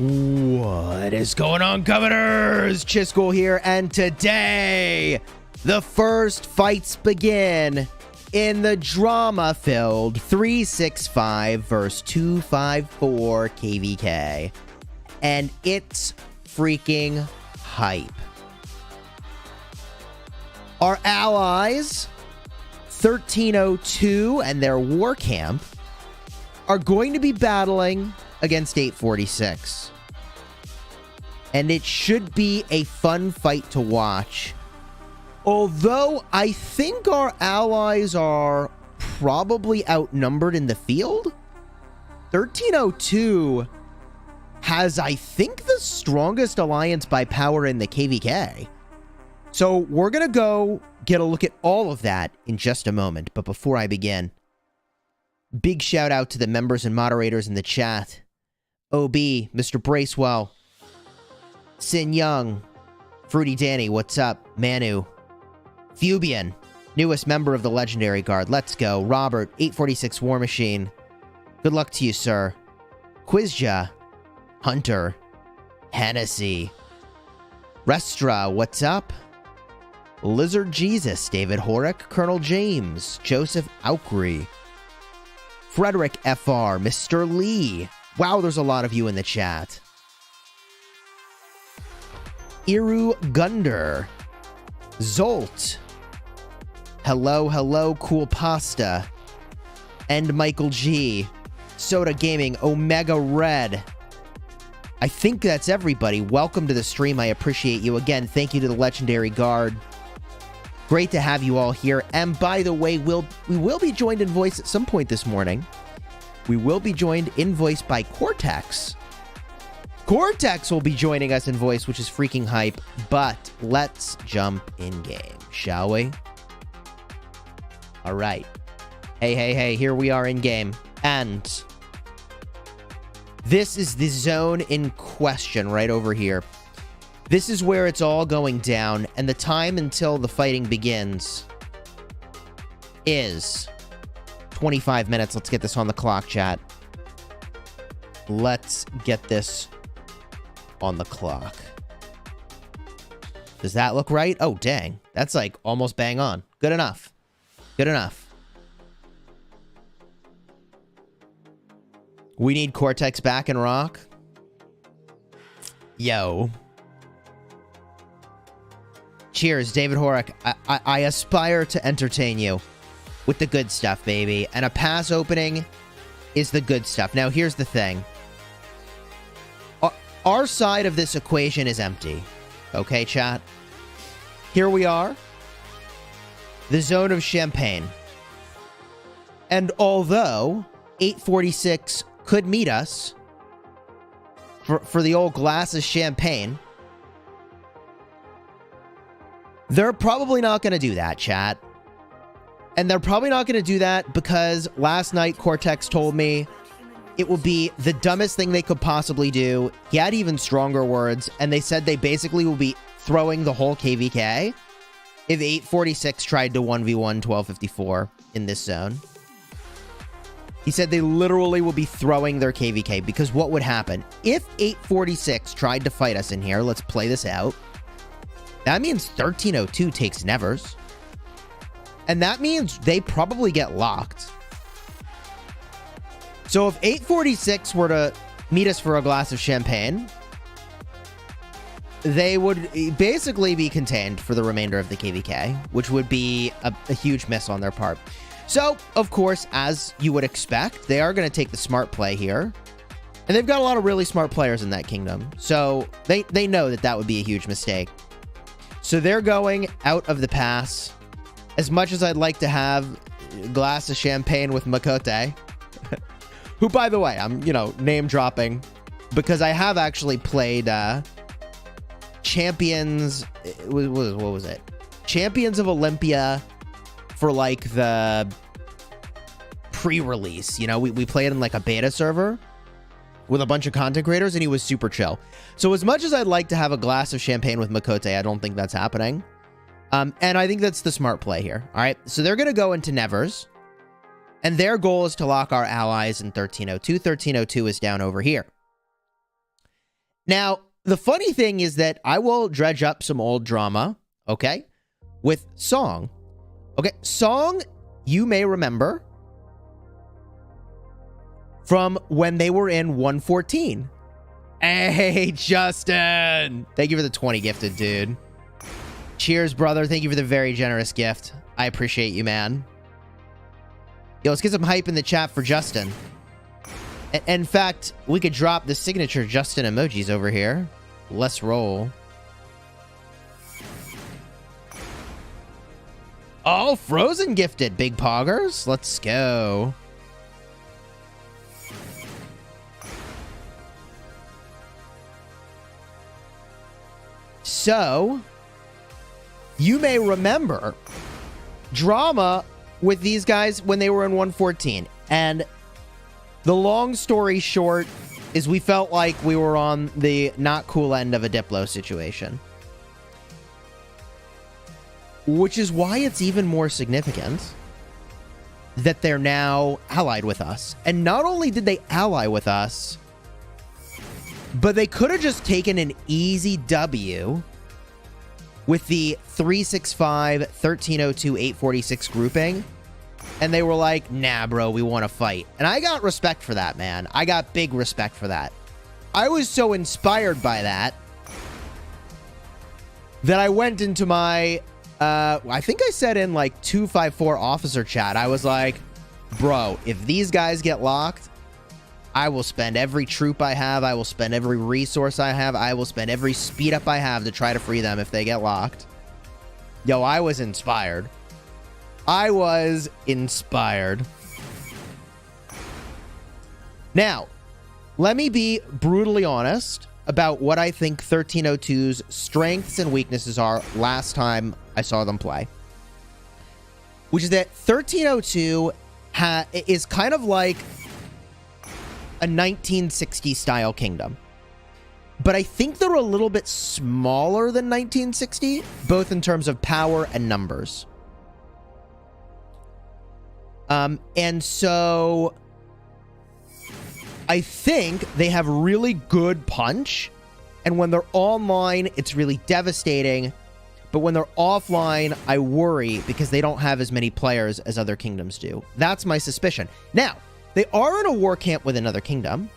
What is going on, Governors? Chisgule here, and today, the first fights begin in the drama-filled 365 vs 254 KvK. And it's freaking hype. Our allies, 1302 and their war camp, are going to be battling against 846. And it should be a fun fight to watch. Although I think our allies are probably outnumbered in the field. 1302 has, I think, the strongest alliance by power in the KvK. So we're going to go get a look at all of that in just a moment. But before I begin, big shout out to the members and moderators in the chat. OB, Mr. Bracewell, Sin Young, Fruity Danny, what's up? Manu, Fubian, newest member of the Legendary Guard, let's go. Robert, 846 War Machine, good luck to you, sir. Quizja, Hunter, Hennessy, Restra, what's up? Lizard Jesus, David Horick, Colonel James, Joseph Aukri, Frederick FR, Mr. Lee. Wow, there's a lot of you in the chat. Iru Gunder, Zolt, hello, Cool Pasta, and Michael G, Soda Gaming, Omega Red. I think that's everybody. Welcome to the stream. I appreciate you. Again, thank you to the Legendary Guard. Great to have you all here. And by the way, we will be joined in voice at some point this morning. We will be joined in voice by Cortex. Cortex will be joining us in voice, which is freaking hype. But let's jump in game, shall we? All right. Hey, here we are in game. And this is the zone in question right over here. This is where it's all going down, and the time until the fighting begins is 25 minutes. Let's get this on the clock, chat. Let's get this on the clock. Does that look right? Oh, dang. That's like almost bang on. Good enough. Good enough. We need Cortex back in rock. Yo. Cheers, David Horick. I aspire to entertain you with the good stuff, baby. And a pass opening is the good stuff. Now, here's the thing. Our side of this equation is empty. Okay, chat? Here we are. The zone of Champagne. And although 846 could meet us for the old glass of champagne, they're probably not going to do that, chat. And they're probably not going to do that because last night Cortex told me it would be the dumbest thing they could possibly do. He had even stronger words, and they said they basically will be throwing the whole KvK if 846 tried to 1v1 1254 in this zone. He said they literally will be throwing their KvK because what would happen? If 846 tried to fight us in here, let's play this out. That means 1302 takes Nevers. And that means they probably get locked. So if 846 were to meet us for a glass of champagne, they would basically be contained for the remainder of the KvK, which would be a huge miss on their part. So, of course, as you would expect, they are going to take the smart play here. And they've got a lot of really smart players in that kingdom. So they know that that would be a huge mistake. So they're going out of the pass. As much as I'd like to have a glass of champagne with Makote, who, by the way, I'm, name dropping because I have actually played Champions. What was it? Champions of Olympia for like the pre-release. We played in like a beta server with a bunch of content creators, and he was super chill. So as much as I'd like to have a glass of champagne with Makote, I don't think that's happening. And I think that's the smart play here. All right, so they're going to go into Nevers. And their goal is to lock our allies in 1302. 1302 is down over here. Now, the funny thing is that I will dredge up some old drama, okay, with Song. Okay, Song, you may remember from when they were in 114. Hey, Justin! Thank you for the 20 gifted, dude. Cheers, brother. Thank you for the very generous gift. I appreciate you, man. Yo, let's get some hype in the chat for Justin. In fact, we could drop the signature Justin emojis over here. Let's roll. Oh, Frozen gifted, big poggers. Let's go. So, you may remember drama with these guys when they were in 114. And the long story short is we felt like we were on the not cool end of a Diplo situation. Which is why it's even more significant that they're now allied with us. And not only did they ally with us, but they could have just taken an easy W with the 365, 1302, 846 grouping. And they were like, nah, bro, we want to fight. And I got respect for that, man. I got big respect for that. I was so inspired by that I went into my, I think I said in like 254 officer chat, I was like, bro, if these guys get locked, I will spend every troop I have. I will spend every resource I have. I will spend every speed up I have to try to free them if they get locked. Yo, I was inspired. I was inspired. Now, let me be brutally honest about what I think 1302's strengths and weaknesses are last time I saw them play. Which is that 1302 is kind of like a 1960 style kingdom. But I think they're a little bit smaller than 1960, both in terms of power and numbers. And so I think they have really good punch. And when they're online, it's really devastating. But when they're offline, I worry because they don't have as many players as other kingdoms do. That's my suspicion. Now, they are in a war camp with another kingdom.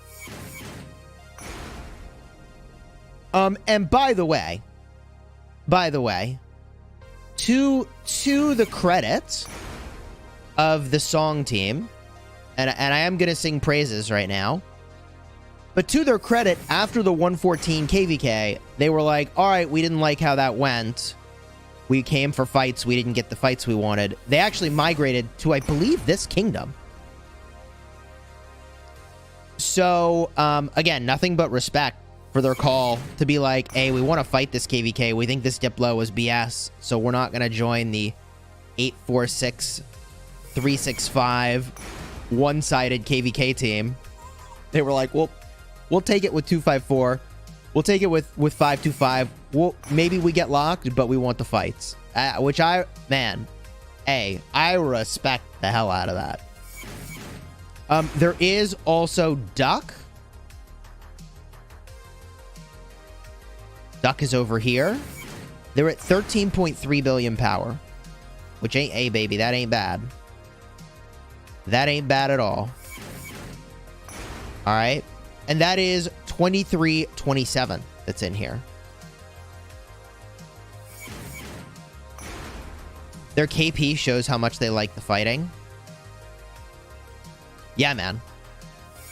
And by the way, to the credit of the Song team, and I am going to sing praises right now, but to their credit, after the 114 KvK, they were like, all right, we didn't like how that went. We came for fights. We didn't get the fights we wanted. They actually migrated to, I believe, this kingdom. So, again, nothing but respect for their call to be like, hey, we want to fight this KvK. We think this Diplo was BS, so we're not going to join the 846, 365, one-sided KvK team. They were like, well, we'll take it with 254. We'll take it with 525. Maybe we get locked, but we want the fights. Which I respect the hell out of that. There is also Duck. Duck is over here. They're at 13.3 billion power. Which ain't, hey, baby, that ain't bad. That ain't bad at all. All right. And that is 2327 that's in here. Their KP shows how much they like the fighting. Yeah, man.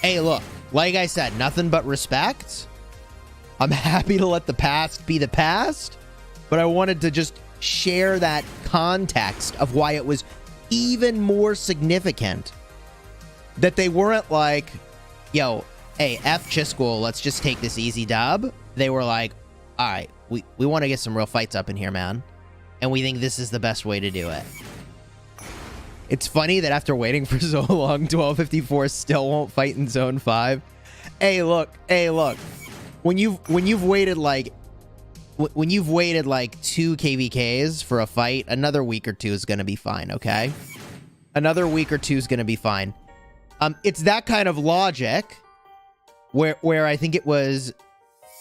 Hey, look, like I said, nothing but respect. I'm happy to let the past be the past, but I wanted to just share that context of why it was even more significant that they weren't like, yo, hey, F Chisgule, let's just take this easy dub. They were like, all right, we want to get some real fights up in here, man. And we think this is the best way to do it. It's funny that after waiting for so long, 1254 still won't fight in Zone 5. Hey, look. When you've waited like 2 KvKs for a fight, another week or two is going to be fine, okay? Another week or two is going to be fine. It's that kind of logic where I think it was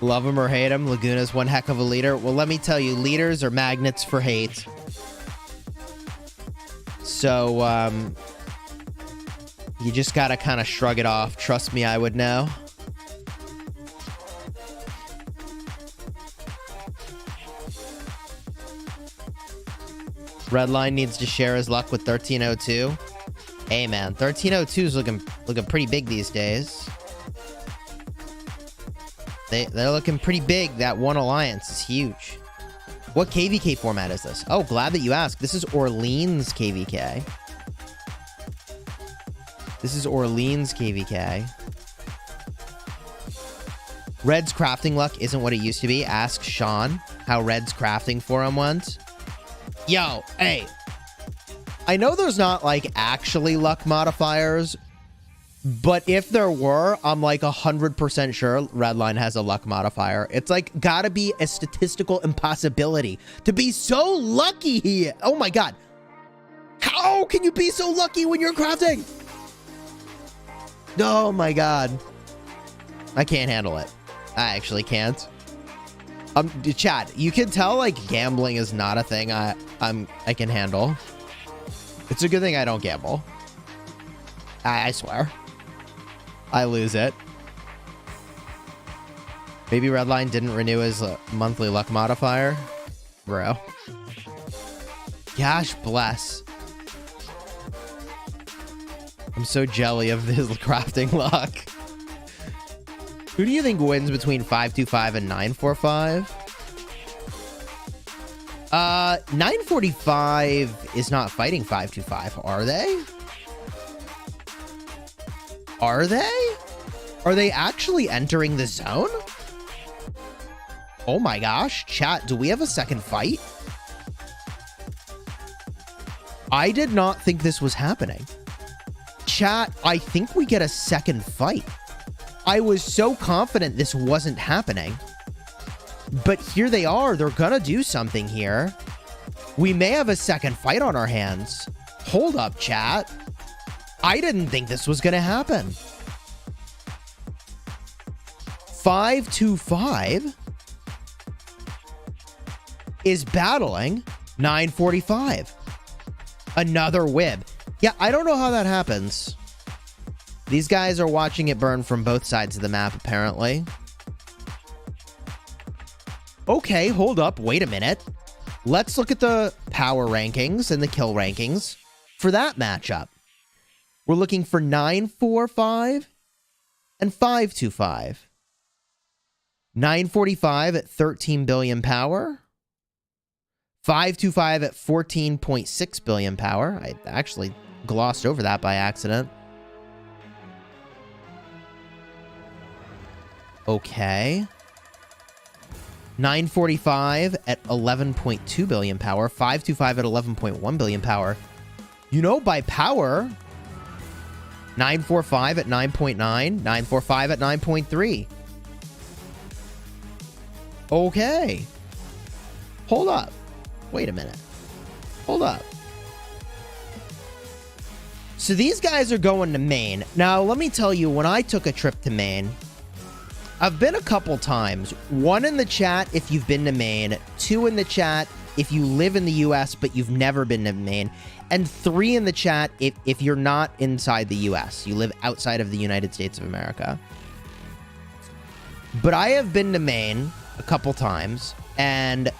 Love him or hate him, Laguna's one heck of a leader. Well, let me tell you, leaders are magnets for hate. So, you just gotta kind of shrug it off. Trust me, I would know. Redline needs to share his luck with 1302. Hey, man, 1302 is looking pretty big these days. They're looking pretty big. That one alliance is huge. What KvK format is this? Oh, glad that you asked. This is Orleans KvK. This is Orleans KvK. Red's crafting luck isn't what it used to be. Ask Sean how Red's crafting for him went. Yo, hey. I know there's not, like, actually luck modifiers, but if there were, I'm, like, 100% sure Redline has a luck modifier. It's, like, gotta be a statistical impossibility to be so lucky. Oh, my God. How can you be so lucky when you're crafting? Oh, my God. I can't handle it. I actually can't. Chat, you can tell, like, gambling is not a thing I can handle. It's a good thing I don't gamble. I swear. I lose it. Maybe Redline didn't renew his monthly luck modifier. Bro. Gosh bless. I'm so jelly of his crafting luck. Who do you think wins between 525 and 945? 945 is not fighting 525, are they? Are they? Are they actually entering the zone? Oh my gosh, chat, do we have a second fight? I did not think this was happening. Chat, I think we get a second fight. I was so confident this wasn't happening. But here they are. They're gonna do something here. We may have a second fight on our hands. Hold up, chat. I didn't think this was gonna happen. 525 is battling 945. Another whib. Yeah, I don't know how that happens. These guys are watching it burn from both sides of the map, apparently. Okay, hold up. Wait a minute. Let's look at the power rankings and the kill rankings for that matchup. We're looking for 945 and 525. 945 at 13 billion power. 525 at 14.6 billion power. I actually glossed over that by accident. Okay. 945 at 11.2 billion power. 525 at 11.1 billion power. You know, by power, 945 at 9.9. 945 at 9.3. Okay. Hold up. Wait a minute. Hold up. So these guys are going to Maine. Now, let me tell you, when I took a trip to Maine, I've been a couple times. 1 in the chat if you've been to Maine. 2 in the chat if you live in the US but you've never been to Maine. And 3 in the chat if you're not inside the US. You live outside of the United States of America. But I have been to Maine a couple times. And,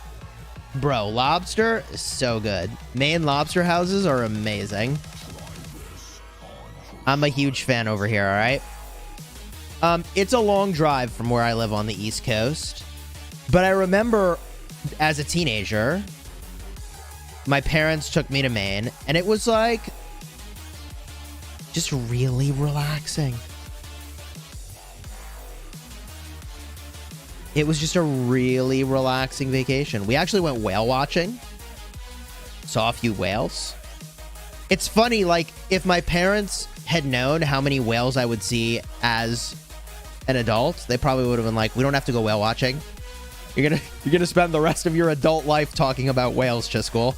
bro, lobster is so good. Maine lobster houses are amazing. I'm a huge fan over here, all right? It's a long drive from where I live on the East Coast. But I remember as a teenager, my parents took me to Maine, and it was like just really relaxing. It was just a really relaxing vacation. We actually went whale watching. Saw a few whales. It's funny, like, if my parents had known how many whales I would see as an adult, they probably would have been like, we don't have to go whale watching. You're gonna spend the rest of your adult life talking about whales, Chisgule.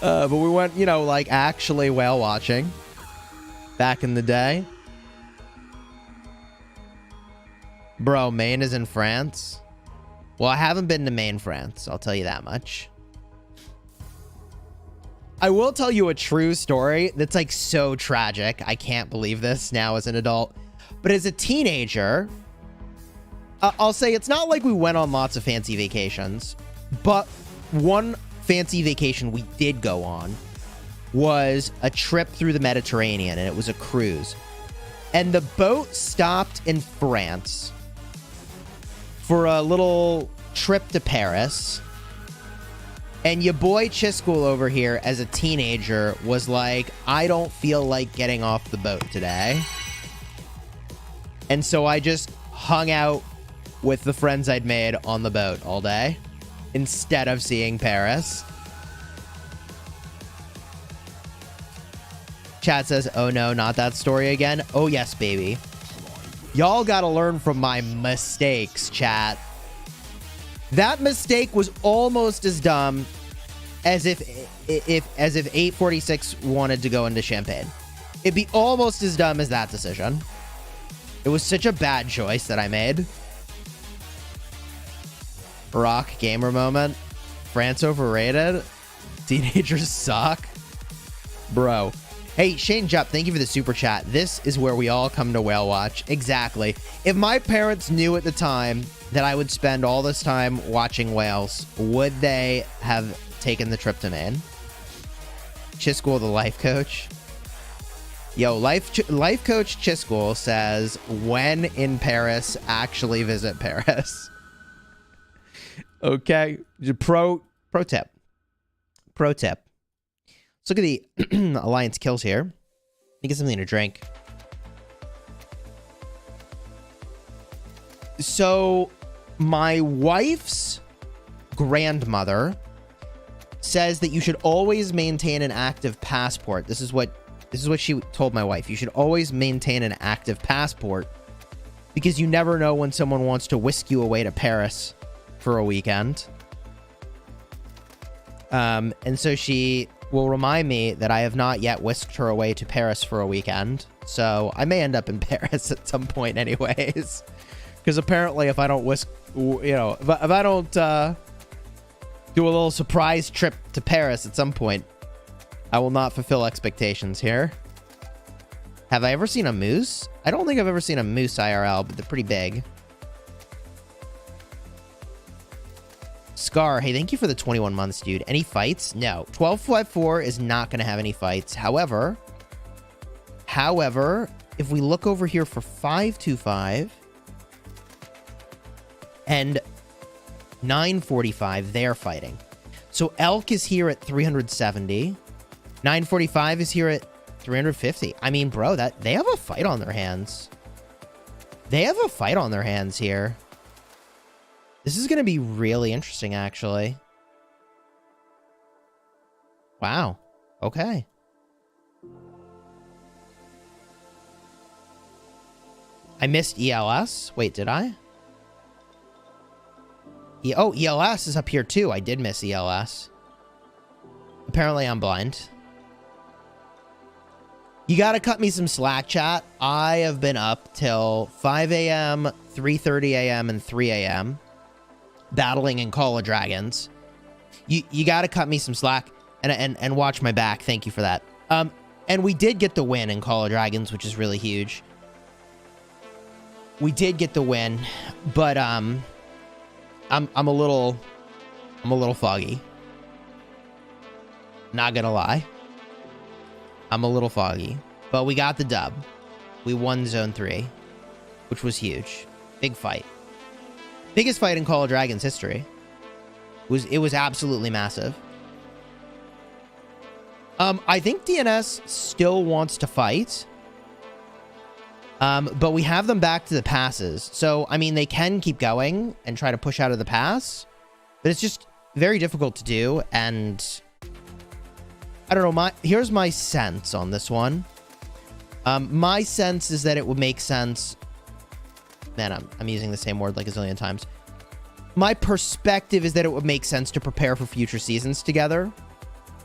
But we went, you know, like, actually whale watching back in the day. Bro, Maine is in France? Well, I haven't been to Maine, France. I'll tell you that much. I will tell you a true story that's like so tragic. I can't believe this now as an adult. But as a teenager, I'll say it's not like we went on lots of fancy vacations. But one fancy vacation we did go on was a trip through the Mediterranean, and it was a cruise. And the boat stopped in France for a little trip to Paris. And your boy Chisgule over here, as a teenager, was like, I don't feel like getting off the boat today. And so I just hung out with the friends I'd made on the boat all day instead of seeing Paris. Chat says, oh no, not that story again. Oh yes, baby. Y'all gotta learn from my mistakes, chat. That mistake was almost as dumb as if 846 wanted to go into Champagne. It'd be almost as dumb as that decision. It was such a bad choice that I made. Rock gamer moment. France overrated. Teenagers suck. Bro. Hey, Shane Jupp, thank you for the super chat. This is where we all come to whale watch. Exactly. If my parents knew at the time that I would spend all this time watching whales, would they have taken the trip to Maine? Chisgule, the life coach. Yo, life coach Chisgule says, when in Paris, actually visit Paris. Okay. Pro tip. Pro tip. Let's look at the Alliance kills here. Let me get something to drink. So, my wife's grandmother says that you should always maintain an active passport. This is what she told my wife. You should always maintain an active passport because you never know when someone wants to whisk you away to Paris for a weekend. And so she will remind me that I have not yet whisked her away to Paris for a weekend. So I may end up in Paris at some point anyways. Because apparently if I don't whisk, you know, if I don't do a little surprise trip to Paris at some point, I will not fulfill expectations here. Have I ever seen a moose? I don't think I've ever seen a moose IRL, but they're pretty big. Scar, hey, thank you for the 21 months, dude. Any fights? No. 1254 is not going to have any fights. However, if we look over here for 525 and 945, they're fighting. So Elk is here at 370. 945 is here at 350. I mean, bro, that they have a fight on their hands. They have a fight on their hands here. This is going to be really interesting, actually. Wow. Okay. I missed ELS. Wait, did I? Oh, ELS is up here, too. I did miss ELS. Apparently, I'm blind. You got to cut me some slack, chat. I have been up till 5 a.m., 3:30 a.m., and 3 a.m. battling in Call of Dragons. You got to cut me some slack and watch my back. Thank you for that. And we did get the win in Call of Dragons, which is really huge. We did get the win, but I'm a little foggy. Not gonna lie. I'm a little foggy, but we got the dub. We won Zone 3, which was huge. Big fight. Biggest fight in Call of Dragons history. It was absolutely massive. I think DNS still wants to fight. But we have them back to the passes. So, I mean, they can keep going and try to push out of the pass. But it's just very difficult to do. And I don't know. Here's my sense on this one. My sense is that it would make sense. Man, I'm using the same word like a zillion times. My perspective is that it would make sense to prepare for future seasons together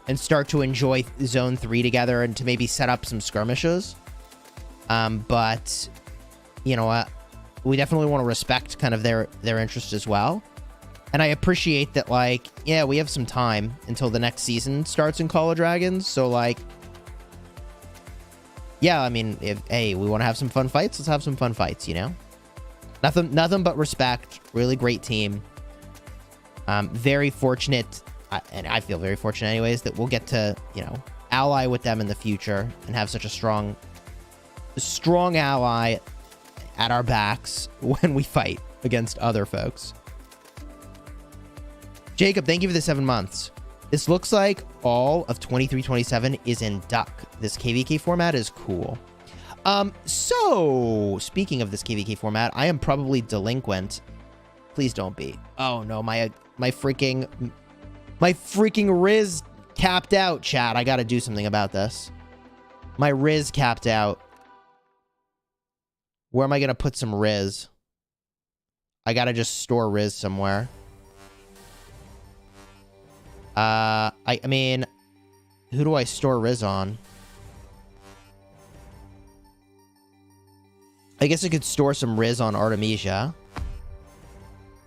and start to enjoy Zone 3 together and to maybe set up some skirmishes. But, you know what? we definitely want to respect kind of their interest as well. And I appreciate that, like, yeah, we have some time until the next season starts in Call of Dragons. So, like, yeah, I mean, if, hey, we want to have some fun fights, let's have some fun fights, you know? Nothing but respect. Really great team. Very fortunate, and I feel very fortunate anyways, that we'll get to, you know, ally with them in the future and have such a strong ally at our backs when we fight against other folks. Jacob, thank you for the 7 months. This looks like all of 23-27 is in Duck. This KvK format is cool. So speaking of this KvK format, I am probably delinquent. Please don't be. Oh no, my freaking Riz capped out, chat. I gotta do something about this. My Riz capped out. Where am I gonna put some Riz? I gotta just store Riz somewhere. I mean, who do I store Riz on? I guess I could store some Riz on Artemisia.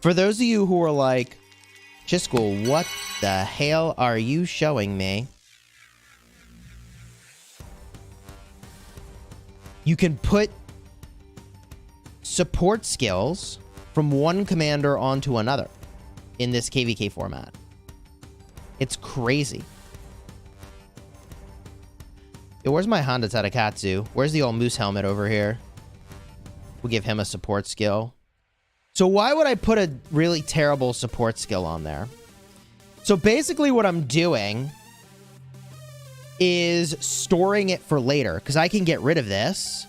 For those of you who are like, Chisgule, what the hell are you showing me? You can put support skills from one commander onto another in this KvK format. It's crazy. Yo, where's my Honda Tadakatsu? Where's the old moose helmet over here? We'll give him a support skill. So why would I put a really terrible support skill on there? So basically what I'm doing is storing it for later, because I can get rid of this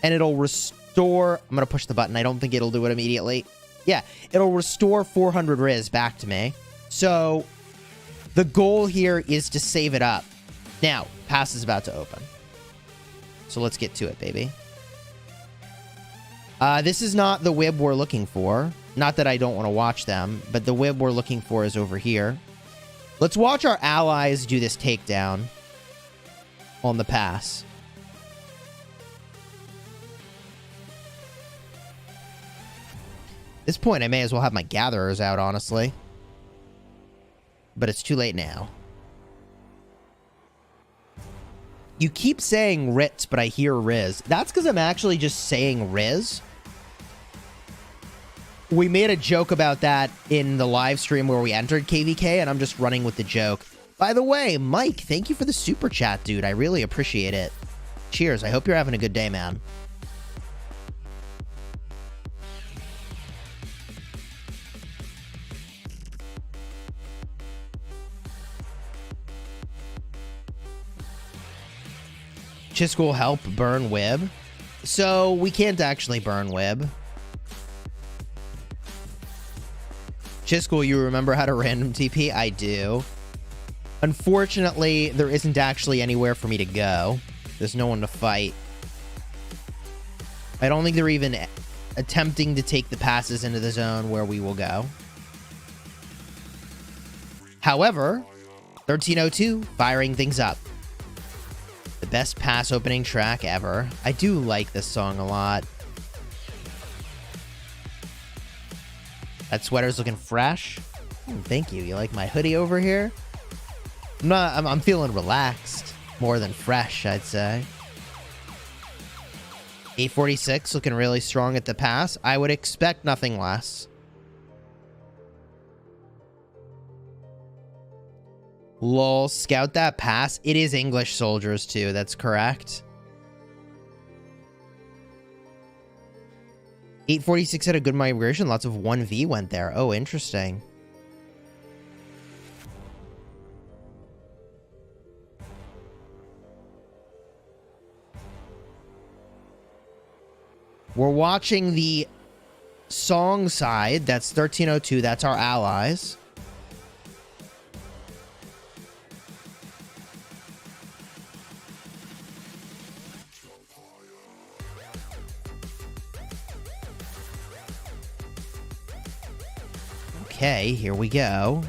and it'll restore... I'm going to push the button. I don't think it'll do it immediately. Yeah, it'll restore 400 Riz back to me. So the goal here is to save it up. Now, pass is about to open. So let's get to it, baby. This is not the wib we're looking for. Not that I don't want to watch them, but the wib we're looking for is over here. Let's watch our allies do this takedown on the pass. At this point, I may as well have my gatherers out, honestly. But it's too late now. You keep saying Ritz, but I hear Riz. That's because I'm actually just saying Riz. We made a joke about that in the live stream where we entered KvK, and I'm just running with the joke. By the way, Mike, thank you for the super chat, dude. I really appreciate it. Cheers. I hope you're having a good day, man. Chisgule help burn wib. So we can't actually burn wib. Chisgule, you remember how to random TP? I do. Unfortunately, there isn't actually anywhere for me to go. There's no one to fight. I don't think they're even attempting to take the passes into the zone where we will go. However, 1302, firing things up. The best pass opening track ever. I do like this song a lot. That sweater's looking fresh. Thank you. You like my hoodie over here? I'm feeling relaxed. More than fresh, I'd say. 846 looking really strong at the pass. I would expect nothing less. Lol, scout that pass. It is English soldiers too, that's correct. 846 had a good migration. Lots of 1v went there. Oh, interesting. We're watching the song side. That's 1302. That's our allies. Okay, here we go.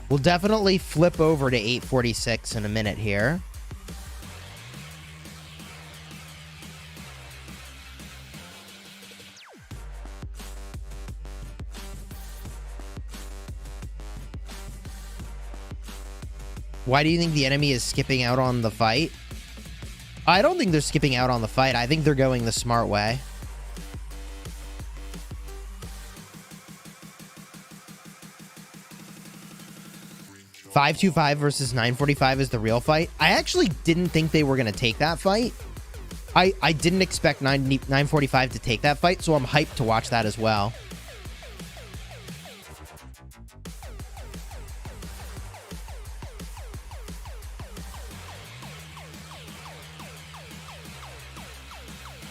We'll definitely flip over to 846 in a minute here. Why do you think the enemy is skipping out on the fight? I don't think they're skipping out on the fight. I think they're going the smart way. $525 versus $945 is the real fight. I actually didn't think they were going to take that fight. I didn't expect $945 to take that fight, so I'm hyped to watch that as well.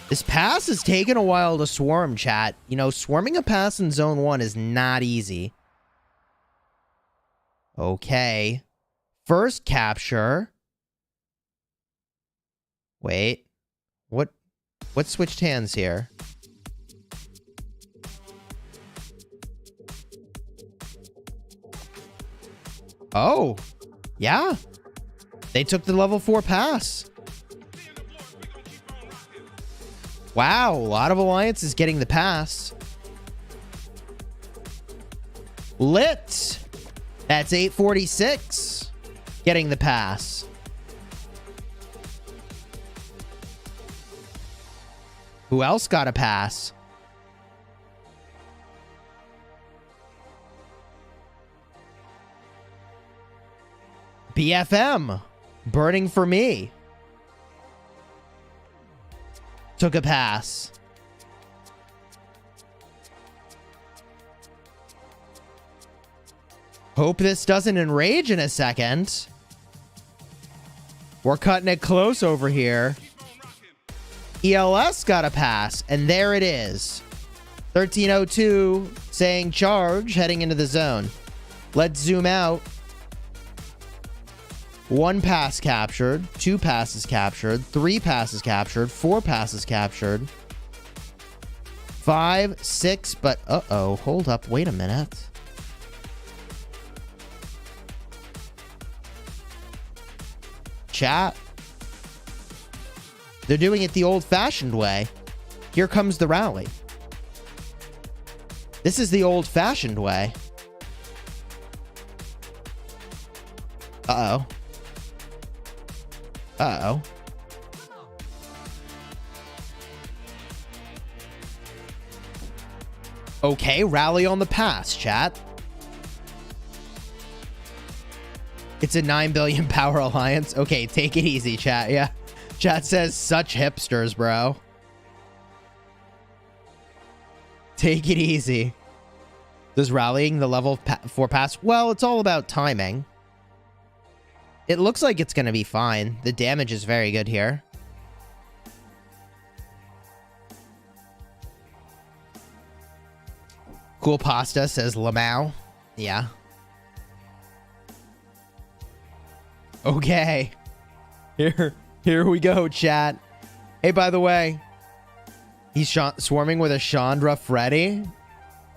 This pass has taken a while to swarm, chat. You know, swarming a pass in Zone 1 is not easy. Okay. First capture. Wait. What switched hands here? Oh. Yeah. They took the level 4 pass. Wow, a lot of alliances getting the pass. Lit. That's 846 getting the pass. Who else got a pass? BFM. Burning for me. Took a pass. Hope this doesn't enrage in a second. We're cutting it close over here. ELS got a pass, and there it is. 1302 saying charge, heading into the zone. Let's zoom out. 1 pass captured, 2 passes captured, 3 passes captured, 4 passes captured, 5, 6, but uh-oh, hold up, wait a minute. Chat. They're doing it the old-fashioned way. Here comes the rally. This is the old-fashioned way. Uh-oh. Uh-oh. Okay, rally on the pass, chat. It's a 9 billion power alliance. Okay, take it easy, chat. Yeah. Chat says such hipsters, bro. Take it easy. Does rallying the level 4 pass? Well, it's all about timing. It looks like it's going to be fine. The damage is very good here. Cool Pasta says Lamau. Yeah. Okay. Here we go, chat. Hey, by the way, he's swarming with a Chandra Freddy.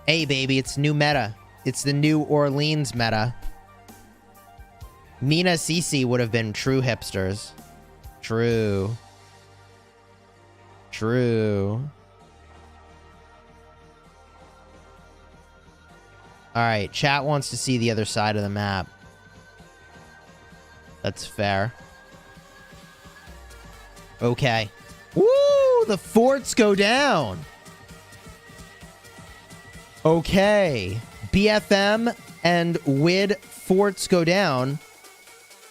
Hey, baby, it's new meta. It's the new Orleans meta. Mina Cece would have been true hipsters. True. True. Alright, chat wants to see the other side of the map. That's fair. Okay. Woo! The forts go down! Okay. BFM and WID forts go down.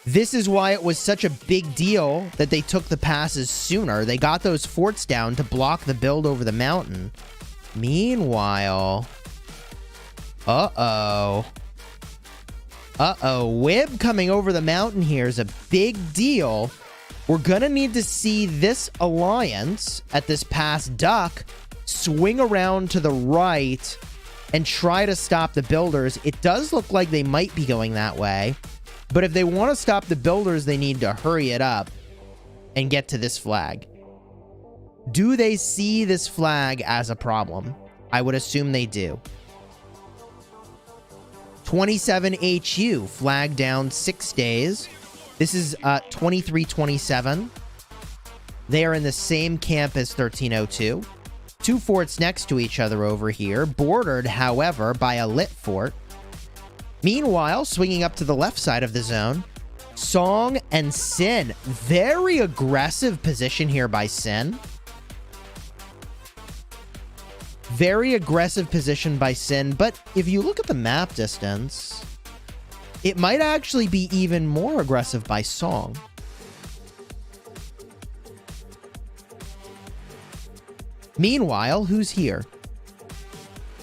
This is why it was such a big deal that they took the passes sooner. They got those forts down to block the build over the mountain. Meanwhile... Uh-oh. Uh-oh. Wib coming over the mountain here is a big deal. We're gonna need to see this alliance at this pass duck swing around to the right and try to stop the builders. It does look like they might be going that way. But if they want to stop the builders, they need to hurry it up and get to this flag. Do they see this flag as a problem? I would assume they do. 27 HU, flag down 6 days. This is 2327. They are in the same camp as 1302. 2 forts next to each other over here, bordered, however, by a lit fort. Meanwhile, swinging up to the left side of the zone, Song and Sin. Very aggressive position here by Sin. Very aggressive position by Sin, but if you look at the map distance, it might actually be even more aggressive by Song. Meanwhile, who's here?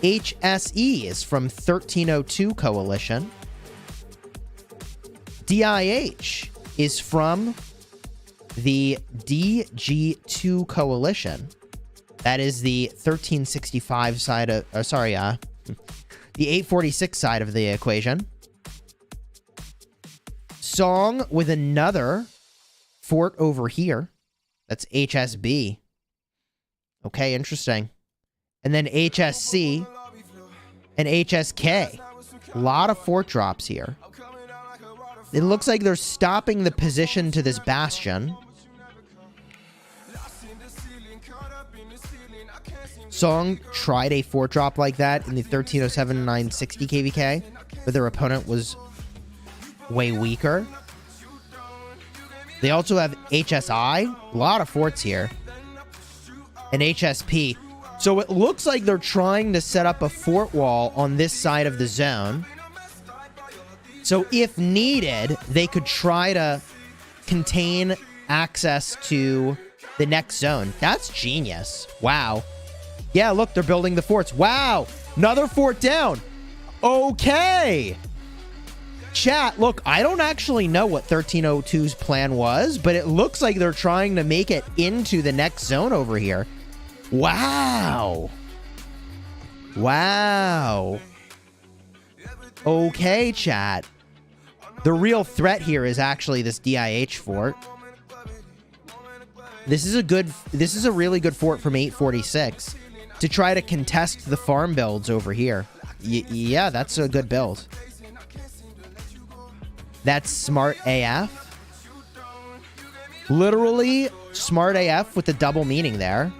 HSE is from 1302 Coalition. DIH is from the DG2 Coalition. That is the 1365 side of, the 846 side of the equation. Song with another fort over here. That's HSB. Okay, interesting. And then HSC and HSK. A lot of fort drops here. It looks like they're stopping the position to this bastion. Song tried a fort drop like that in the 1307-960 KvK, but their opponent was way weaker. They also have HSI, a lot of forts here, and HSP. So it looks like they're trying to set up a fort wall on this side of the zone. So if needed, they could try to contain access to the next zone. That's genius. Wow. Yeah, look, they're building the forts. Wow. Another fort down. Okay. Chat, look, I don't actually know what 1302's plan was, but it looks like they're trying to make it into the next zone over here. Wow. Wow. Okay, chat. The real threat here is actually this DIH fort. This is a really good fort from 846 to try to contest the farm builds over here. Yeah, that's a good build. That's smart AF. Literally smart AF with the double meaning there.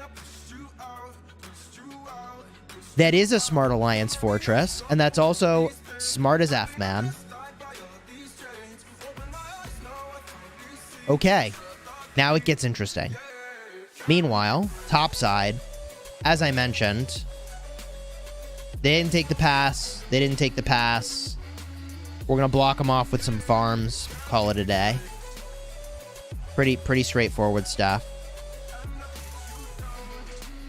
That is a smart alliance fortress, and that's also smart as F, man. Okay, now it gets interesting. Meanwhile, topside, as I mentioned, they didn't take the pass. They didn't take the pass. We're going to block them off with some farms. Call it a day. Pretty straightforward stuff.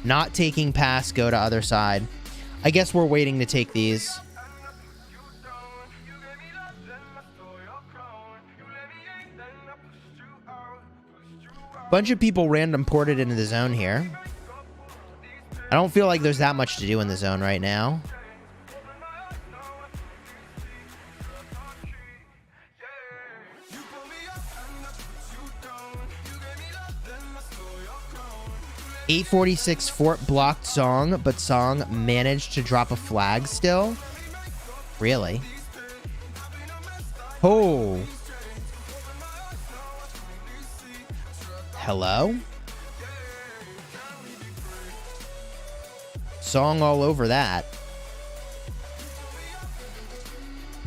Not taking pass, go to other side. I guess we're waiting to take these. Bunch of people random ported into the zone here. I don't feel like there's that much to do in the zone right now. .846 fort blocked Song, but Song managed to drop a flag still? Really? Oh. Hello? Song all over that.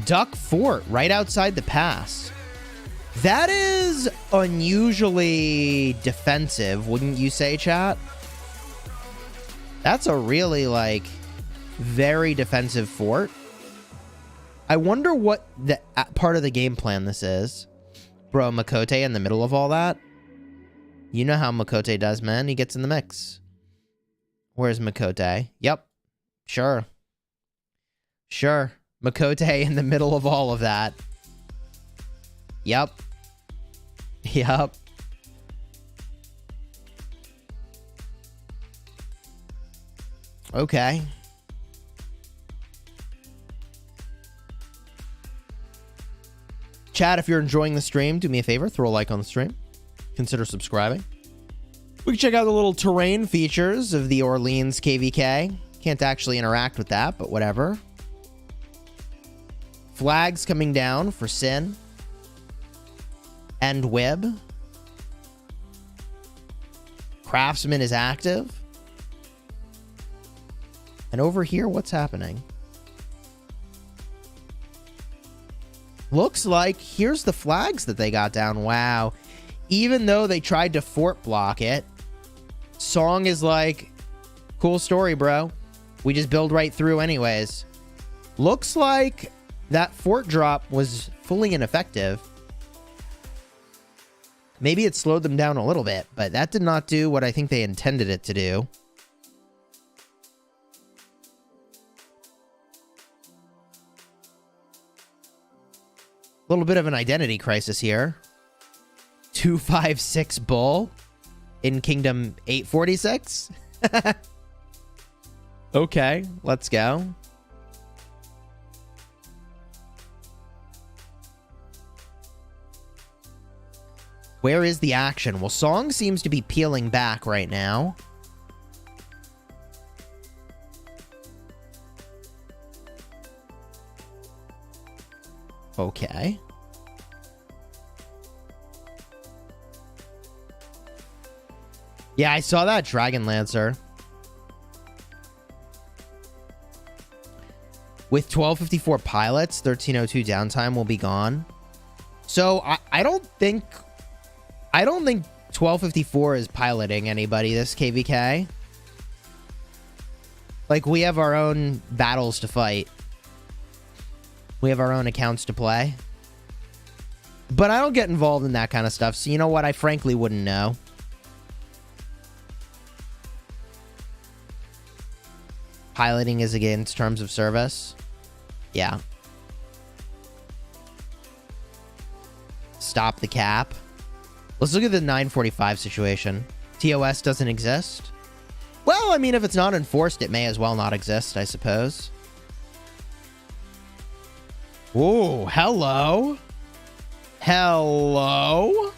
Duck Fort right outside the pass. That is unusually defensive, wouldn't you say, chat? That's a really, like, very defensive fort. I wonder what the part of the game plan this is. Bro, Makote in the middle of all that? You know how Makote does, man. He gets in the mix. Where's Makote? Yep. Sure. Sure. Makote in the middle of all of that. Yep. Yep. Okay. Chat, if you're enjoying the stream, do me a favor, throw a like on the stream. Consider subscribing. We can check out the little terrain features of the Orleans KvK. Can't actually interact with that, but whatever. Flags coming down for Sin. And Wib. Craftsman is active. And over here, what's happening? Looks like here's the flags that they got down. Wow. Even though they tried to fort block it, Song is like, cool story, bro. We just build right through anyways. Looks like that fort drop was fully ineffective. Maybe it slowed them down a little bit, but that did not do what I think they intended it to do. A little bit of an identity crisis here. 256 bull in Kingdom 846. Okay, let's go. Where is the action? Well, Song seems to be peeling back right now. Okay. Yeah, I saw that Dragon Lancer. With 1254 pilots, 1302 downtime will be gone. So I don't think 1254 is piloting anybody this KvK. Like, we have our own battles to fight. We have our own accounts to play. But I don't get involved in that kind of stuff, so you know what? I frankly wouldn't know. Piloting is against terms of service. Yeah. Stop the cap. Let's look at the 945 situation. TOS doesn't exist. Well, I mean, if it's not enforced, it may as well not exist, I suppose. Whoa, hello. Hello.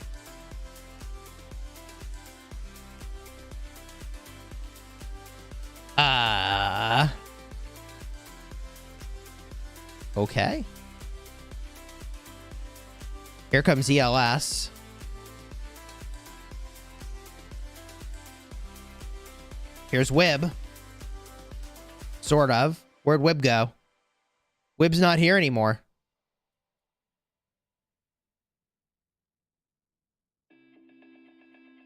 Okay. Here comes ELS. Here's Wib. Sort of. Where'd Wib go? Wib's not here anymore.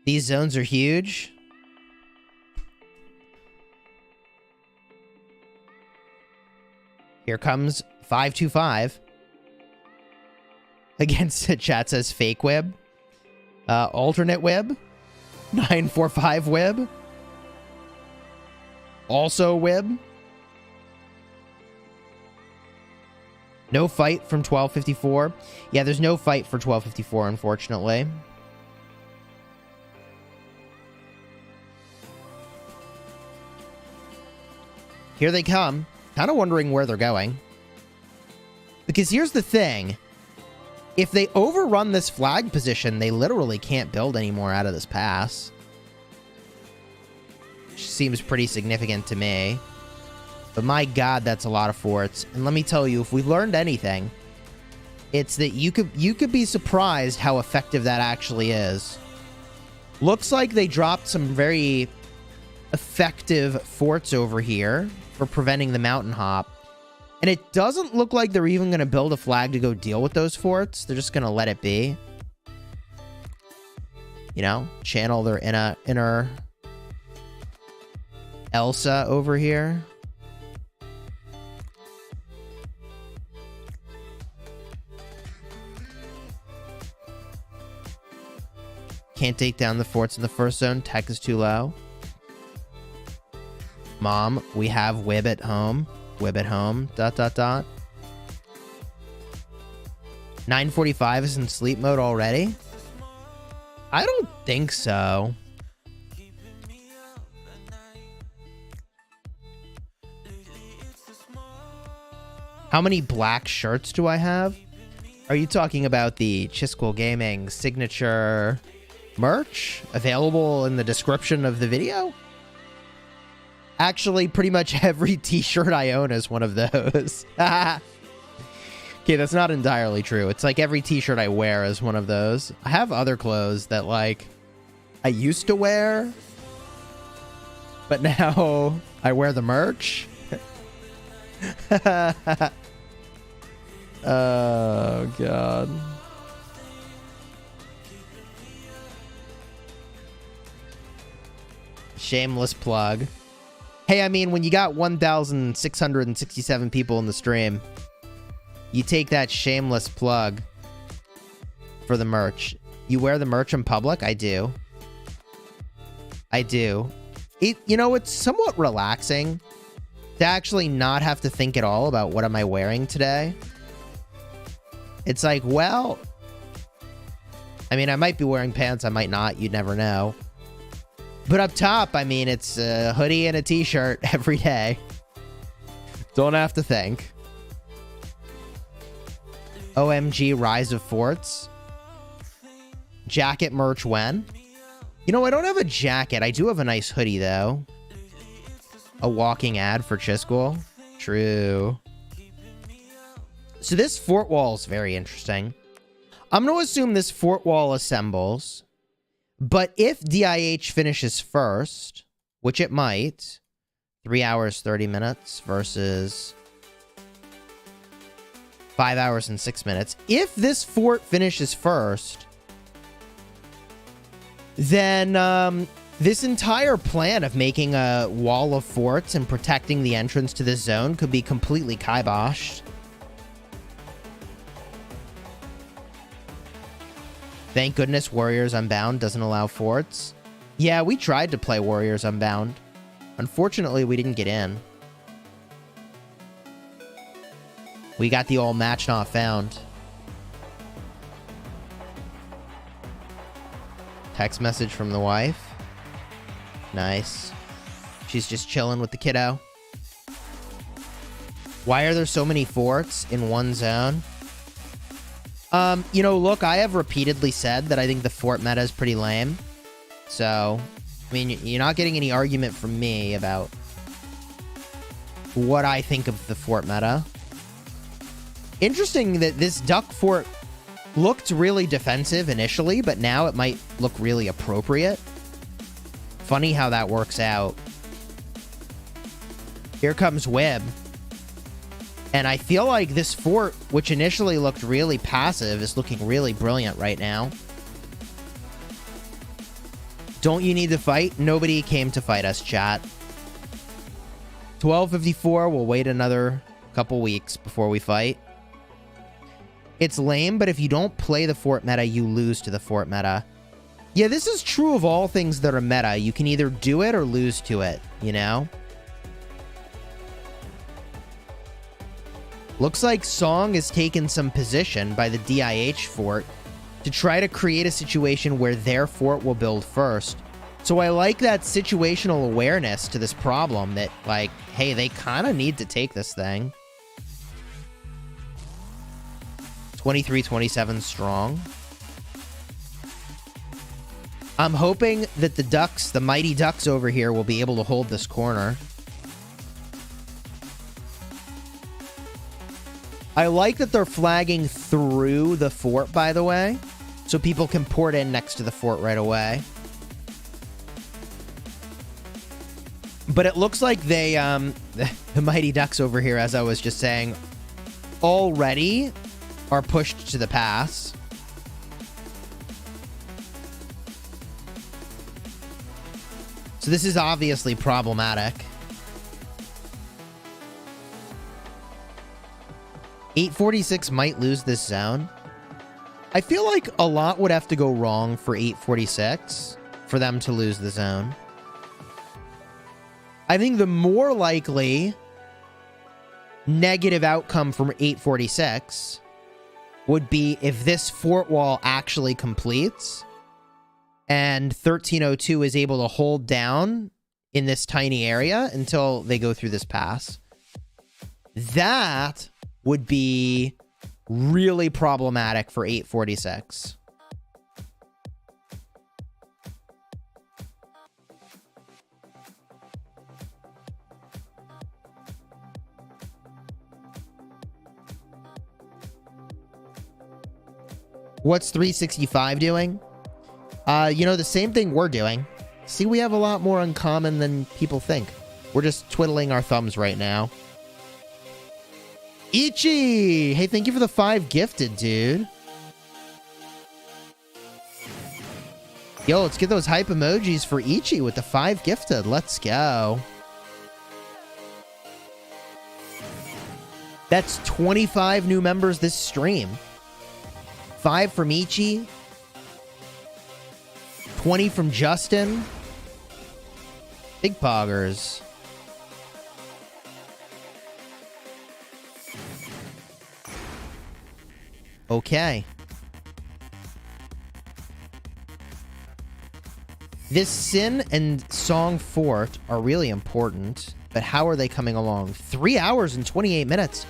These zones are huge. Here comes 525. Against the chat says fake Wib. Alternate Wib. 945 Wib. Also Wib. No fight from 1254. Yeah, there's no fight for 1254, unfortunately. Here they come. Kind of wondering where they're going. Because here's the thing. If they overrun this flag position, they literally can't build anymore out of this pass. Which seems pretty significant to me. But my god, that's a lot of forts. And let me tell you, if we learned anything, it's that you could be surprised how effective that actually is. Looks like they dropped some very effective forts over here for preventing the mountain hop. And it doesn't look like they're even going to build a flag to go deal with those forts. They're just going to let it be. You know, channel their inner Elsa over here. Can't take down the forts in the first zone. Tech is too low. Mom, we have Wib at home. Wib at home. ... 945 is in sleep mode already? I don't think so. How many black shirts do I have? Are you talking about the Chisgule Gaming signature merch available in the description of the video? Actually, pretty much every t-shirt I own is one of those. Okay, that's not entirely true. It's like every t-shirt I wear is one of those. I have other clothes that, like, I used to wear, but now I wear the merch. Oh, God. Shameless plug. Hey, I mean, when you got 1,667 people in the stream, you take that shameless plug for the merch. You wear the merch in public? I do. I do. You know, it's somewhat relaxing to actually not have to think at all about what am I wearing today. It's like, well, I mean, I might be wearing pants, I might not, you'd never know. But up top, I mean, it's a hoodie and a t-shirt every day. Don't have to think. OMG Rise of Forts. Jacket merch when? You know, I don't have a jacket. I do have a nice hoodie, though. A walking ad for Chisgule. True. So this fort wall is very interesting. I'm going to assume this fort wall assembles. But if DIH finishes first, which it might, 3 hours, 30 minutes versus 5 hours and 6 minutes. If this fort finishes first, then this entire plan of making a wall of forts and protecting the entrance to this zone could be completely kiboshed. Thank goodness Warriors Unbound doesn't allow forts. Yeah, we tried to play Warriors Unbound. Unfortunately, we didn't get in. We got the old match not found. Text message from the wife. Nice. She's just chilling with the kiddo. Why are there so many forts in one zone? You know, look, I have repeatedly said that I think the fort meta is pretty lame. So, I mean, you're not getting any argument from me about what I think of the fort meta. Interesting that this duck fort looked really defensive initially, but now it might look really appropriate. Funny how that works out. Here comes Wib. And I feel like this fort, which initially looked really passive, is looking really brilliant right now. Don't you need to fight? Nobody came to fight us, chat. 12:54, we'll wait another couple weeks before we fight. It's lame, but if you don't play the fort meta, you lose to the fort meta. Yeah, this is true of all things that are meta. You can either do it or lose to it, you know? Looks like Song has taken some position by the DIH fort to try to create a situation where their fort will build first. So I like that situational awareness to this problem that, like, hey, they kind of need to take this thing. 23-27 strong. I'm hoping that the Ducks, the mighty Ducks over here, will be able to hold this corner. I like that they're flagging through the fort, by the way, so people can port in next to the fort right away. But it looks like they, the Mighty Ducks over here, as I was just saying, already are pushed to the pass. So this is obviously problematic. 846 might lose this zone. I feel like a lot would have to go wrong for 846 for them to lose the zone. I think the more likely negative outcome from 846 would be if this fort wall actually completes and 1302 is able to hold down in this tiny area until they go through this pass. That would be really problematic for 846. What's 365 doing? You know, the same thing we're doing. See, we have a lot more in common than people think. We're just twiddling our thumbs right now. Ichi! Hey, thank you for the 5 gifted, dude. Yo, let's get those hype emojis for Ichi with the 5 gifted. Let's go. That's 25 new members this stream. 5 from Ichi. 20 from Justin. Big poggers. Okay. This Sin and Song Fort are really important, but how are they coming along? 3 hours and 28 minutes.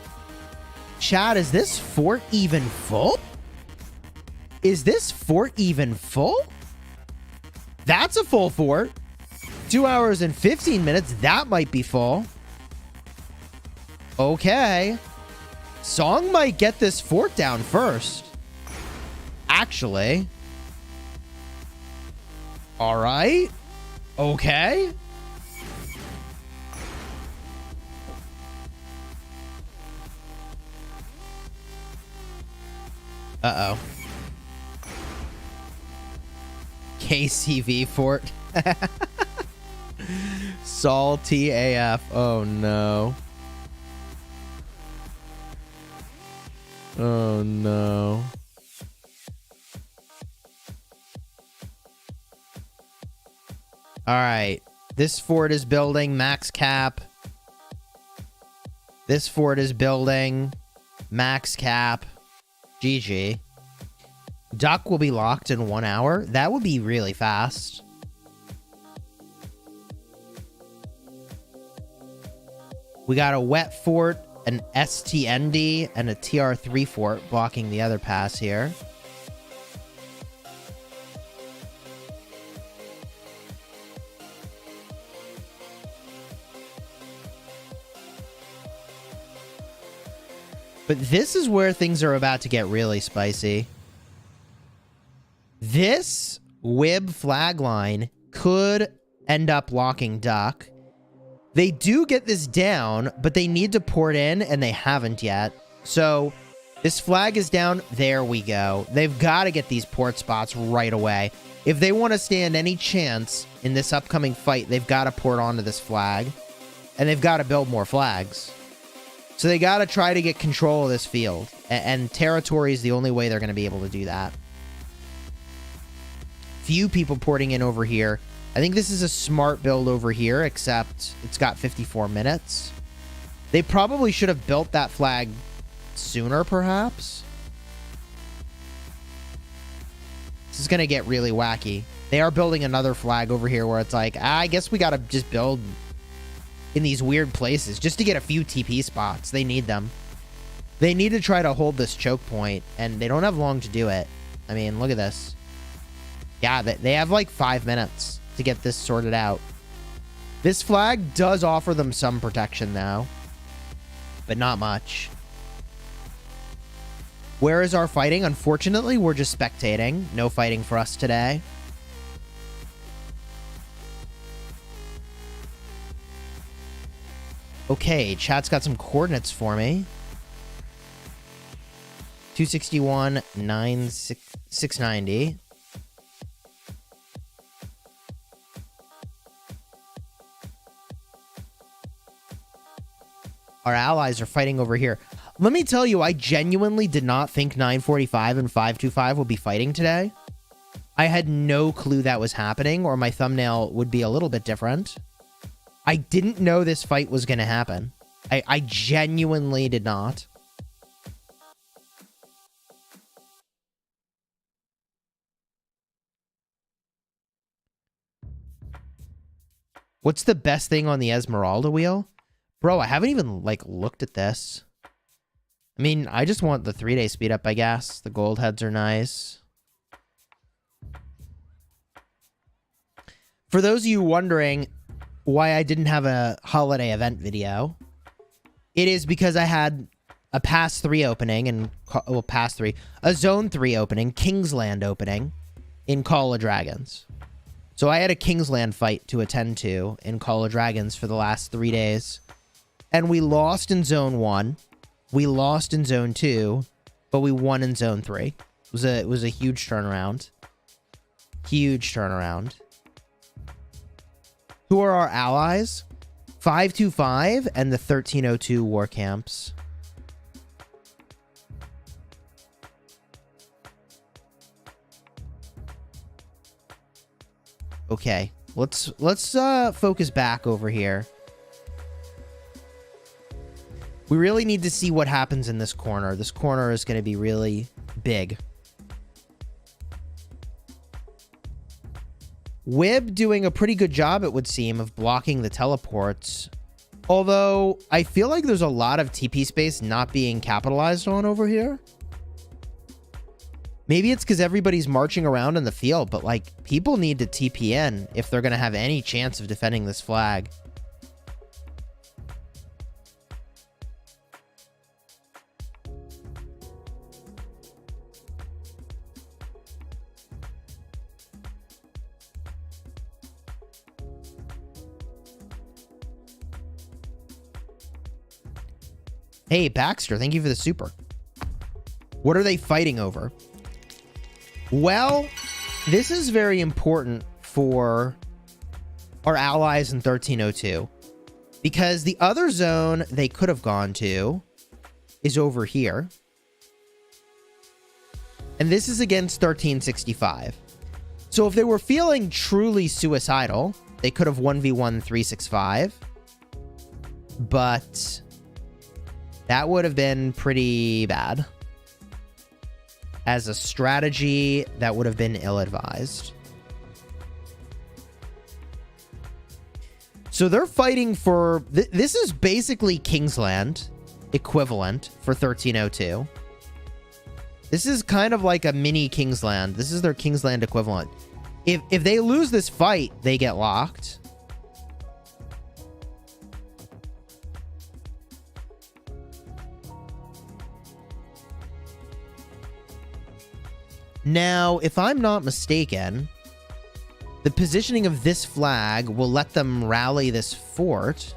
Chad, is this fort even full? Is this fort even full? That's a full fort. 2 hours and 15 minutes. That might be full. Okay. Song might get this fort down first. Actually. All right. Okay. Uh-oh. KCV fort. Salty AF. Oh, no. Oh, no. All right. This fort is building. Max cap. This fort is building. Max cap. GG. Duck will be locked in 1 hour. That would be really fast. We got a wet fort, an STND, and a TR3 fort blocking the other pass here. But this is where things are about to get really spicy. This Wib flag line could end up locking Duck. They do get this down, but they need to port in, and they haven't yet. So this flag is down. There we go. They've got to get these port spots right away. If they want to stand any chance in this upcoming fight, they've got to port onto this flag, and they've got to build more flags. So they got to try to get control of this field, and territory is the only way they're going to be able to do that. Few people porting in over here. I think this is a smart build over here, except it's got 54 minutes. They probably should have built that flag sooner, perhaps. This is going to get really wacky. They are building another flag over here where it's like, I guess we got to just build in these weird places just to get a few TP spots. They need them. They need to try to hold this choke point, and they don't have long to do it. I mean, look at this. Yeah, they have like 5 minutes to get this sorted out. This flag does offer them some protection now, but not much. Where is our fighting? Unfortunately, we're just spectating. No fighting for us today. Okay, chat's got some coordinates for me. 261, 690. Our allies are fighting over here. Let me tell you, I genuinely did not think 945 and 525 would be fighting today. I had no clue that was happening, or my thumbnail would be a little bit different. I didn't know this fight was going to happen. I genuinely did not. What's the best thing on the Esmeralda wheel? Bro, I haven't even, like, looked at this. I mean, I just want the 3-day speed up, I guess. The gold heads are nice. For those of you wondering why I didn't have a holiday event video, it is because I had a Pass 3 opening, and, well, Pass 3, a Zone 3 opening, Kingsland opening in Call of Dragons. So I had a Kingsland fight to attend to in Call of Dragons for the last 3 days. And we lost in Zone 1. We lost in zone 2, but we won in zone 3. It was a huge turnaround. Huge turnaround. Who are our allies? 525 and the 1302 war camps. Okay, let's focus back over here. We really need to see what happens in this corner. This corner is going to be really big. Wib doing a pretty good job, it would seem, of blocking the teleports. Although, I feel like there's a lot of TP space not being capitalized on over here. Maybe it's because everybody's marching around in the field, but, like, people need to TP in if they're going to have any chance of defending this flag. Hey, Baxter, thank you for the super. What are they fighting over? Well, this is very important for our allies in 1302. Because the other zone they could have gone to is over here. And this is against 1365. So if they were feeling truly suicidal, they could have 1v1 365. But that would have been pretty bad. As a strategy, that would have been ill-advised. So they're fighting for... this is basically Kingsland equivalent for 1302. This is kind of like a mini Kingsland. This is their Kingsland equivalent. If they lose this fight, they get locked. Now, if I'm not mistaken, the positioning of this flag will let them rally this fort.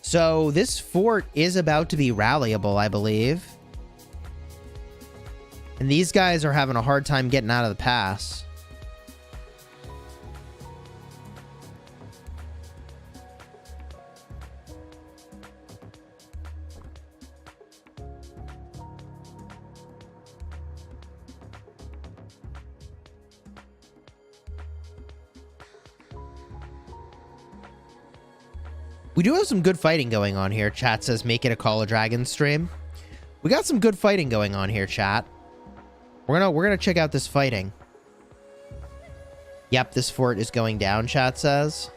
So this fort is about to be rallyable, I believe. And these guys are having a hard time getting out of the pass. We do have some good fighting going on here. Chat says, make it a Call of Dragons stream. We got some good fighting going on here, chat. We're gonna check out this fighting. Yep, this fort is going down, chat says.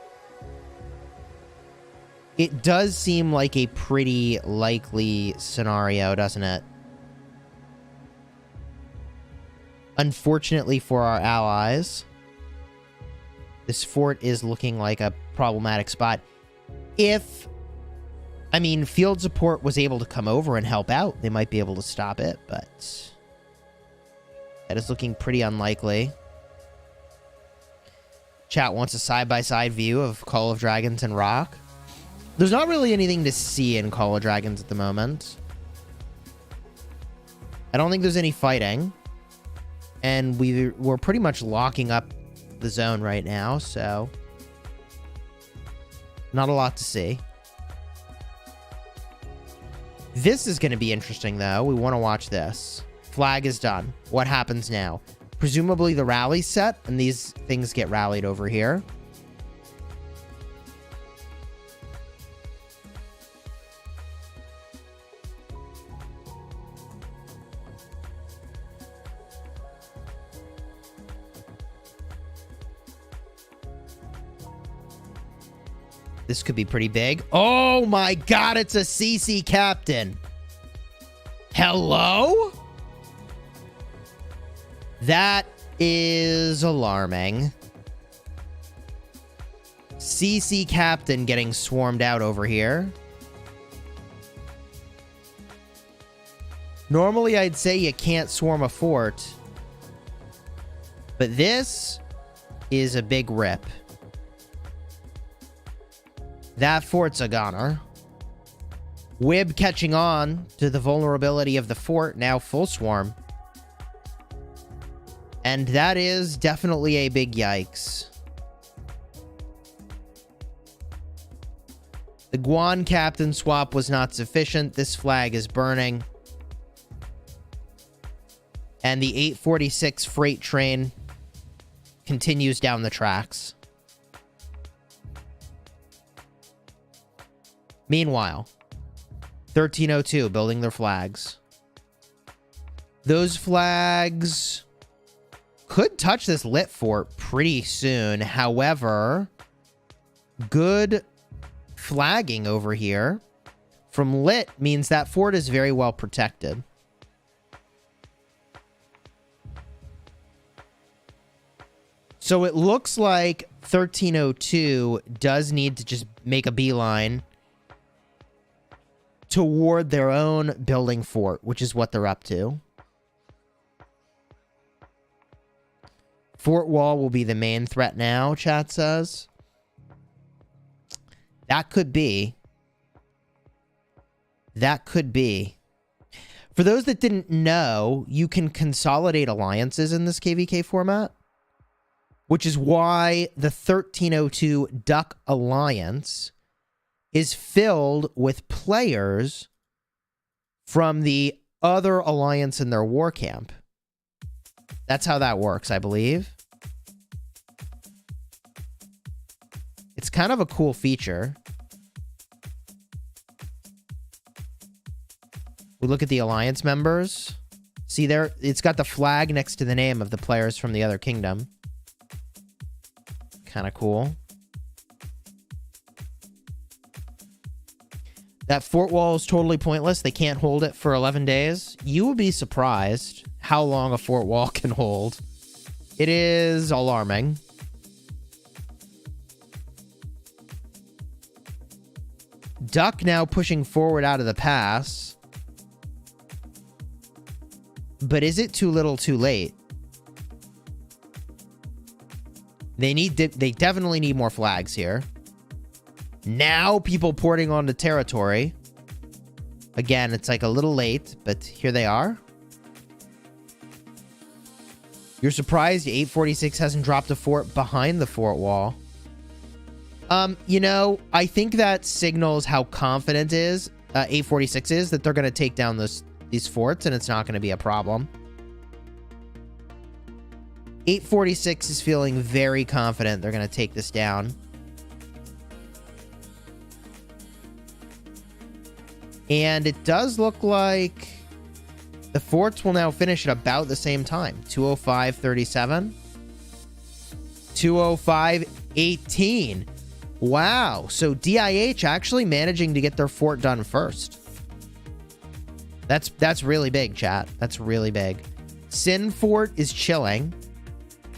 It does seem like a pretty likely scenario, doesn't it? Unfortunately for our allies, this fort is looking like a problematic spot. If, I mean, field support was able to come over and help out, they might be able to stop it, but that is looking pretty unlikely. Chat wants a side-by-side view of Call of Dragons and Rock. There's not really anything to see in Call of Dragons at the moment. I don't think there's any fighting. And we're pretty much locking up the zone right now, so not a lot to see. This is going to be interesting, though. We want to watch this. Flag is done. What happens now? Presumably the rally's set, and these things get rallied over here. This could be pretty big. Oh my god, it's a CC captain. Hello? That is alarming. CC captain getting swarmed out over here. Normally, I'd say you can't swarm a fort. But this is a big rip. That fort's a goner. Wib catching on to the vulnerability of the fort, now full swarm. And that is definitely a big yikes. The Guan captain swap was not sufficient. This flag is burning. And the 846 freight train continues down the tracks. Meanwhile, 1302 building their flags. Those flags could touch this lit fort pretty soon. However, good flagging over here from lit means that fort is very well protected. So it looks like 1302 does need to just make a beeline toward their own building fort, which is what they're up to. Fort wall will be the main threat now, chat says. That could be. That could be. For those that didn't know, you can consolidate alliances in this KvK format, which is why the 1302 Duck Alliance is filled with players from the other alliance in their war camp. That's how that works, I believe. It's kind of a cool feature. We look at the alliance members. See there, it's got the flag next to the name of the players from the other kingdom. Kind of cool. That fort wall is totally pointless. They can't hold it for 11 days. You would be surprised how long a fort wall can hold. It is alarming. Duck now pushing forward out of the pass. But is it too little too late? They definitely need more flags here. Now people porting onto territory. Again, it's like a little late, but here they are. You're surprised 846 hasn't dropped a fort behind the fort wall. You know, I think that signals how confident 846 is that they're going to take down these forts, and it's not going to be a problem. 846 is feeling very confident they're going to take this down. And it does look like the forts will now finish at about the same time. 205.37. 205.18. Wow. So DIH actually managing to get their fort done first. That's really big, chat. That's really big. Sin Fort is chilling.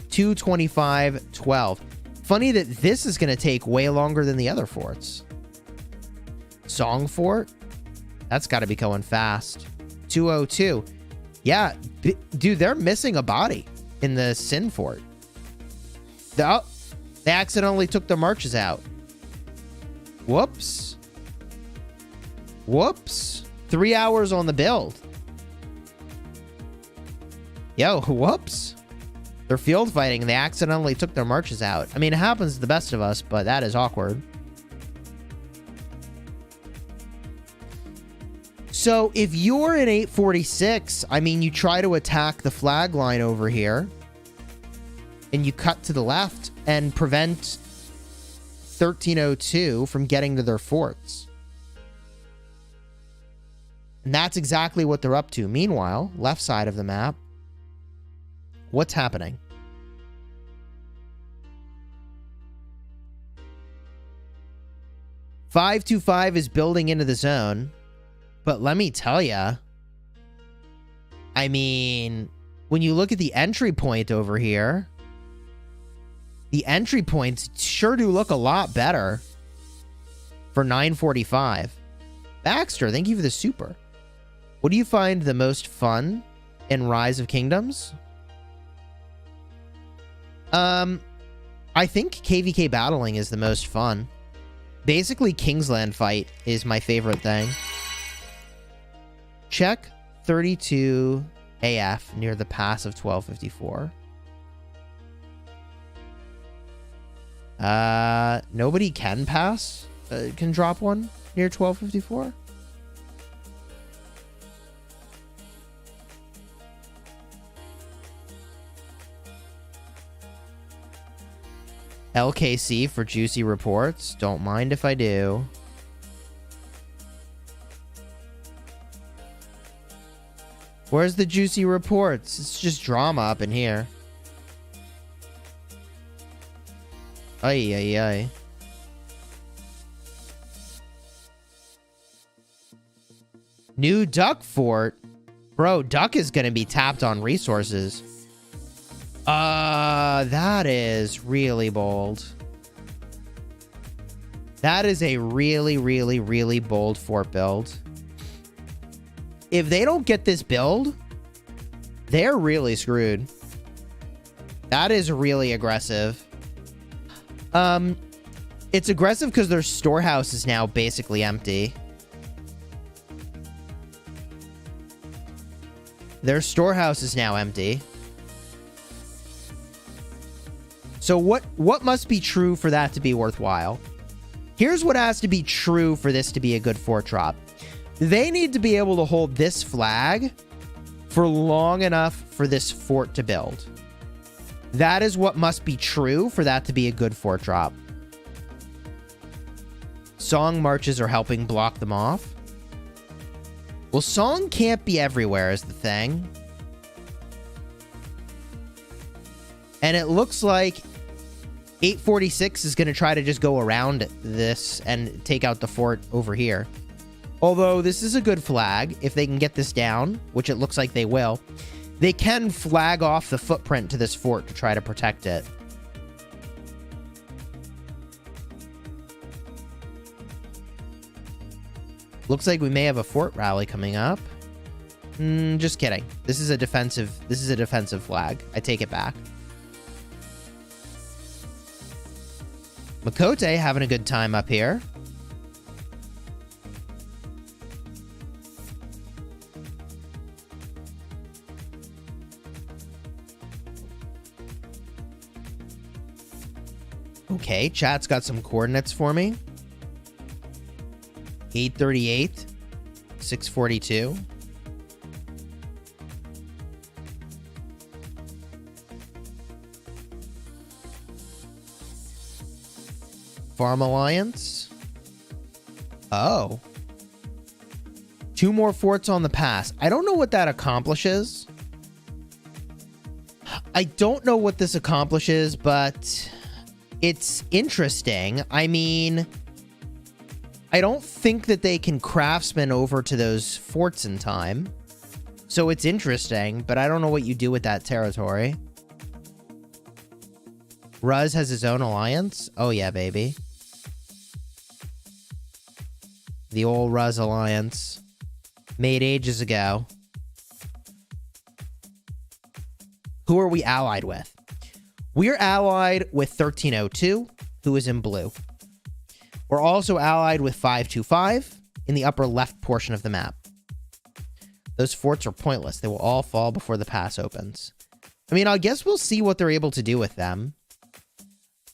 225.12. Funny that this is going to take way longer than the other forts. Song Fort? That's got to be going fast. 202. Yeah, dude, they're missing a body in the Sin Fort. They accidentally took their marches out. Whoops. Whoops. 3 hours on the build. Yo, whoops. They're field fighting and they accidentally took their marches out. I mean, it happens to the best of us, but that is awkward. So if you're in 846, I mean, you try to attack the flag line over here and you cut to the left and prevent 1302 from getting to their forts. And that's exactly what they're up to. Meanwhile, left side of the map, what's happening? .525 is building into the zone. But let me tell ya, I mean, when you look at the entry point over here, the entry points sure do look a lot better for 945. Baxter, thank you for the super. What do you find the most fun in Rise of Kingdoms? I think KvK battling is the most fun. Basically, Kingsland fight is my favorite thing. Check 32 AF near the pass of 1254. Nobody can pass, can drop one near 1254. LKC for juicy reports. Don't mind if I do. Where's the juicy reports? It's just drama up in here. Ay, ay, ay. New Duck Fort? Bro, Duck is gonna be tapped on resources. That is really bold. That is a really, really, really bold fort build. If they don't get this build, they're really screwed. That is really aggressive. It's aggressive because their storehouse is now basically empty. Their storehouse is now empty. So what must be true for that to be worthwhile? Here's what has to be true for this to be a good fort drop. They need to be able to hold this flag for long enough for this fort to build. That is what must be true for that to be a good fort drop. Song marches are helping block them off. Well, Song can't be everywhere is the thing. And it looks like 846 is going to try to just go around this and take out the fort over here. Although this is a good flag, if they can get this down, which it looks like they will, they can flag off the footprint to this fort to try to protect it. Looks like we may have a fort rally coming up. Just kidding. This is a defensive flag. I take it back. Makote having a good time up here. Okay, chat's got some coordinates for me. 838, 642. Farm Alliance. Oh. 2 more forts on the pass. I don't know what that accomplishes. I don't know what this accomplishes, but it's interesting. I mean, I don't think that they can craftsman over to those forts in time. So it's interesting, but I don't know what you do with that territory. Ruz has his own alliance. Oh yeah, baby. The old Ruz alliance. Made ages ago. Who are we allied with? We're allied with 1302, who is in blue. We're also allied with 525 in the upper left portion of the map. Those forts are pointless. They will all fall before the pass opens. I mean, I guess we'll see what they're able to do with them.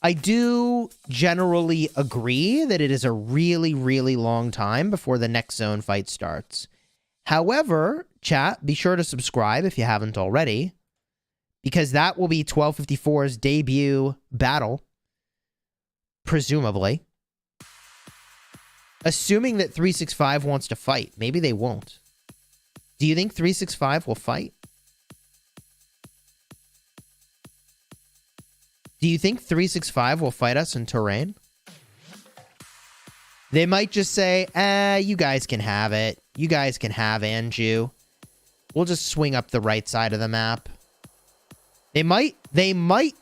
I do generally agree that it is a really, really long time before the next zone fight starts. However, chat, be sure to subscribe if you haven't already, because that will be 1254's debut battle, presumably. Assuming that 365 wants to fight. Maybe they won't. Do you think 365 will fight? Do you think 365 will fight us in terrain? They might just say, you guys can have it. You guys can have Anju. We'll just swing up the right side of the map. They might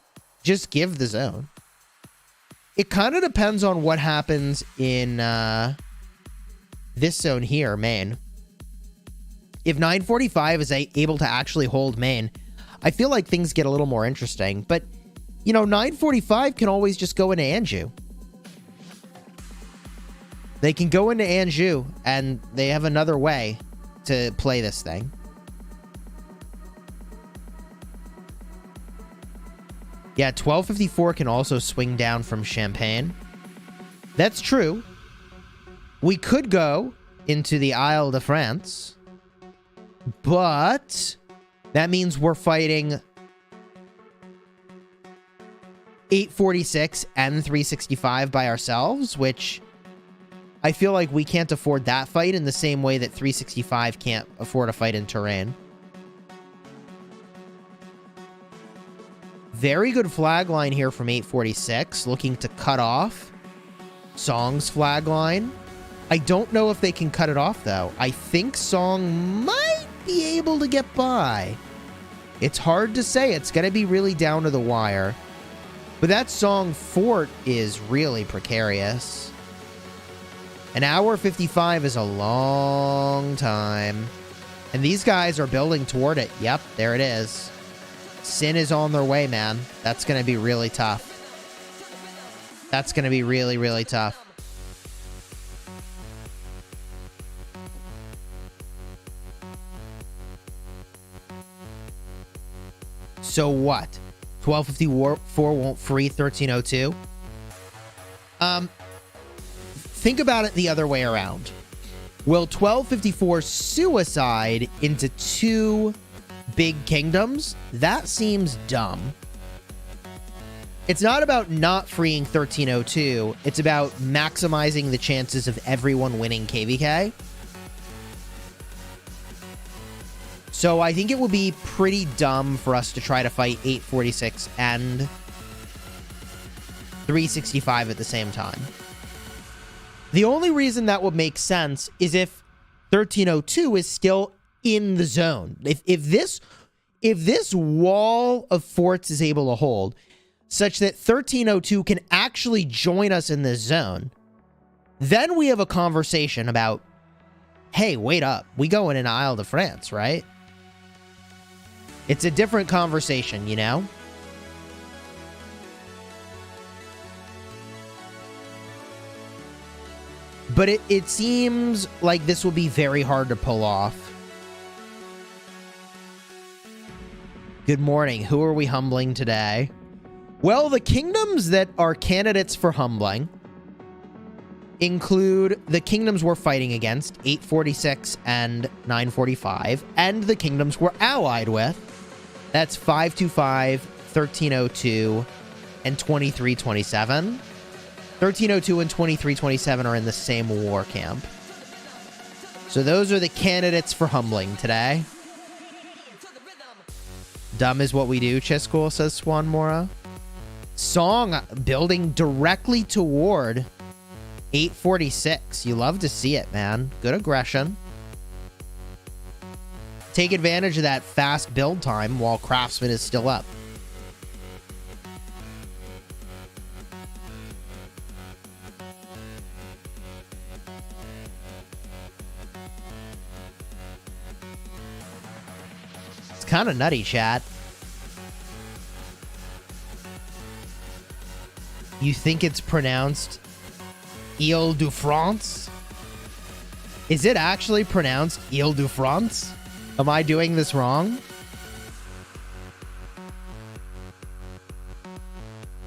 just give the zone. It kind of depends on what happens in this zone here, Maine. If 945 is able to actually hold Maine, I feel like things get a little more interesting. But, you know, 945 can always just go into Anju. They can go into Anju, and they have another way to play this thing. Yeah, 1254 can also swing down from Champagne. That's true. We could go into the Isle de France, but that means we're fighting 846 and 365 by ourselves, which I feel like we can't afford that fight in the same way that 365 can't afford a fight in Touraine. Very good flag line here from 846, looking to cut off Song's flag line. I don't know if they can cut it off, though. I think Song might be able to get by. It's hard to say. It's going to be really down to the wire. But that Song fort is really precarious. An hour 55 is a long time. And these guys are building toward it. Yep, there it is. Sin is on their way, man. That's going to be really tough. That's going to be really, really tough. So what? 1254 won't free 1302? Think about it the other way around. Will 1254 suicide into two big kingdoms? That seems dumb. It's not about not freeing 1302. It's about maximizing the chances of everyone winning KvK. So I think it would be pretty dumb for us to try to fight 846 and 365 at the same time. The only reason that would make sense is if 1302 is still in the zone. If this wall of forts is able to hold such that 1302 can actually join us in this zone, then we have a conversation about, hey, wait up, we go in an Isle de France, right? It's a different conversation, you know? But it seems like this will be very hard to pull off. Good morning. Who are we humbling today? Well, the kingdoms that are candidates for humbling include the kingdoms we're fighting against, 846 and 945, and the kingdoms we're allied with. That's 525, 1302, and 2327. 1302 and 2327 are in the same war camp. So those are the candidates for humbling today. Dumb is what we do, Chisgule, says Swan Mora. Song building directly toward 846. You love to see it, man. Good aggression. Take advantage of that fast build time while Craftsman is still up. It's kind of nutty, chat. You think it's pronounced Ile de France? Is it actually pronounced Ile de France? Am I doing this wrong?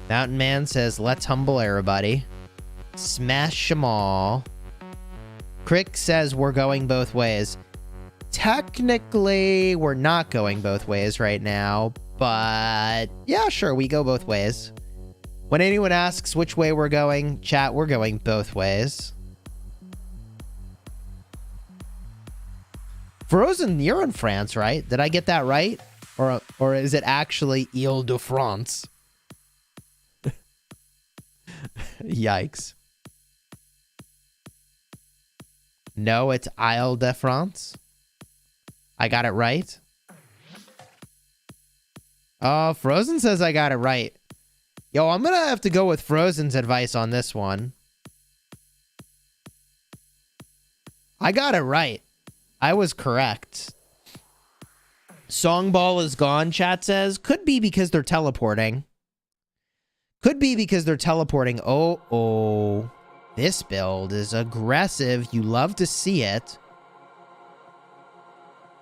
Mountain Man says, let's humble everybody. Smash them all. Crick says we're going both ways. Technically, we're not going both ways right now, but yeah, sure, we go both ways. When anyone asks which way we're going, chat, we're going both ways. Frozen, you're in France, right? Did I get that right? Or is it actually Ile de France? Yikes. No, it's Isle de France. I got it right. Oh, Frozen says I got it right. Yo, I'm gonna have to go with Frozen's advice on this one. I got it right. I was correct. Songball is gone, chat says. Could be because they're teleporting. Could be because they're teleporting. Oh. This build is aggressive. You love to see it.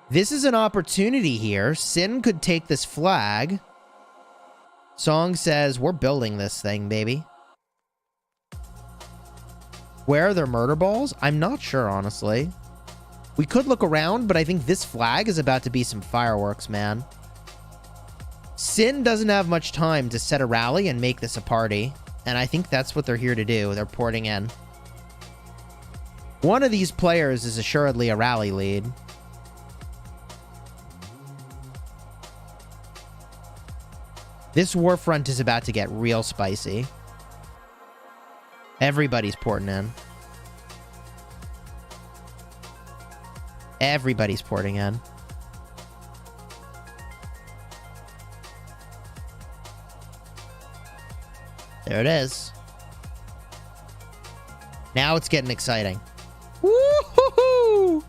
This is an opportunity here. Sin could take this flag. Song says, we're building this thing, baby. Where are their murder balls? I'm not sure, honestly. We could look around, but I think this flag is about to be some fireworks, man. Sin doesn't have much time to set a rally and make this a party. And I think that's what they're here to do. They're porting in. One of these players is assuredly a rally lead. This war front is about to get real spicy. Everybody's porting in. Everybody's porting in. There it is. Now it's getting exciting. Woo-hoo-hoo!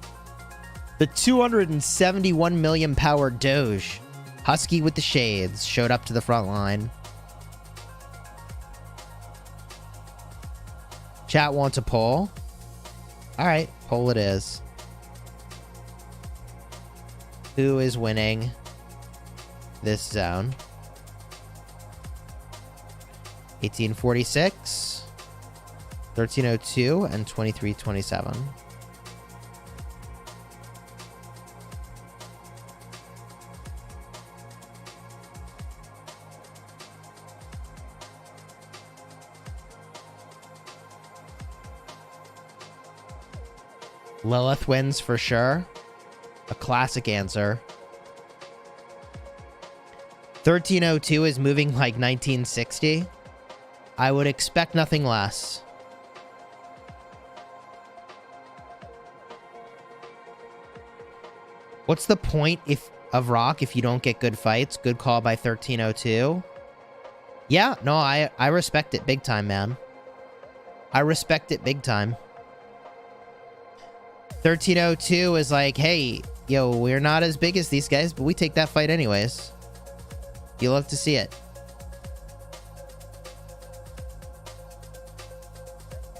The 271 million power Doge. Husky with the shades showed up to the front line. Chat wants a poll. Alright, poll it is. Who is winning this zone? 1846, 1302, and 2327. Lilith wins for sure. A classic answer. 1302 is moving like 1960. I would expect nothing less. What's the point of Rock if you don't get good fights? Good call by 1302. Yeah, no, I respect it big time, man. I respect it big time. 1302 is like, hey, yo, we're not as big as these guys, but we take that fight anyways. You love to see it.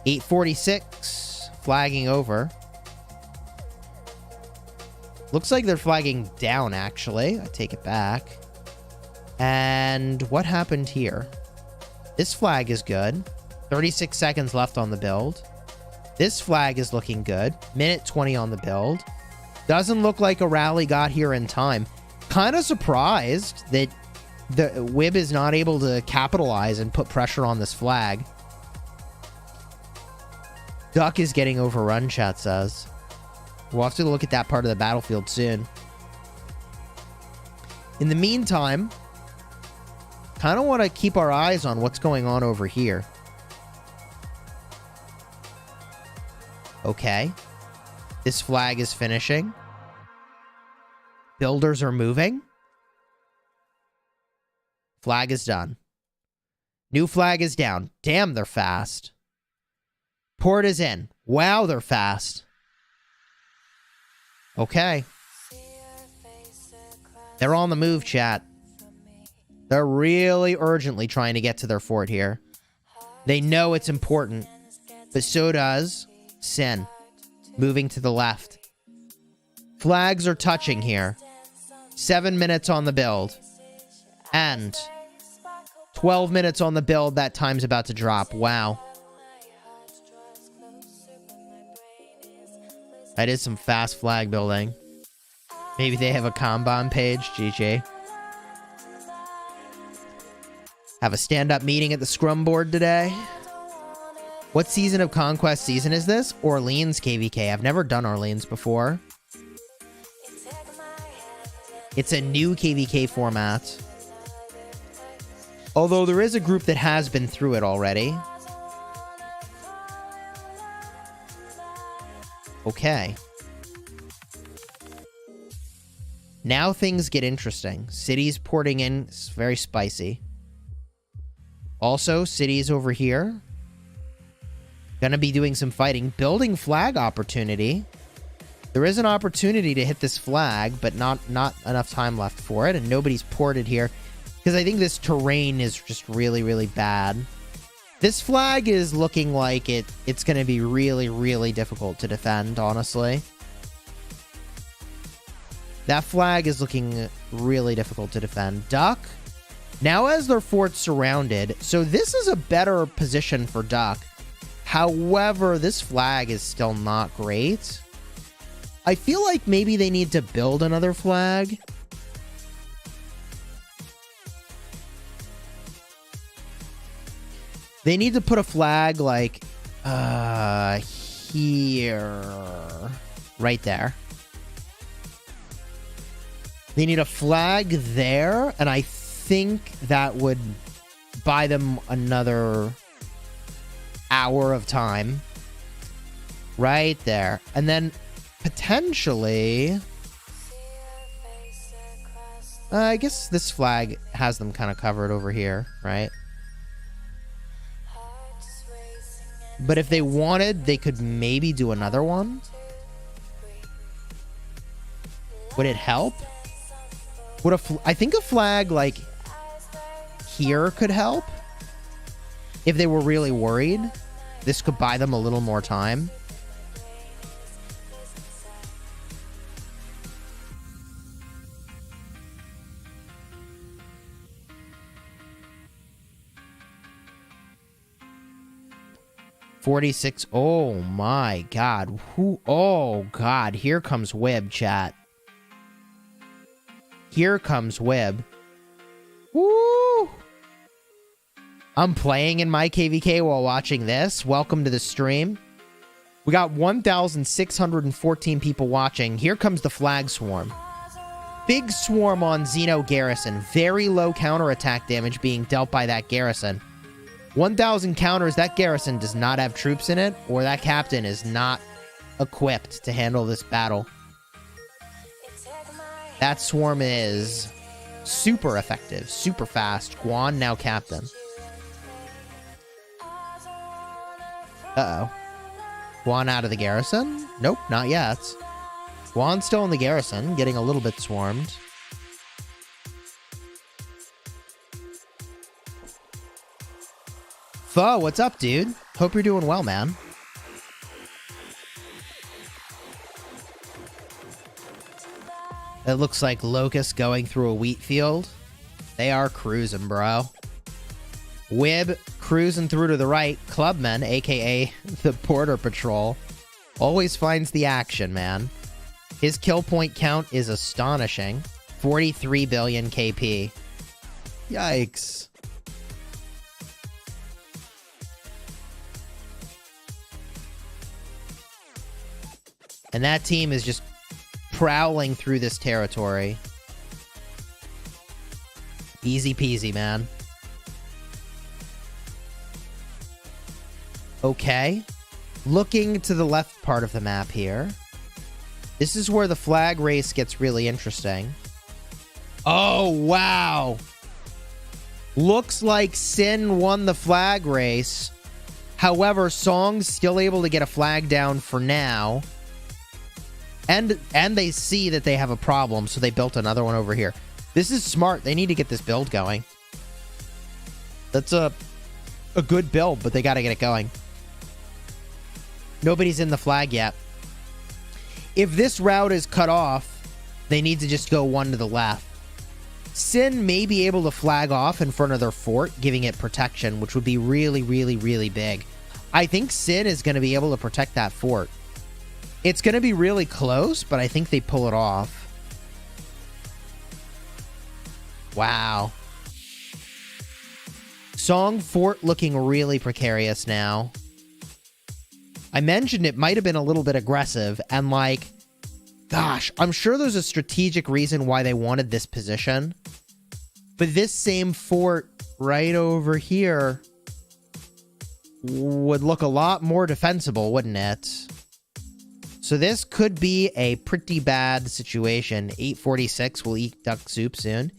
846, flagging over. Looks like they're flagging down, actually. I take it back. And what happened here? This flag is good. 36 seconds left on the build. This flag is looking good. Minute 20 on the build. Doesn't look like a rally got here in time. Kind of surprised that the Wib is not able to capitalize and put pressure on this flag. Duck is getting overrun, chat says. We'll have to look at that part of the battlefield soon. In the meantime, kind of want to keep our eyes on what's going on over here. Okay. This flag is finishing. Builders are moving. Flag is done. New flag is down. Damn, they're fast. Port is in. Wow, they're fast. Okay. They're on the move, chat. They're really urgently trying to get to their fort here. They know it's important, but so does Sin. Moving to the left. Flags are touching here. 7 minutes on the build. And 12 minutes on the build. That time's about to drop. Wow. That is some fast flag building. Maybe they have a Kanban page. GG. Have a stand-up meeting at the scrum board today. What season of Conquest season is this? Orleans KvK. I've never done Orleans before. It's a new KvK format. Although there is a group that has been through it already. Okay. Now things get interesting. Cities porting in. It's very spicy. Also, cities over here. Gonna be doing some fighting. Building flag opportunity. There is an opportunity to hit this flag, but not enough time left for it. And nobody's ported here. Because I think this terrain is just really, really bad. This flag is looking like it's going to be really, really difficult to defend, honestly. That flag is looking really difficult to defend. Duck now has their fort surrounded, so this is a better position for Duck. However, this flag is still not great. I feel like maybe they need to build another flag. They need to put a flag like here, right there. They need a flag there, and I think that would buy them another hour of time. Right there. And then potentially, I guess this flag has them kind of covered over here, right? But if they wanted, they could maybe do another one. Would it help? Would I think a flag like here could help. If they were really worried, this could buy them a little more time. $46. Oh my God. Who? Oh God. Here comes Wib, chat. Here comes Wib. Woo! I'm playing in my KvK while watching this. Welcome to the stream. We got 1,614 people watching. Here comes the flag swarm. Big swarm on Xeno garrison. Very low counterattack damage being dealt by that garrison. 1,000 counters. That garrison does not have troops in it, or that captain is not equipped to handle this battle. That swarm is super effective, super fast. Guan now captain. Uh-oh. Guan out of the garrison? Nope, not yet. Guan's still in the garrison, getting a little bit swarmed. Pho, what's up, dude? Hope you're doing well, man. It looks like locusts going through a wheat field. They are cruising, bro. Wib cruising through to the right. Clubman, aka the Border Patrol, always finds the action, man. His kill point count is astonishing. 43 billion KP. Yikes. And that team is just prowling through this territory. Easy peasy, man. Okay. Looking to the left part of the map here. This is where the flag race gets really interesting. Oh, wow. Looks like Sin won the flag race. However, Song's still able to get a flag down for now. And they see that they have a problem, so they built another one over here. This is smart. They need to get this build going. That's a good build, but they got to get it going. Nobody's in the flag yet. If this route is cut off, they need to just go one to the left. Sin may be able to flag off in front of their fort, giving it protection, which would be really, really, really big. I think Sin is going to be able to protect that fort. It's going to be really close, but I think they pull it off. Wow. Song fort looking really precarious now. I mentioned it might have been a little bit aggressive, and like, gosh, I'm sure there's a strategic reason why they wanted this position. But this same fort right over here would look a lot more defensible, wouldn't it? So this could be a pretty bad situation. 846 will eat duck soup soon.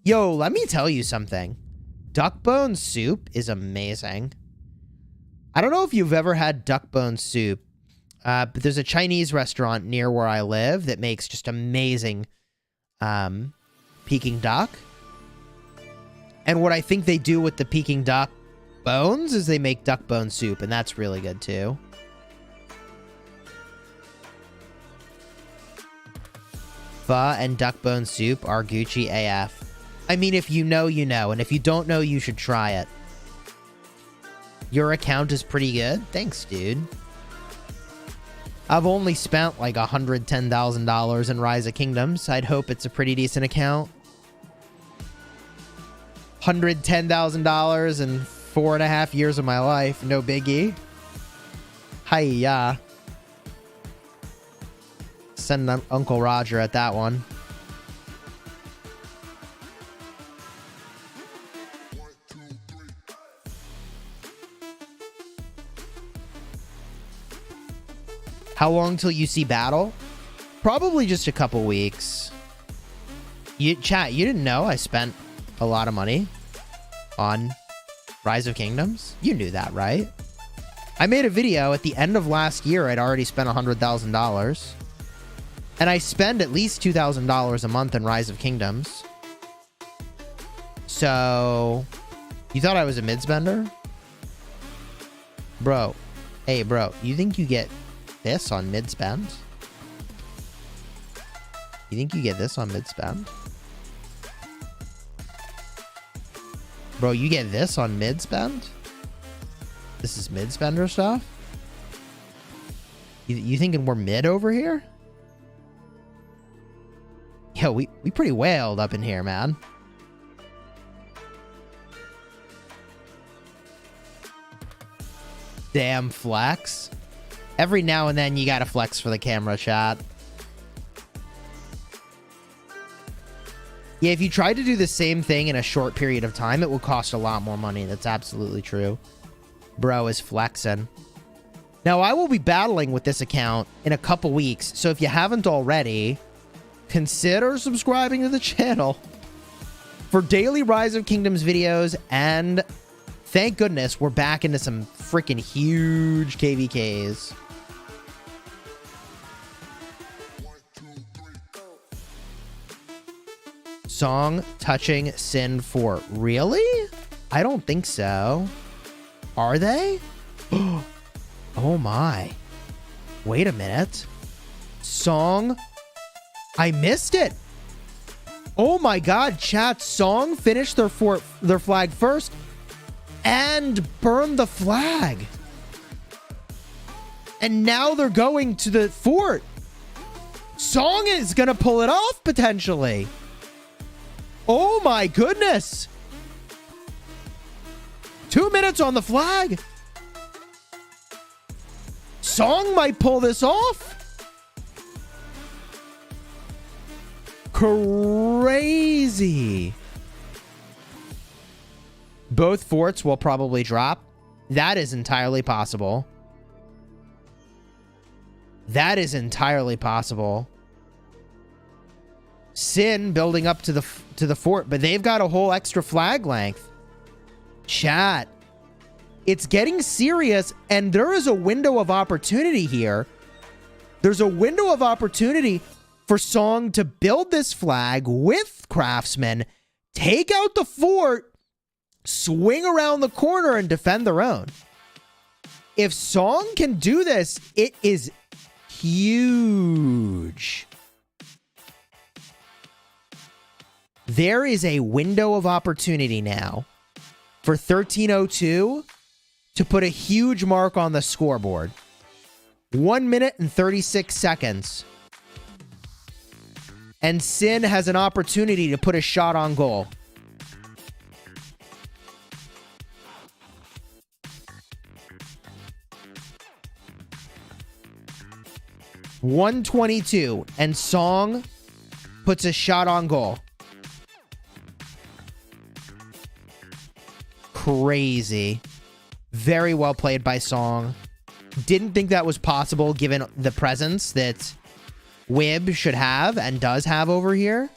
Yo, let me tell you something. Duck bone soup is amazing. I don't know if you've ever had duck bone soup, but there's a Chinese restaurant near where I live that makes just amazing Peking duck. And what I think they do with the Peking duck bones is they make duck bone soup, and that's really good too. Pho and duck bone soup are Gucci AF. I mean, if you know, you know. And if you don't know, you should try it. Your account is pretty good. Thanks, dude. I've only spent like $110,000 in Rise of Kingdoms. I'd hope it's a pretty decent account. $110,000 in 4.5 years of my life. No biggie. Hiya. Send Uncle Roger at that one. How long till you see battle? Probably just a couple weeks. Chat, you didn't know I spent a lot of money on Rise of Kingdoms? You knew that, right? I made a video at the end of last year. I'd already spent $100,000. And I spend at least $2,000 a month in Rise of Kingdoms. So, you thought I was a mid-spender? Bro. Hey, bro. You think you get this on mid-spend? You think you get this on mid-spend? Bro, you get this on mid-spend? This is mid-spender stuff? You thinking we're mid over here? Yo, we pretty whaled up in here, man. Damn flex. Every now and then you gotta flex for the camera, chat. Yeah, if you tried to do the same thing in a short period of time, it would cost a lot more money. That's absolutely true. Bro is flexing. Now, I will be battling with this account in a couple weeks, so if you haven't already, consider subscribing to the channel for daily Rise of Kingdoms videos, and thank goodness we're back into some freaking huge KvKs. Song touching Sin 4. Really? I don't think so. Are they? Oh my. Wait a minute. Song. I missed it. Oh my god, chat. Song finished their flag first and burned the flag. And now they're going to the fort. Song is going to pull it off potentially. Oh my goodness. 2 minutes on the flag. Song might pull this off. Crazy. Both forts will probably drop. That is entirely possible. That is entirely possible. Sin building up to the fort, but they've got a whole extra flag length. Chat. It's getting serious, and there is a window of opportunity here. There's a window of opportunity for Song to build this flag with craftsmen, take out the fort, swing around the corner, and defend their own. If Song can do this, it is huge. There is a window of opportunity now for 1302 to put a huge mark on the scoreboard. 1 minute and 36 seconds. And Sin has an opportunity to put a shot on goal. .122, and Song puts a shot on goal. Crazy. Very well played by Song. Didn't think that was possible given the presence that Wib should have and does have over here.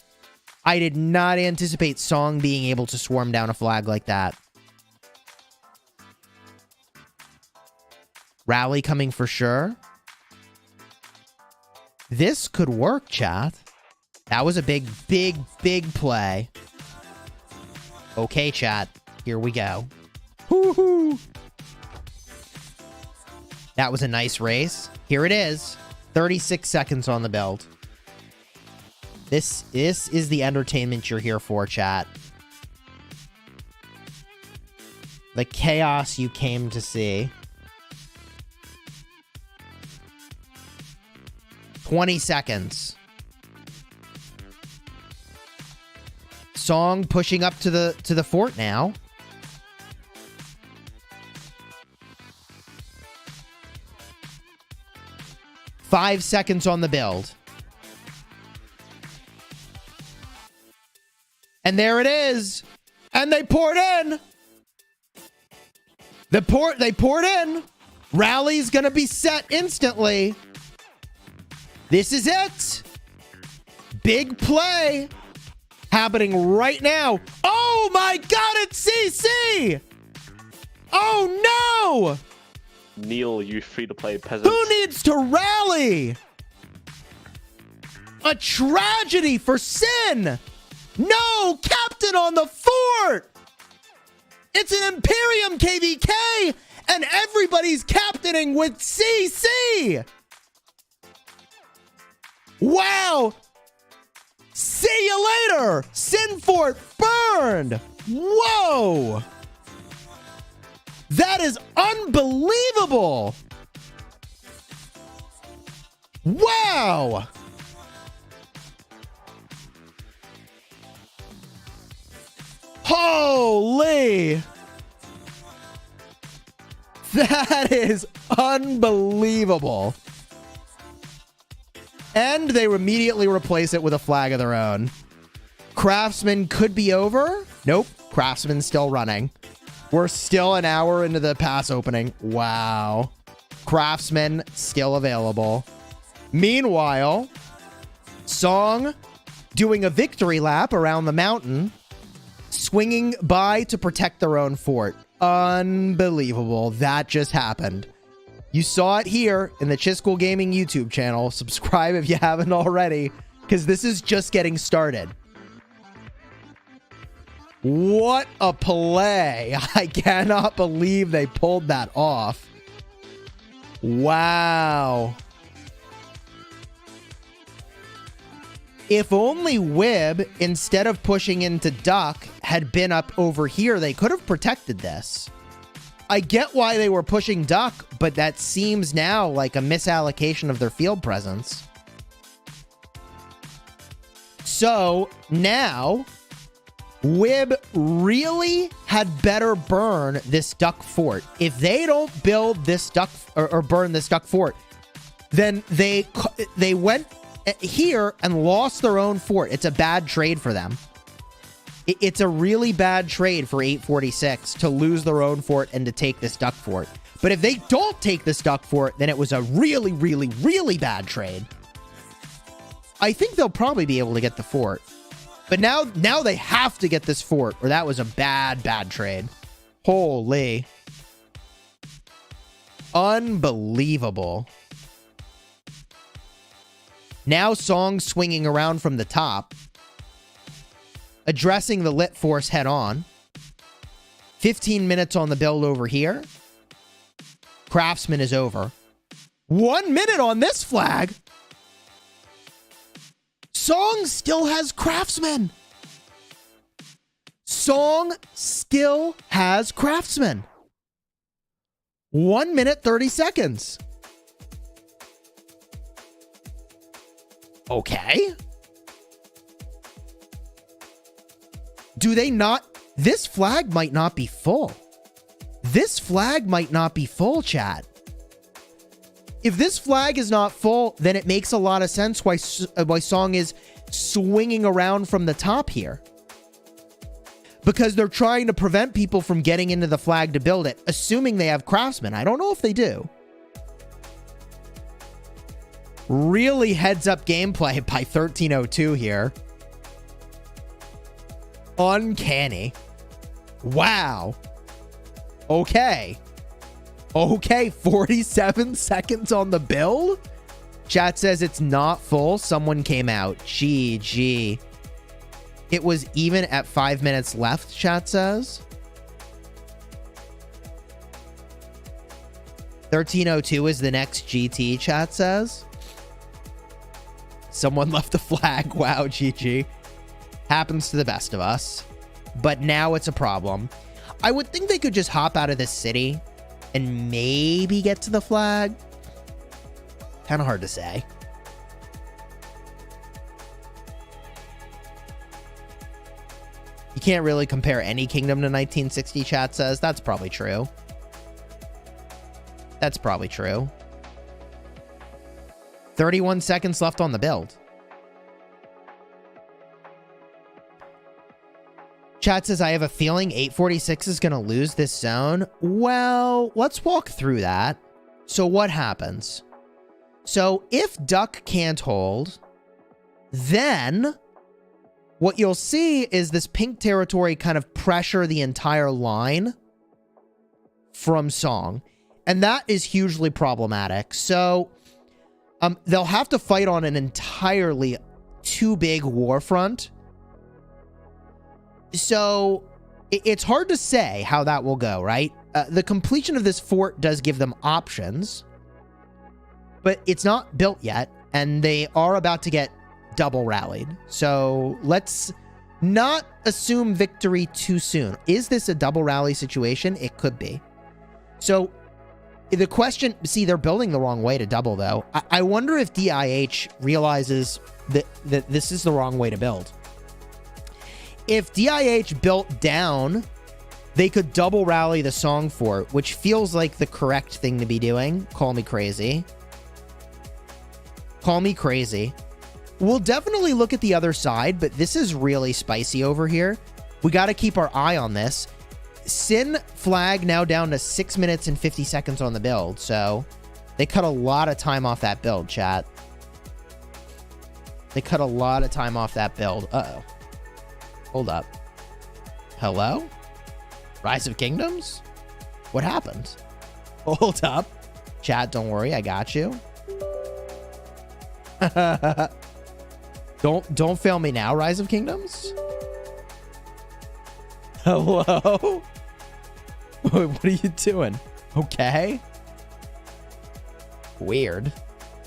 I did not anticipate Song being able to swarm down a flag like that. Rally coming for sure. This could work, chat. That was a big play. Okay, chat. Here we go. Woohoo! That was a nice race. Here it is. 36 seconds on the build. This is the entertainment you're here for, chat. The chaos you came to see. 20 seconds. Song pushing up to the fort now. Five seconds on the build. And there it is. And they poured in. They poured in. Rally's gonna be set instantly. This is it. Big play happening right now. Oh my god, it's CC! Oh no! Kneel, you free-to-play peasant. Who needs to rally? A tragedy for Sin! No! Captain on the fort! It's an Imperium KvK! And everybody's captaining with CC! Wow! See you later! Sin Fort burned! Whoa! That is unbelievable! Wow! Holy! That is unbelievable. And they immediately replace it with a flag of their own. Craftsman could be over. Nope. Craftsman's still running. We're still an hour into the pass opening. Wow. Craftsman still available. Meanwhile, Song doing a victory lap around the mountain, swinging by to protect their own fort. Unbelievable. That just happened. You saw it here in the Chisgule Gaming YouTube channel. Subscribe if you haven't already, because this is just getting started. What a play. I cannot believe they pulled that off. Wow. If only Wib, instead of pushing into Duck, had been up over here, they could have protected this. I get why they were pushing Duck, but that seems now like a misallocation of their field presence. So now, Wib really had better burn this Duck fort. If they don't build this Duck or burn this Duck fort, then they went here and lost their own fort. It's a bad trade for them. It's a really bad trade for 846 to lose their own fort and to take this Duck fort. But if they don't take this Duck fort, then it was a really, really, really bad trade. I think they'll probably be able to get the fort. But now they have to get this fort, or that was a bad, bad trade. Holy. Unbelievable. Now Song swinging around from the top, addressing the Lit Force head on. 15 minutes on the build over here. Craftsman is over. 1 minute on this flag. Song still has Craftsman. Song still has Craftsman. 1 minute, 30 seconds. Okay. Do they not? This flag might not be full. This flag might not be full, chat. If this flag is not full, then it makes a lot of sense why Song is swinging around from the top here. Because they're trying to prevent people from getting into the flag to build it, assuming they have Craftsmen. I don't know if they do. Really heads-up gameplay by 1302 here. Uncanny. Wow. Okay. Okay, 47 seconds on the build? Chat says it's not full. Someone came out. GG. It was even at 5 minutes left, chat says. 1302 is the next GT, chat says. Someone left the flag. Wow, GG. Happens to the best of us. But now it's a problem. I would think they could just hop out of this city and maybe get to the flag. Kind of hard to say. You can't really compare any kingdom to 1960, chat says. That's probably true. That's probably true. 31 seconds left on the build. Chat says, I have a feeling 846 is going to lose this zone. Well, let's walk through that. So what happens? So if Duck can't hold, then what you'll see is this pink territory kind of pressure the entire line from Song. And that is hugely problematic. So they'll have to fight on an entirely too big war front. So it's hard to say how that will go, right? The completion of this fort does give them options, but it's not built yet, and they are about to get double rallied. So let's not assume victory too soon. Is this a double rally situation? It could be. So the question, see, they're building the wrong way to double, though. I wonder if DIH realizes that this is the wrong way to build. If DIH built down, they could double rally the Song fort, which feels like the correct thing to be doing. Call me crazy. Call me crazy. We'll definitely look at the other side, but this is really spicy over here. We got to keep our eye on this. Sin flag now down to 6 minutes and 50 seconds on the build, so they cut a lot of time off that build, chat. They cut a lot of time off that build. Uh-oh. Hold up. Hello? Rise of Kingdoms? What happened? Hold up. Chat, don't worry, I got you. Don't fail me now, Rise of Kingdoms. Hello? What are you doing? Okay. Weird.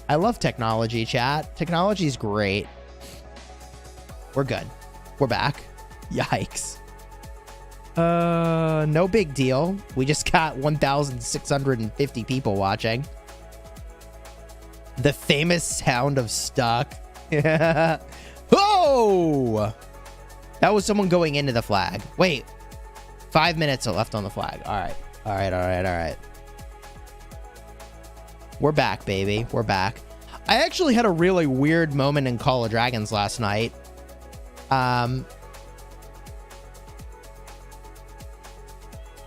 I love technology, chat. Technology's great. We're good. We're back. Yikes. No big deal. We just got 1,650 people watching. The famous sound of stuck. Oh! That was someone going into the flag. Wait. 5 minutes are left on the flag. All right. All right, all right, all right. We're back, baby. We're back. I actually had a really weird moment in Call of Dragons last night.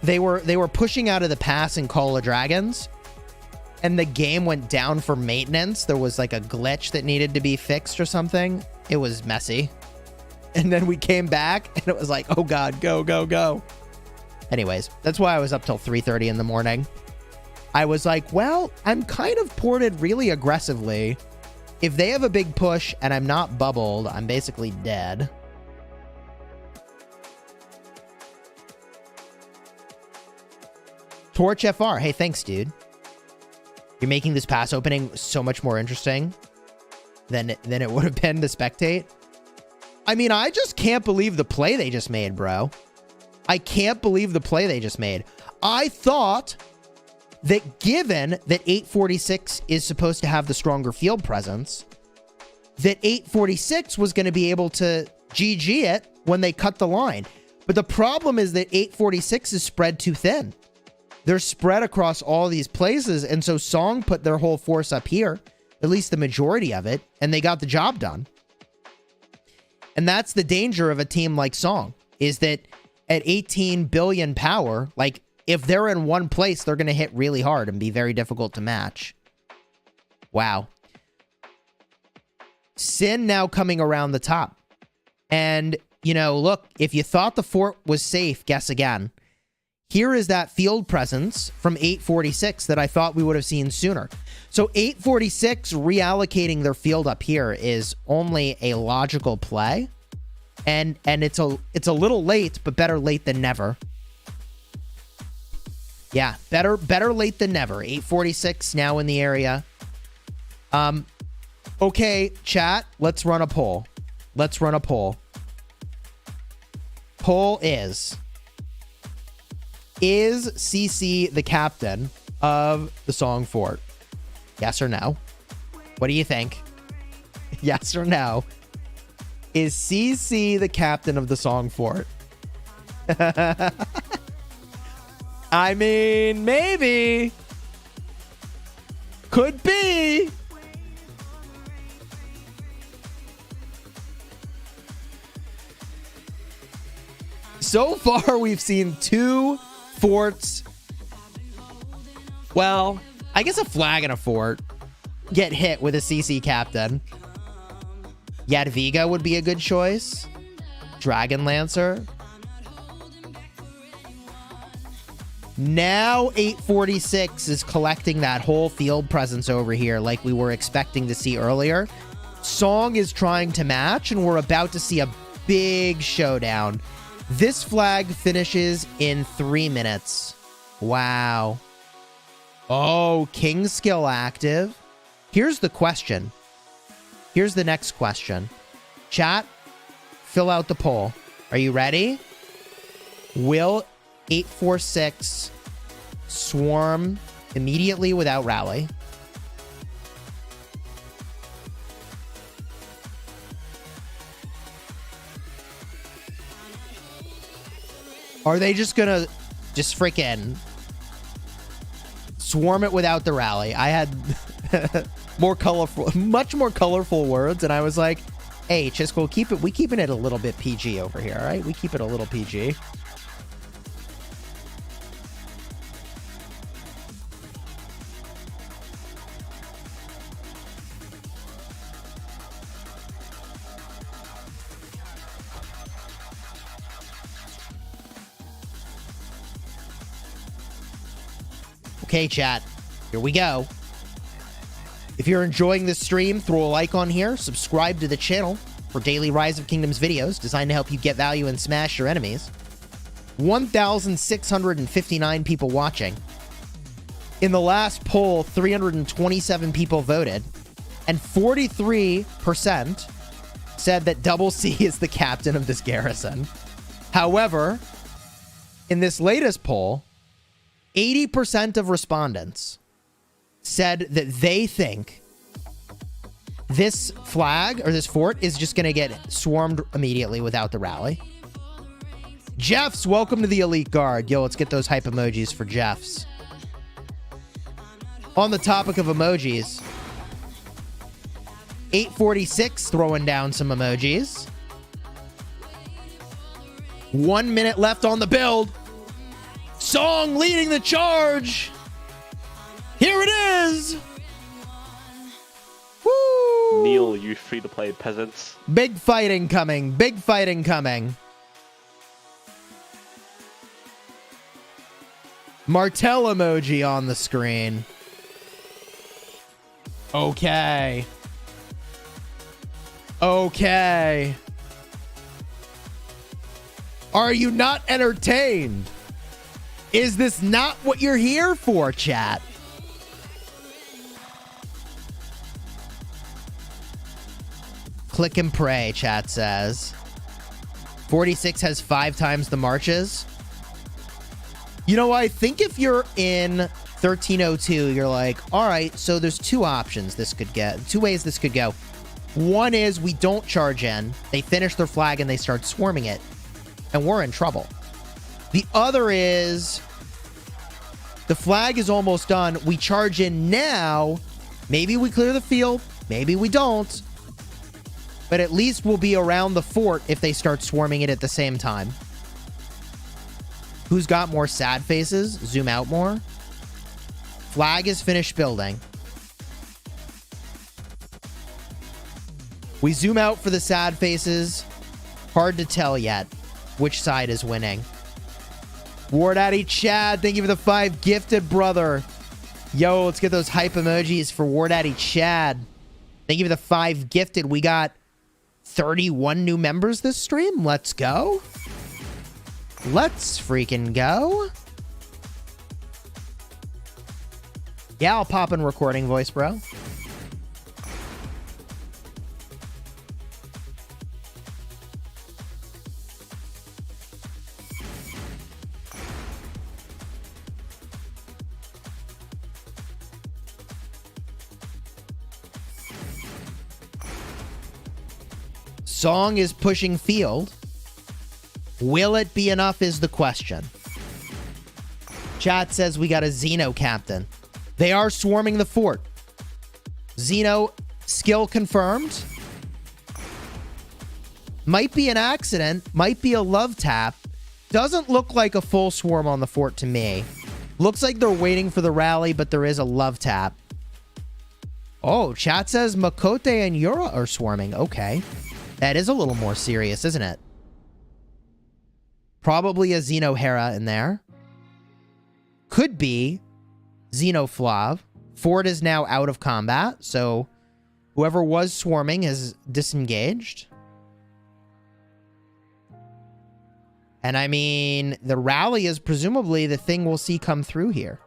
They were pushing out of the pass in Call of Dragons, and the game went down for maintenance. There was like a glitch that needed to be fixed or something. It was messy. And then we came back, and it was like, oh God, go, go, go. Anyways, that's why I was up till 3:30 in the morning. I was like, well, I'm kind of ported really aggressively. If they have a big push and I'm not bubbled, I'm basically dead. Torch FR. Hey, thanks, dude. You're making this pass opening so much more interesting than it would have been to spectate. I mean, I just can't believe the play they just made, bro. I can't believe the play they just made. I thought that given that 846 is supposed to have the stronger field presence, that 846 was going to be able to GG it when they cut the line. But the problem is that 846 is spread too thin. They're spread across all these places, and so Song put their whole force up here, at least the majority of it, and they got the job done. And that's the danger of a team like Song, is that at 18 billion power, like, if they're in one place, they're going to hit really hard and be very difficult to match. Wow. Sin now coming around the top. And, you know, look, if you thought the fort was safe, guess again. Here is that field presence from 846 that I thought we would have seen sooner. So 846 reallocating their field up here is only a logical play. And it's a little late, but better late than never. Yeah, better late than never. 846 now in the area. Okay, chat, let's run a poll. Let's run a poll. Poll is CC the captain of the Song Fort? Yes or no? What do you think? Yes or no? Is CC the captain of the Song Fort? I mean, maybe. Could be. So far, we've seen 2 forts. Well, I guess a flag and a fort get hit with a CC captain. Jadwiga would be a good choice. Dragon Lancer. Now 846 is collecting that whole field presence over here like we were expecting to see earlier. Song is trying to match, and we're about to see a big showdown. This flag finishes in 3 minutes. Wow. Oh, King skill active. Here's the question. Here's the next question. Chat, fill out the poll. Are you ready? Will 846 swarm immediately without rally? Are they just gonna just freaking swarm it without the rally? I had more colorful, much more colorful words, and I was like, hey, Chisgule, we keeping it a little bit PG over here, all right? We keep it a little PG. Okay, chat, here we go. If you're enjoying this stream, throw a like on here, subscribe to the channel for daily Rise of Kingdoms videos designed to help you get value and smash your enemies. 1,659 people watching. In the last poll, 327 people voted, and 43% said that Double C is the captain of this garrison. However, in this latest poll, 80% of respondents said that they think this flag or this fort is just going to get swarmed immediately without the rally. Jeffs, welcome to the Elite Guard. Yo, let's get those hype emojis for Jeffs. On the topic of emojis, 846 throwing down some emojis. 1 minute left on the build. Song leading the charge. Here it is. Woo! Kneel, you free-to-play peasants. Big fighting coming. Big fighting coming. Martell emoji on the screen. Okay. Okay. Are you not entertained? Is this not what you're here for, chat? Click and pray, chat says. 46 has 5 times the marches. You know, I think if you're in 1302, you're like, all right, so there's 2 options this could get. 2 ways this could go. One is we don't charge in. They finish their flag and they start swarming it. And we're in trouble. The other is the flag is almost done. We charge in now. Maybe we clear the field. Maybe we don't. But at least we'll be around the fort if they start swarming it at the same time. Who's got more sad faces? Zoom out more. Flag is finished building. We zoom out for the sad faces. Hard to tell yet which side is winning. War Daddy Chad, thank you for the 5 gifted, brother. Yo, let's get those hype emojis for War Daddy Chad. Thank you for the 5 gifted. We got 31 new members this stream. Let's go. Let's freaking go. Yeah, I'll pop in recording voice, bro. Song is pushing field. Will it be enough is the question. Chat says we got a Xeno captain. They are swarming the fort. Xeno skill confirmed. Might be an accident. Might be a love tap. Doesn't look like a full swarm on the fort to me. Looks like they're waiting for the rally, but there is a love tap. Oh, chat says Makote and Yura are swarming. Okay. That is a little more serious, isn't it? Probably a Xeno Hera in there. Could be Xenoflav. Fort is now out of combat, so whoever was swarming is disengaged. And I mean, the rally is presumably the thing we'll see come through here.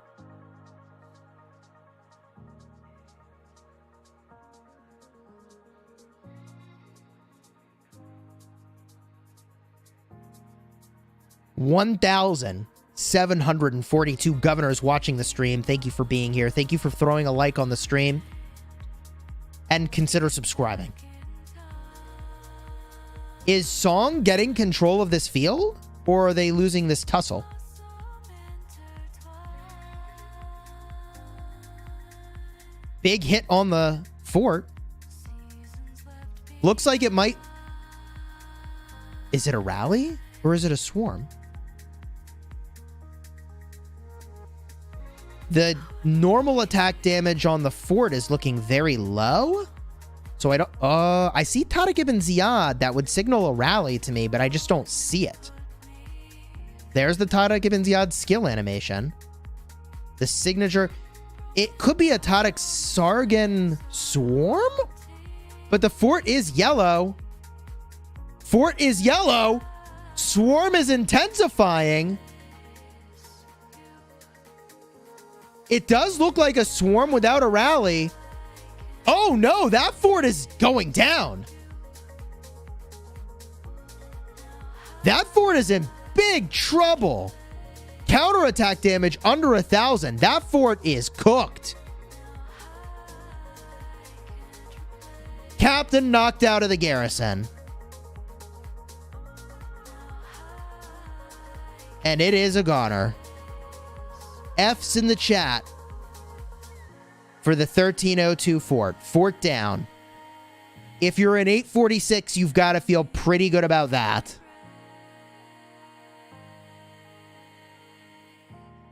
$1,742 governors watching the stream. Thank you for being here. Thank you for throwing a like on the stream. And consider subscribing. Is Song getting control of this field? Or are they losing this tussle? Big hit on the fort. Looks like it might... Is it a rally? Or is it a swarm? The normal attack damage on the fort is looking very low. So I don't... I see Tariq ibn Ziyad. That would signal a rally to me, but I just don't see it. There's the Tariq ibn Ziyad skill animation. The signature... It could be a Tariq Sargon swarm? But the fort is yellow. Fort is yellow. Swarm is intensifying. It does look like a swarm without a rally. Oh no, that fort is going down. That fort is in big trouble. Counterattack damage under 1,000. That fort is cooked. Captain knocked out of the garrison. And it is a goner. F's in the chat for the 1302 fort. Fort down. If you're in 846, you've got to feel pretty good about that.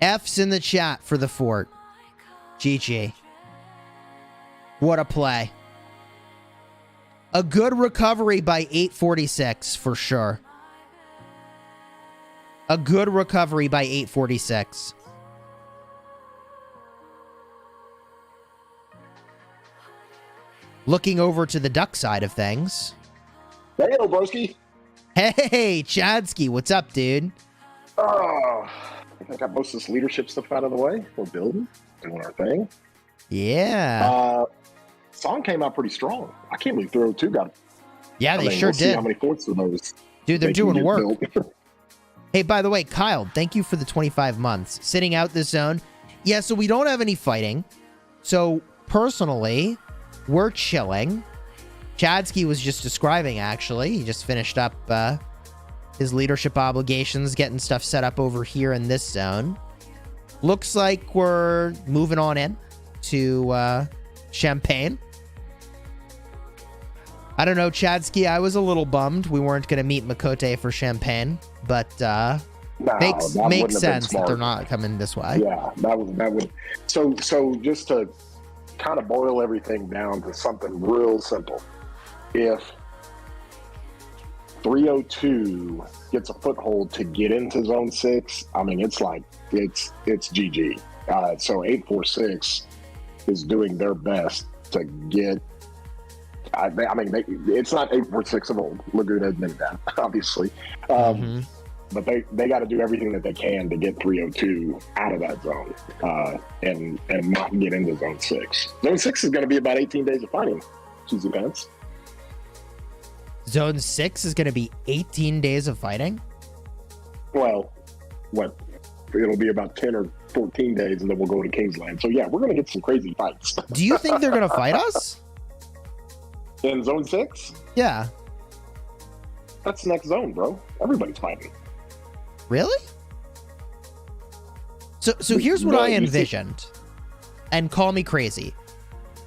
F's in the chat for the fort. GG. What a play. A good recovery by 846 for sure. A good recovery by 846. Looking over to the duck side of things. Hey, broski. Hey, Chadsky, what's up, dude? Oh, I got most of this leadership stuff out of the way. We're building, doing our thing. Yeah. Song came out pretty strong. I can't believe 302 got it. Yeah, they sure we'll see did. how many forts of those. Dude, they're doing work. Hey, by the way, Kyle, thank you for the 25 months. Sitting out this zone. Yeah, so we don't have any fighting. So, personally, we're chilling. Chadsky was just describing, actually. He just finished up his leadership obligations, getting stuff set up over here in this zone. Looks like we're moving on in to Champagne. I don't know, Chadsky. I was a little bummed we weren't going to meet Makote for Champagne, but makes sense that they're not coming this way. Yeah, that would. So just to kind of boil everything down to something real simple. If 302 gets a foothold to get into Zone 6, I mean, it's GG. So 846 is doing their best to get. I mean, it's not 846 of old. Laguna admitted that, obviously. But they got to do everything that they can to get 302 out of that zone and not get into Zone 6. Zone 6 is going to be about 18 days of fighting. Cheesy pants. Zone 6 is going to be 18 days of fighting? Well, what? It'll be about 10 or 14 days, and then we'll go to Kingsland. So, yeah, we're going to get some crazy fights. Do you think they're going to fight us? In Zone 6? Yeah. That's the next zone, bro. Everybody's fighting. Really? So here's what I envisioned. And call me crazy.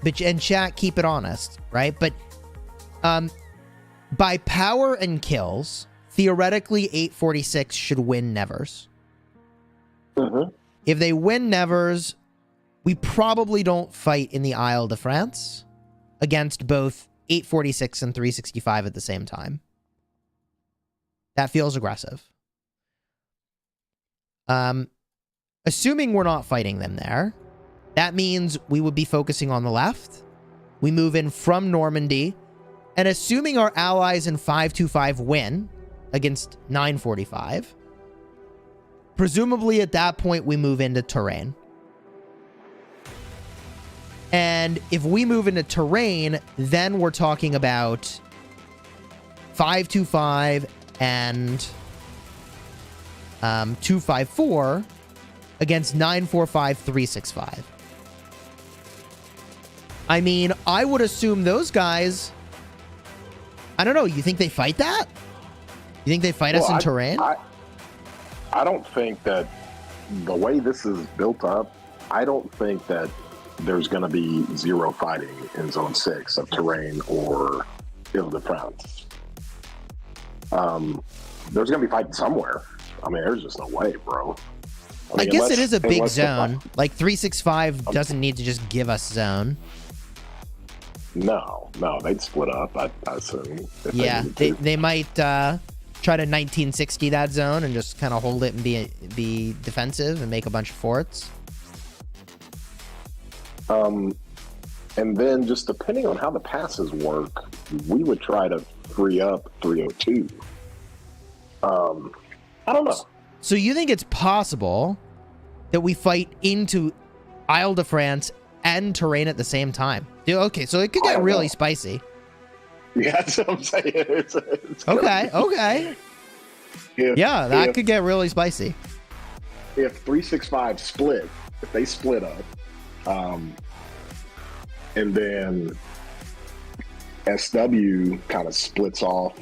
But and chat, keep it honest, right? But by power and kills, theoretically 846 should win Nevers. Mm-hmm. If they win Nevers, we probably don't fight in the Isle de France against both 846 and 365 at the same time. That feels aggressive. Assuming we're not fighting them there, that means we would be focusing on the left. We move in from Normandy, and assuming our allies in 525 win against 945, presumably at that point we move into Touraine. And if we move into Touraine, then we're talking about 525 and 254 against 945, 365. I mean, I would assume those guys, I don't know, you think they fight that? You think they fight us in Touraine? I don't think that the way this is built up, I don't think that there's going to be zero fighting in Zone 6 of Touraine or Ile de France. There's going to be fighting somewhere. I mean, there's just no way, bro. I guess it is a big zone. Like 365 doesn't need to just give us zone. No, they'd split up, I assume. Yeah, they might try to 1960 that zone and just kind of hold it and be defensive and make a bunch of forts. And then just depending on how the passes work, we would try to free up 302. I don't know. So you think it's possible that we fight into Isle de France and Touraine at the same time? Dude, okay, so it could get really spicy. Yeah, that's what I'm saying. It's okay. That could get really spicy. If 365 split, if they split up, and then SW kind of splits off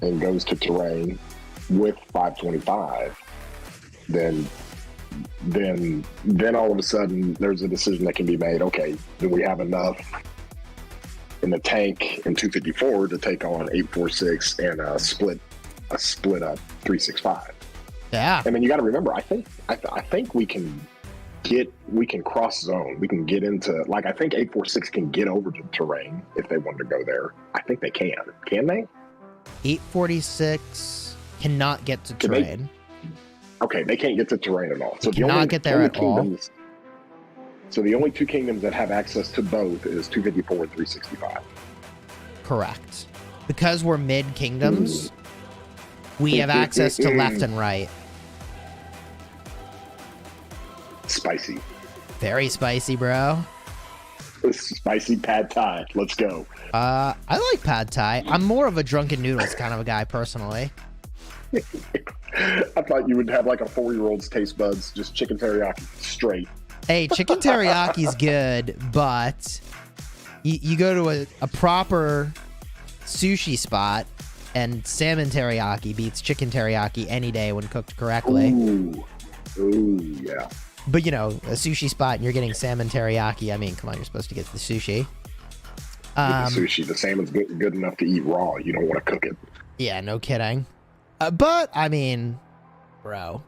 and goes to Touraine with 525, then all of a sudden there's a decision that can be made. Okay, do we have enough in the tank in 254 to take on 846 and split up 365? Yeah. And then you got to remember, I think we can cross zone. We can get into, like, I think 846 can get over to Touraine if they wanted to go there. I think they can. Can they? 846 cannot get to Touraine. Okay, they can't get to Touraine at all. So they cannot get there at all. So the only two kingdoms that have access to both is 254 and 365. Correct. Because we're mid-kingdoms, we have access to left and right. Spicy. Very spicy, bro. Spicy pad thai. Let's go. I like pad thai. I'm more of a drunken noodles kind of a guy, personally. I thought you would have like a 4-year-old's taste buds, just chicken teriyaki straight. Hey, chicken teriyaki's good, but you go to a proper sushi spot, and salmon teriyaki beats chicken teriyaki any day when cooked correctly. Ooh, yeah. But, you know, a sushi spot and you're getting salmon teriyaki. I mean, come on, you're supposed to get the sushi. The sushi, the salmon's good enough to eat raw. You don't want to cook it. Yeah, no kidding. But, I mean, bro.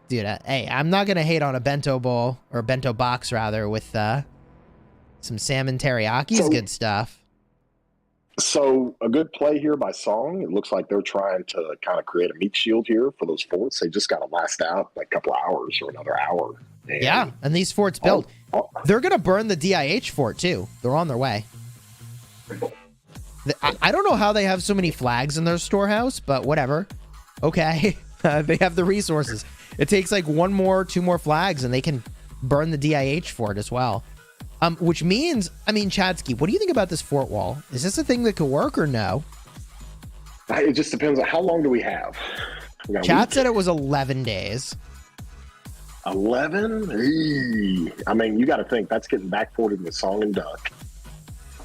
Dude, hey, I'm not going to hate on a bento bowl, or a bento box, rather, with some salmon teriyaki is good stuff. So, a good play here by Song. It looks like they're trying to kind of create a meat shield here for those forts. They just got to last out like a couple hours or another hour. And these forts built. They're going to burn the DIH fort, too. They're on their way. I don't know how they have so many flags in their storehouse, but whatever. Okay. They have the resources. It takes like 2 more flags, and they can burn the DIH fort as well. Which means, I mean, Chadsky, what do you think about this fort wall? Is this a thing that could work or no? It just depends on how long do we have. Chad said it was 11 days. 11? I mean, you got to think that's getting backported with Song and Duck.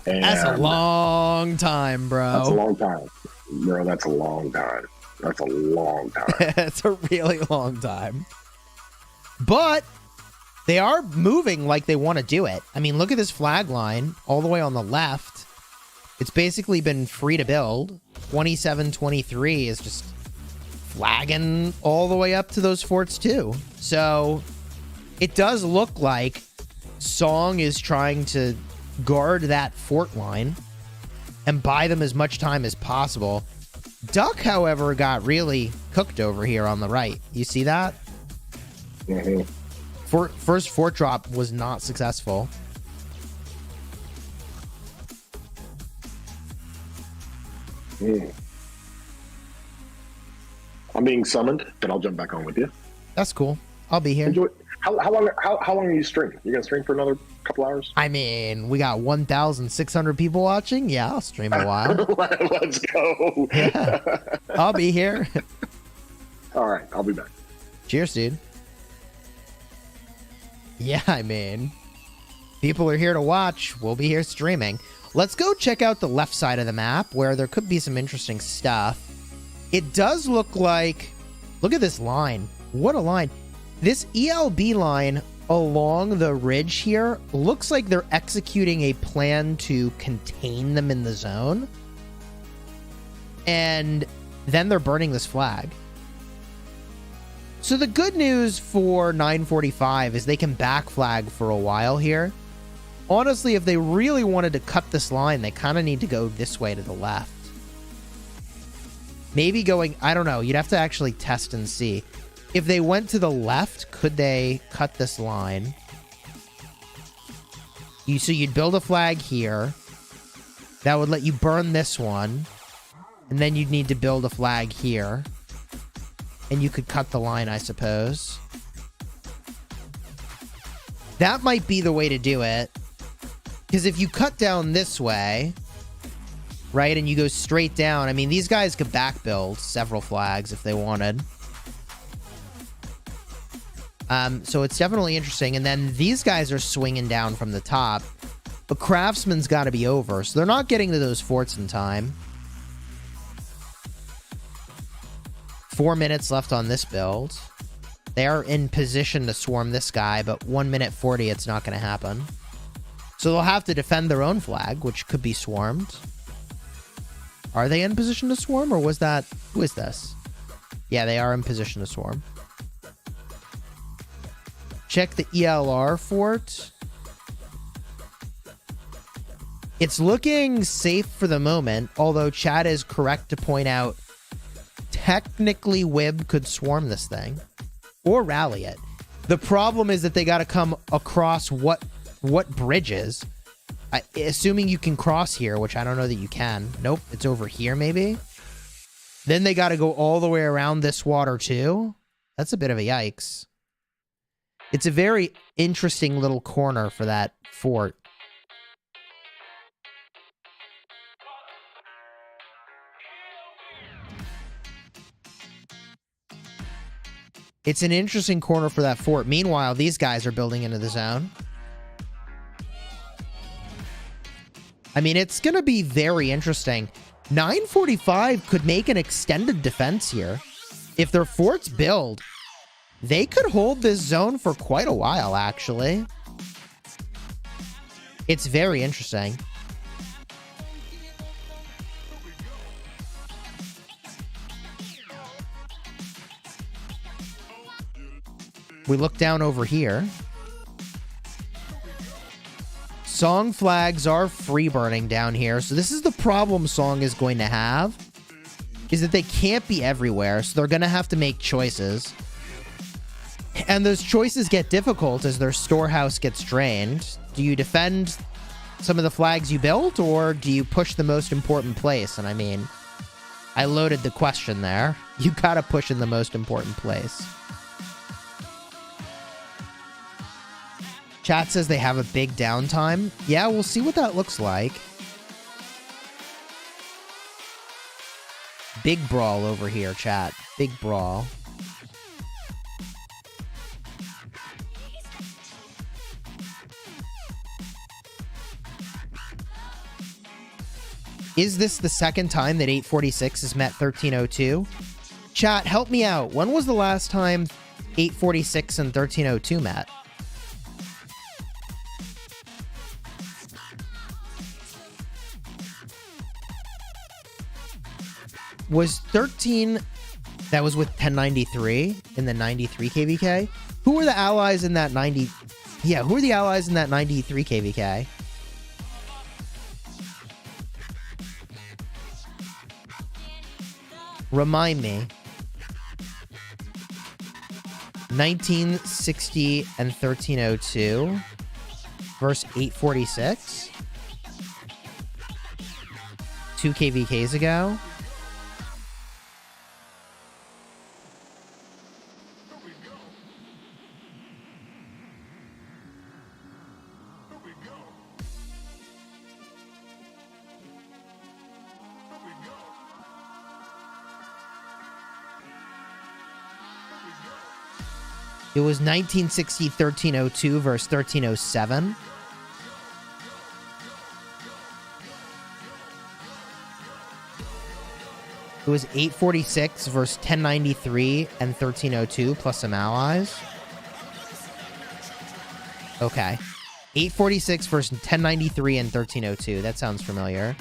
And that's a long time, bro. That's a long time. Bro, that's a long time. That's a long time. It's a really long time. But they are moving like they want to do it. I mean, look at this flag line all the way on the left. It's basically been free to build. 27-23 is just flagging all the way up to those forts too. So it does look like Song is trying to guard that fort line and buy them as much time as possible. Duck, however, got really cooked over here on the right. You see that? Mm-hmm. First fort drop was not successful. I'm being summoned, but I'll jump back on with you. That's cool. I'll be here. Enjoy. How long are you streaming? You gonna stream for another couple hours? I mean, we got 1,600 people watching. Yeah, I'll stream a while. Let's go. Yeah, I'll be here. All right, I'll be back. Cheers, dude. Yeah, I mean, people are here to watch. We'll be here streaming. Let's go check out the left side of the map where there could be some interesting stuff. It does look like... Look at this line. What a line. This ELB line along the ridge here looks like they're executing a plan to contain them in the zone. And then they're burning this flag. So the good news for 945 is they can back flag for a while here. Honestly, if they really wanted to cut this line, they kind of need to go this way to the left. Maybe going, I don't know, you'd have to actually test and see. If they went to the left, could they cut this line? So you'd build a flag here. That would let you burn this one. And then you'd need to build a flag here. And you could cut the line, I suppose. That might be the way to do it. Because if you cut down this way, right, and you go straight down, I mean, these guys could back build several flags if they wanted. So it's definitely interesting. And then these guys are swinging down from the top. But Craftsman's got to be over, so they're not getting to those forts in time. 4 minutes left on this build. They are in position to swarm this guy, but 1 minute 40, it's not going to happen. So they'll have to defend their own flag, which could be swarmed. Are they in position to swarm, or was that... Who is this? Yeah, they are in position to swarm. Check the ELR fort. It's looking safe for the moment, although Chad is correct to point out technically Wib could swarm this thing or rally it. The problem is that they got to come across what bridges. Assuming you can cross here, which I don't know that you can. Nope, it's over here maybe. Then they got to go all the way around this water too. That's a bit of a yikes. It's a very interesting little corner for that fort. It's an interesting corner for that fort. Meanwhile, these guys are building into the zone. I mean, it's going to be very interesting. 945 could make an extended defense here. If their forts build, they could hold this zone for quite a while, actually. It's very interesting. We look down over here. Song flags are free burning down here. So this is the problem Song is going to have. Is that they can't be everywhere. So they're going to have to make choices. And those choices get difficult as their storehouse gets drained. Do you defend some of the flags you built, or do you push the most important place? And I mean, I loaded the question there. You gotta push in the most important place. Chat says they have a big downtime. Yeah, we'll see what that looks like. Big brawl over here, chat. Big brawl. Is this the second time that 846 has met 1302? Chat, help me out. When was the last time 846 and 1302 met? Was 13... That was with 1093 in the 93 KvK? Who were the allies in that 90... Yeah, who are the allies in that 93 KvK? Remind me. 1960 and 1302 versus 846. 2 KvKs ago. It was 1960, 1302 versus 1307. It was 846 versus 1093 and 1302 plus some allies. Okay. 846 versus 1093 and 1302. That sounds familiar.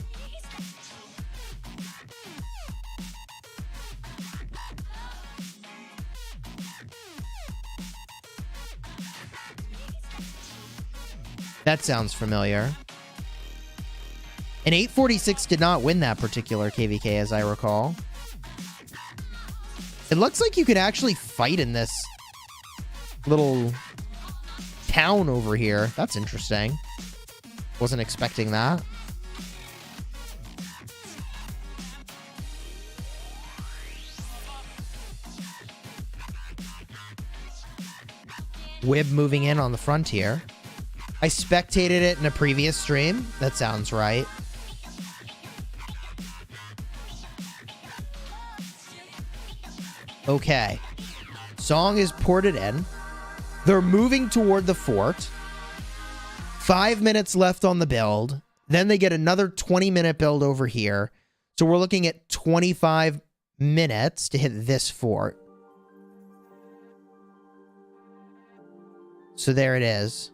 That sounds familiar. And 846 did not win that particular KvK, as I recall. It looks like you could actually fight in this little town over here. That's interesting. Wasn't expecting that. Wib moving in on the frontier. I spectated it in a previous stream. That sounds right. Okay. Song is ported in. They're moving toward the fort. 5 minutes left on the build. Then they get another 20-minute build over here. So we're looking at 25 minutes to hit this fort. So there it is.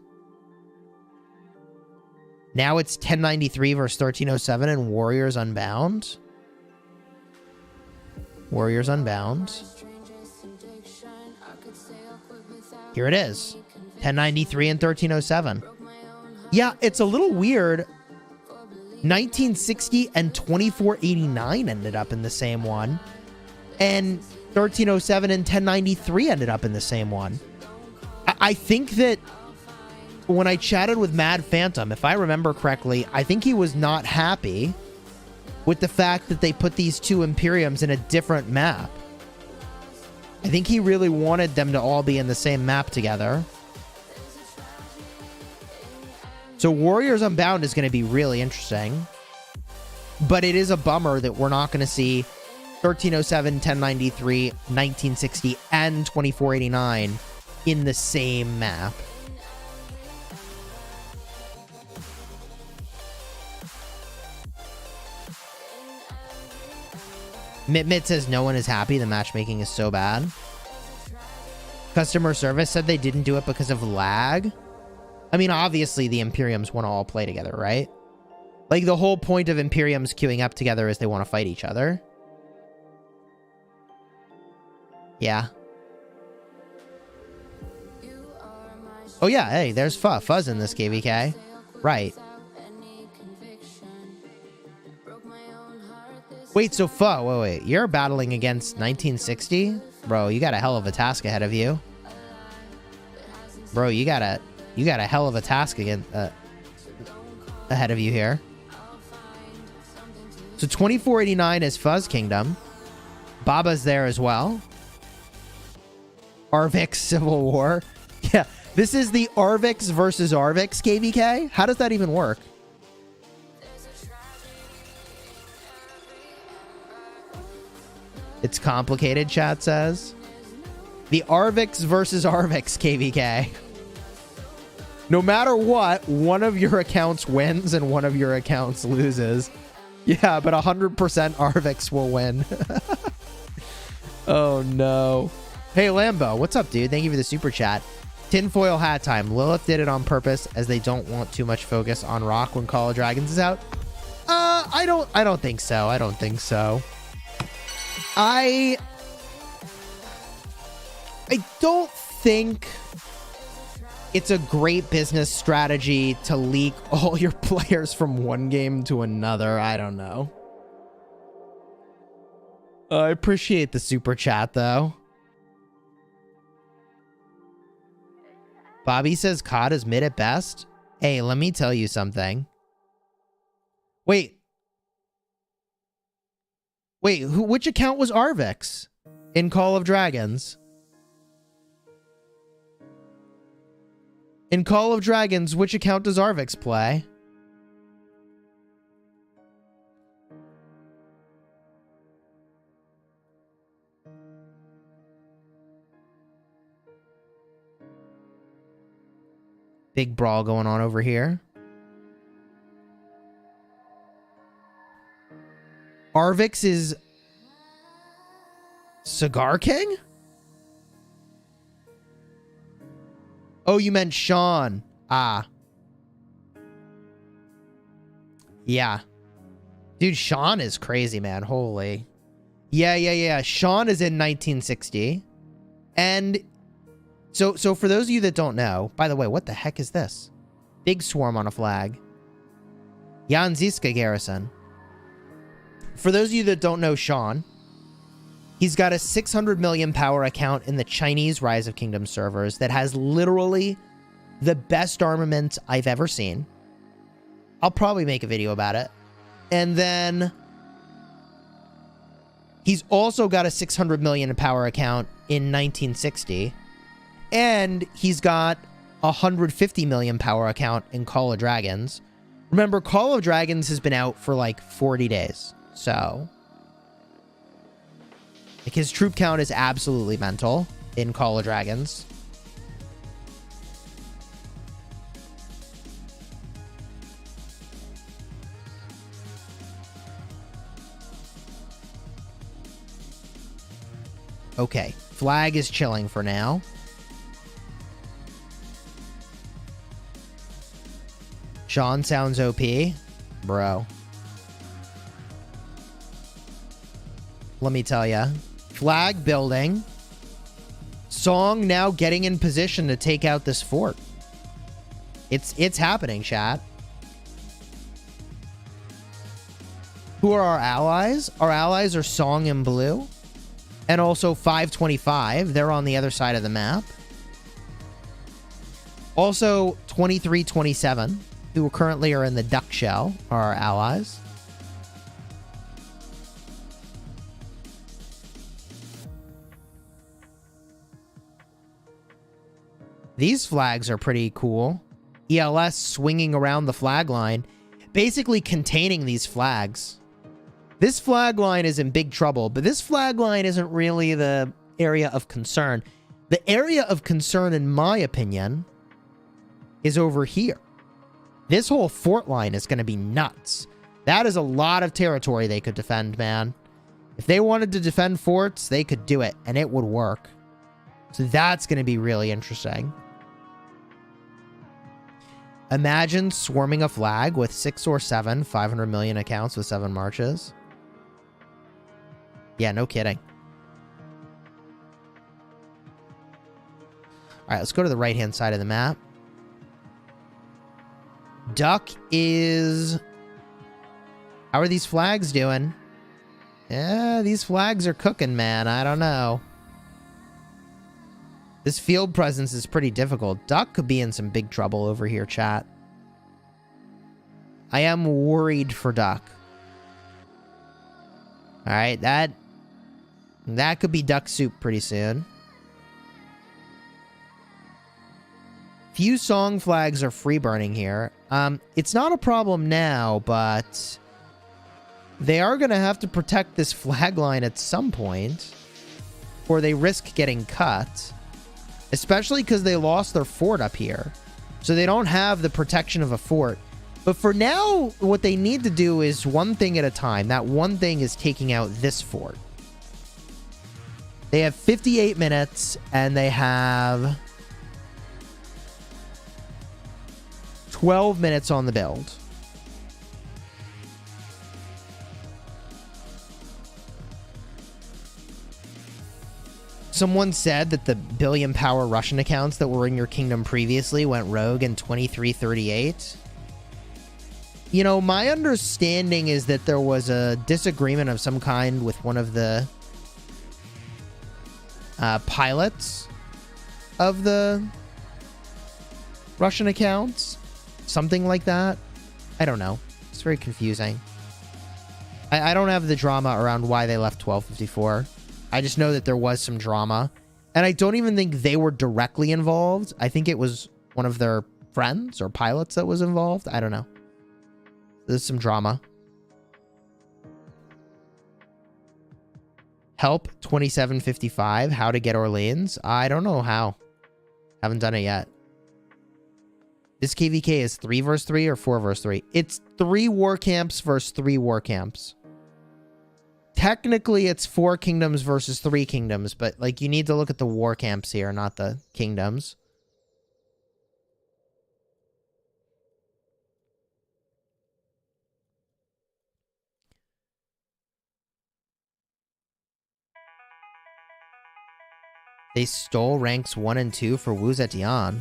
Now it's 1093 versus 1307 and Warriors Unbound. Warriors Unbound. Here it is. 1093 and 1307. Yeah, it's a little weird. 1960 and 2489 ended up in the same one. And 1307 and 1093 ended up in the same one. I think that when I chatted with Mad Phantom, if I remember correctly, I think he was not happy with the fact that they put these two Imperiums in a different map. I think he really wanted them to all be in the same map together. So Warriors Unbound is going to be really interesting. But it is a bummer that we're not going to see 1307, 1093, 1960, and 2489 in the same map. Mit says no one is happy. The matchmaking is so bad. Customer service said they didn't do it because of lag. I mean, obviously the Imperiums want to all play together, right? Like, the whole point of Imperiums queuing up together is they want to fight each other. Yeah. Oh yeah, hey, there's Fuzz in this KvK. Right. Wait, so wait, you're battling against 1960? Bro, you got a hell of a task ahead of you. Bro, you got a hell of a task ahead of you here. So 2489 is Fuzz Kingdom. Baba's there as well. Arvix Civil War. Yeah, this is the Arvix versus Arvix KvK. How does that even work? It's complicated, chat says. The Arvix versus Arvix KvK. No matter what, one of your accounts wins and one of your accounts loses. Yeah, but 100% Arvix will win. Oh, no. Hey, Lambo, what's up, dude? Thank you for the super chat. Tinfoil hat time. Lilith did it on purpose as they don't want too much focus on Rock when Call of Dragons is out. I don't think so. I don't think so. I don't think it's a great business strategy to leak all your players from one game to another. I don't know. I appreciate the super chat, though. Bobby says COD is mid at best. Hey, let me tell you something. Wait. Which account was Arvix in Call of Dragons? In Call of Dragons, which account does Arvix play? Big brawl going on over here. Arvix is Cigar King? Oh, you meant Sean. Ah. Yeah. Dude, Sean is crazy, man. Holy. Yeah. Sean is in 1960. And so for those of you that don't know, by the way, what the heck is this? Big swarm on a flag. Jan Ziska Garrison. For those of you that don't know Sean, he's got a 600 million power account in the Chinese Rise of Kingdoms servers that has literally the best armament I've ever seen. I'll probably make a video about it. And then he's also got a 600 million power account in 1960. And he's got a 150 million power account in Call of Dragons. Remember, Call of Dragons has been out for like 40 days. So, like, his troop count is absolutely mental in Call of Dragons. Okay, flag is chilling for now. Sean sounds OP. Bro. Let me tell ya. Flag building. Song now getting in position to take out this fort. It's happening, chat. Who are our allies? Our allies are Song in blue. And also 525. They're on the other side of the map. Also 2327, who currently are in the duck shell, are our allies. These flags are pretty cool. ELS swinging around the flag line, basically containing these flags. This flag line is in big trouble, but this flag line isn't really the area of concern. The area of concern, in my opinion, is over here. This whole fort line is going to be nuts. That is a lot of territory they could defend, man. If they wanted to defend forts, they could do it, and it would work. So that's going to be really interesting. Imagine swarming a flag with 6 or 7 500 million accounts with 7 marches. Yeah, no kidding. All right, let's go to the right-hand side of the map. Duck is... How are these flags doing? Yeah, these flags are cooking, man. I don't know. This field presence is pretty difficult. Duck could be in some big trouble over here, chat. I am worried for Duck. All right, that could be duck soup pretty soon. Few song flags are free burning here. It's not a problem now, but they are going to have to protect this flag line at some point, or they risk getting cut. Especially because they lost their fort up here. So they don't have the protection of a fort. But for now, what they need to do is one thing at a time. That one thing is taking out this fort. They have 58 minutes, and they have 12 minutes on the build. Someone said that the billion power Russian accounts that were in your kingdom previously went rogue in 2338. You know, my understanding is that there was a disagreement of some kind with one of the pilots of the Russian accounts. Something like that. I don't know. It's very confusing. I don't have the drama around why they left 1254. I just know that there was some drama. And I don't even think they were directly involved. I think it was one of their friends or pilots that was involved. I don't know. There's some drama. Help 2755. How to get Orleans. I don't know how. Haven't done it yet. This KvK is 3 versus 3 or 4 versus 3? It's 3 war camps versus 3 war camps. Technically, it's 4 kingdoms versus 3 kingdoms, but like you need to look at the war camps here, not the kingdoms. They stole ranks 1 and 2 for Wu Zetian.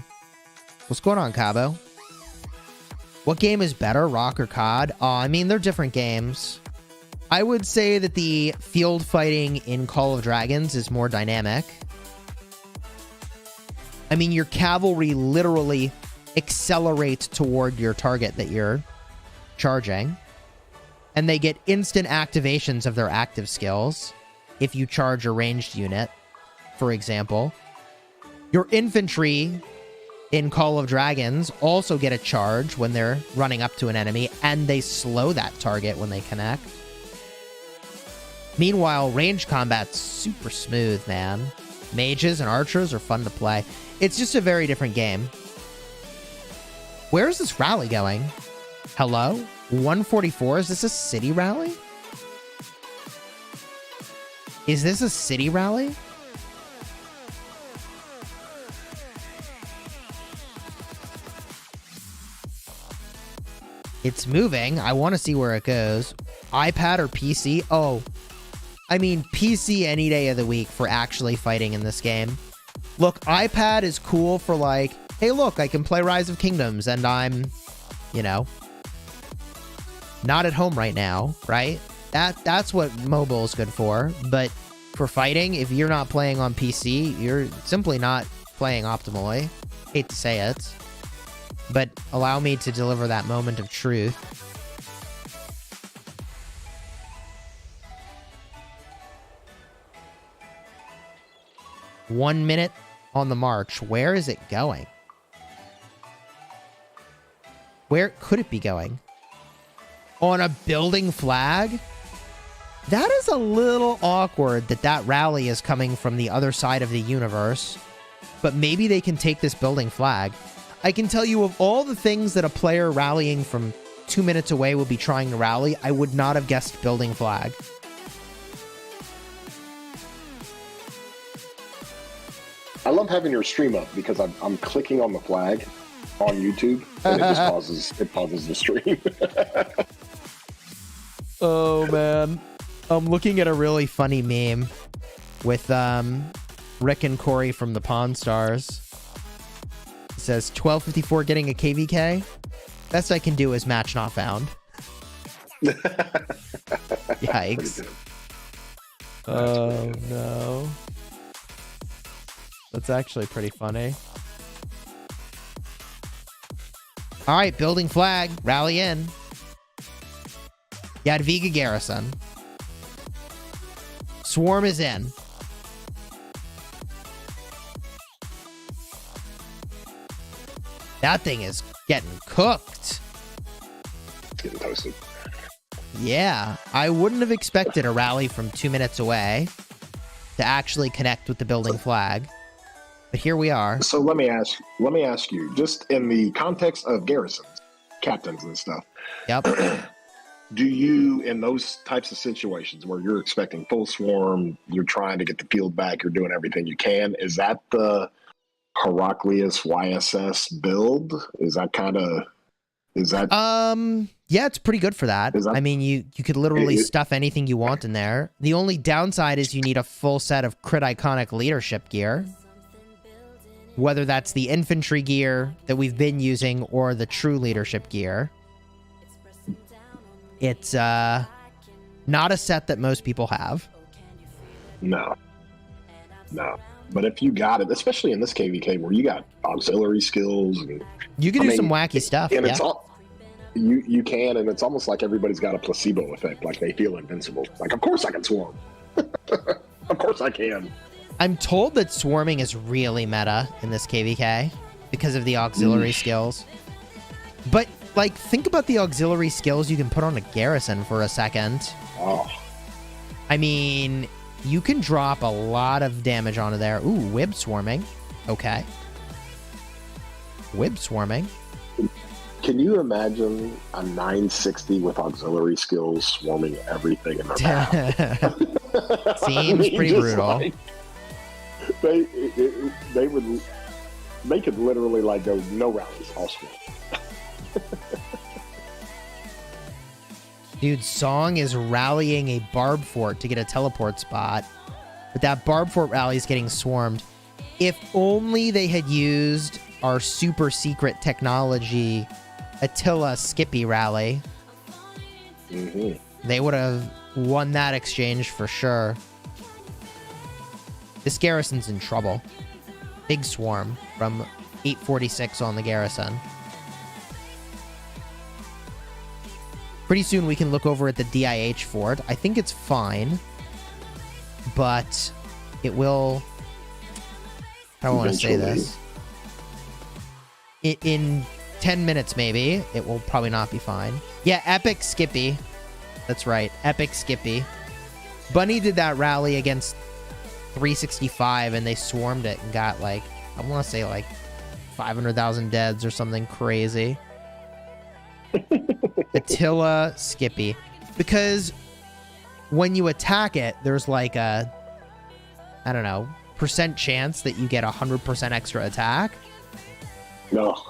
What's going on, Cabo? What game is better, Rock or COD? I mean, they're different games. I would say that the field fighting in Call of Dragons is more dynamic. I mean, your cavalry literally accelerates toward your target that you're charging. And they get instant activations of their active skills if you charge a ranged unit, for example. Your infantry in Call of Dragons also get a charge when they're running up to an enemy, and they slow that target when they connect. Meanwhile, range combat's super smooth, man. Mages and archers are fun to play. It's just a very different game. Where is this rally going? Hello? 144? Is this a city rally? Is this a city rally? It's moving. I want to see where it goes. iPad or PC? Oh, I mean, PC any day of the week for actually fighting in this game. Look, iPad is cool for like, hey, look, I can play Rise of Kingdoms and I'm, you know, not at home right now, right? That's what mobile is good for. But for fighting, if you're not playing on PC, you're simply not playing optimally. Hate to say it. But allow me to deliver that moment of truth. One minute on the march. Where is it going? Where could it be going? On a building flag? That is a little awkward that that rally is coming from the other side of the universe. But maybe they can take this building flag. I can tell you, of all the things that a player rallying from 2 minutes away will be trying to rally, I would not have guessed building flag. I love having your stream up because I'm clicking on the flag on YouTube and it pauses the stream. Oh man, I'm looking at a really funny meme with Rick and Corey from the Pawn Stars. It says 1254 getting a KvK. Best I can do is match not found. Yikes. Oh no. That's actually pretty funny. All right, building flag. Rally in. Jadwiga garrison. Swarm is in. That thing is getting cooked. Getting toasted. Yeah, I wouldn't have expected a rally from 2 minutes away to actually connect with the building flag. But here we are. So let me ask you, just in the context of garrisons, captains and stuff. Yep. Do you, in those types of situations where you're expecting full swarm, you're trying to get the field back, you're doing everything you can, is that the Heraclius YSS build? Is that Yeah, it's pretty good for that. I mean, you could literally it, stuff anything you want in there. The only downside is you need a full set of crit iconic leadership gear. Whether that's the infantry gear that we've been using or the true leadership gear. It's not a set that most people have. No. But if you got it, especially in this KvK where you got auxiliary skills, and you can do some wacky stuff. And yeah. it's all you can, and it's almost like everybody's got a placebo effect, like they feel invincible. Like, of course I can swarm. Of course I can. I'm told that swarming is really meta in this KvK because of the auxiliary skills. But, like, think about the auxiliary skills you can put on a garrison for a second. Oh. I mean, you can drop a lot of damage onto there. Ooh, wib swarming. Okay. Wib swarming. Can you imagine a 960 with auxiliary skills swarming everything in their path? Seems pretty brutal. Like, they could literally like go no rallies, all swarm. Dude, Song is rallying a Barb Fort to get a teleport spot. But that Barb Fort rally is getting swarmed. If only they had used our super secret technology Attila Skippy rally. They would have won that exchange for sure. This garrison's in trouble. Big swarm from 846 on the garrison. Pretty soon we can look over at the DIH fort. I think it's fine. But it will... I don't want to say this. In 10 minutes, maybe. It will probably not be fine. Yeah, Epic Skippy. That's right. Epic Skippy. Bunny did that rally against 365, and they swarmed it and got, like, I want to say, like, 500,000 deads or something crazy. Attila Skippy. Because when you attack it, there's like a, I don't know, % chance that you get 100% extra attack. No.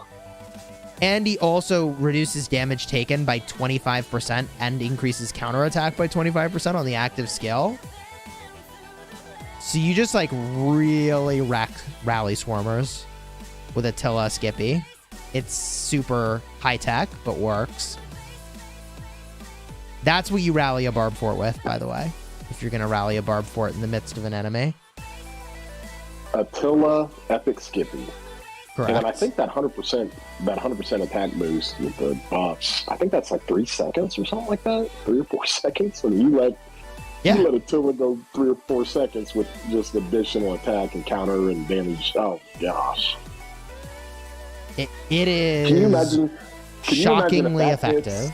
And he also reduces damage taken by 25% and increases counterattack by 25% on the active skill. So you just like really wreck rally swarmers with Attila Skippy. It's super high tech, but works. That's what you rally a Barb Fort with, by the way. If you're going to rally a Barb Fort in the midst of an enemy. Attila Epic Skippy. Correct. And I think that 100% attack boost with the buffs, I think that's like 3 seconds or something like that. 3 or 4 seconds. And you let Attila go 3 or 4 seconds with just additional attack and counter and damage. Oh gosh. It is can you imagine shockingly effective.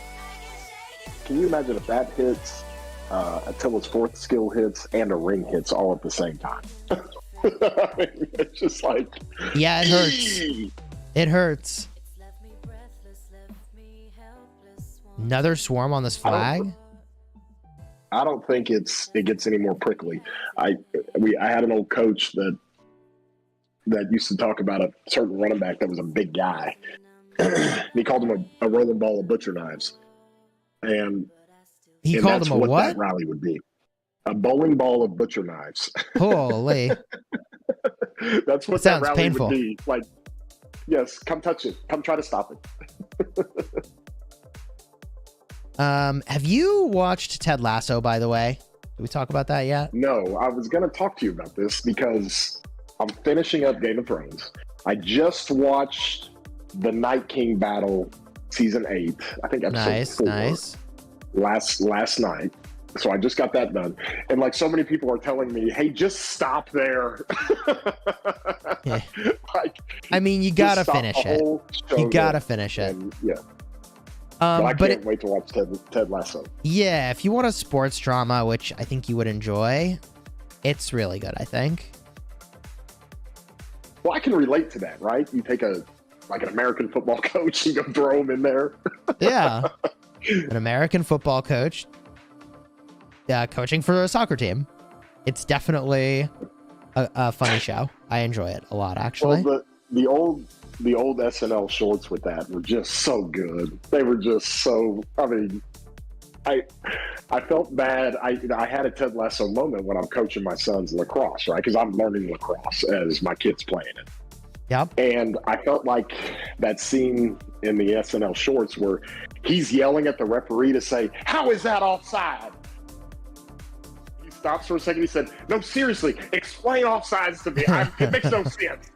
Can you imagine if that hits, Attila's 4th skill hits, and a ring hits all at the same time? I mean, it's just like... Yeah, it hurts. It hurts. Another swarm on this flag? I don't think it gets any more prickly. I had an old coach that used to talk about a certain running back that was a big guy. He called him a rolling ball of butcher knives. And he called him a what? That rally would be a bowling ball of butcher knives. Holy. That's what that rally painful. Would be. Like, yes, come touch it. Come try to stop it. Have you watched Ted Lasso, by the way? Did we talk about that yet? No, I was going to talk to you about this because I'm finishing up Game of Thrones. I just watched the Night King battle, season 8. I think episode 4. Last night. So I just got that done. And like so many people are telling me, hey, just stop there. Yeah. Like, I mean, you gotta finish it. You gotta finish it. And, yeah. But I can't wait to watch Ted Lasso. Yeah, if you want a sports drama, which I think you would enjoy, it's really good, I think. Well, I can relate to that, right? You take a like an American football coach and go throw him in there. Yeah. An American football coach coaching for a soccer team. It's definitely a funny show. I enjoy it a lot, actually. Well, the old SNL shorts with that were just so good. They were just so. I mean, I felt bad. I had a Ted Lasso moment when I'm coaching my son's lacrosse, right? Because I'm learning lacrosse as my kid's playing it. Yep. And I felt like that scene in the SNL shorts where he's yelling at the referee to say, "How is that offside?" He stops for a second. He said, "No, seriously, explain offsides to me. It makes no sense."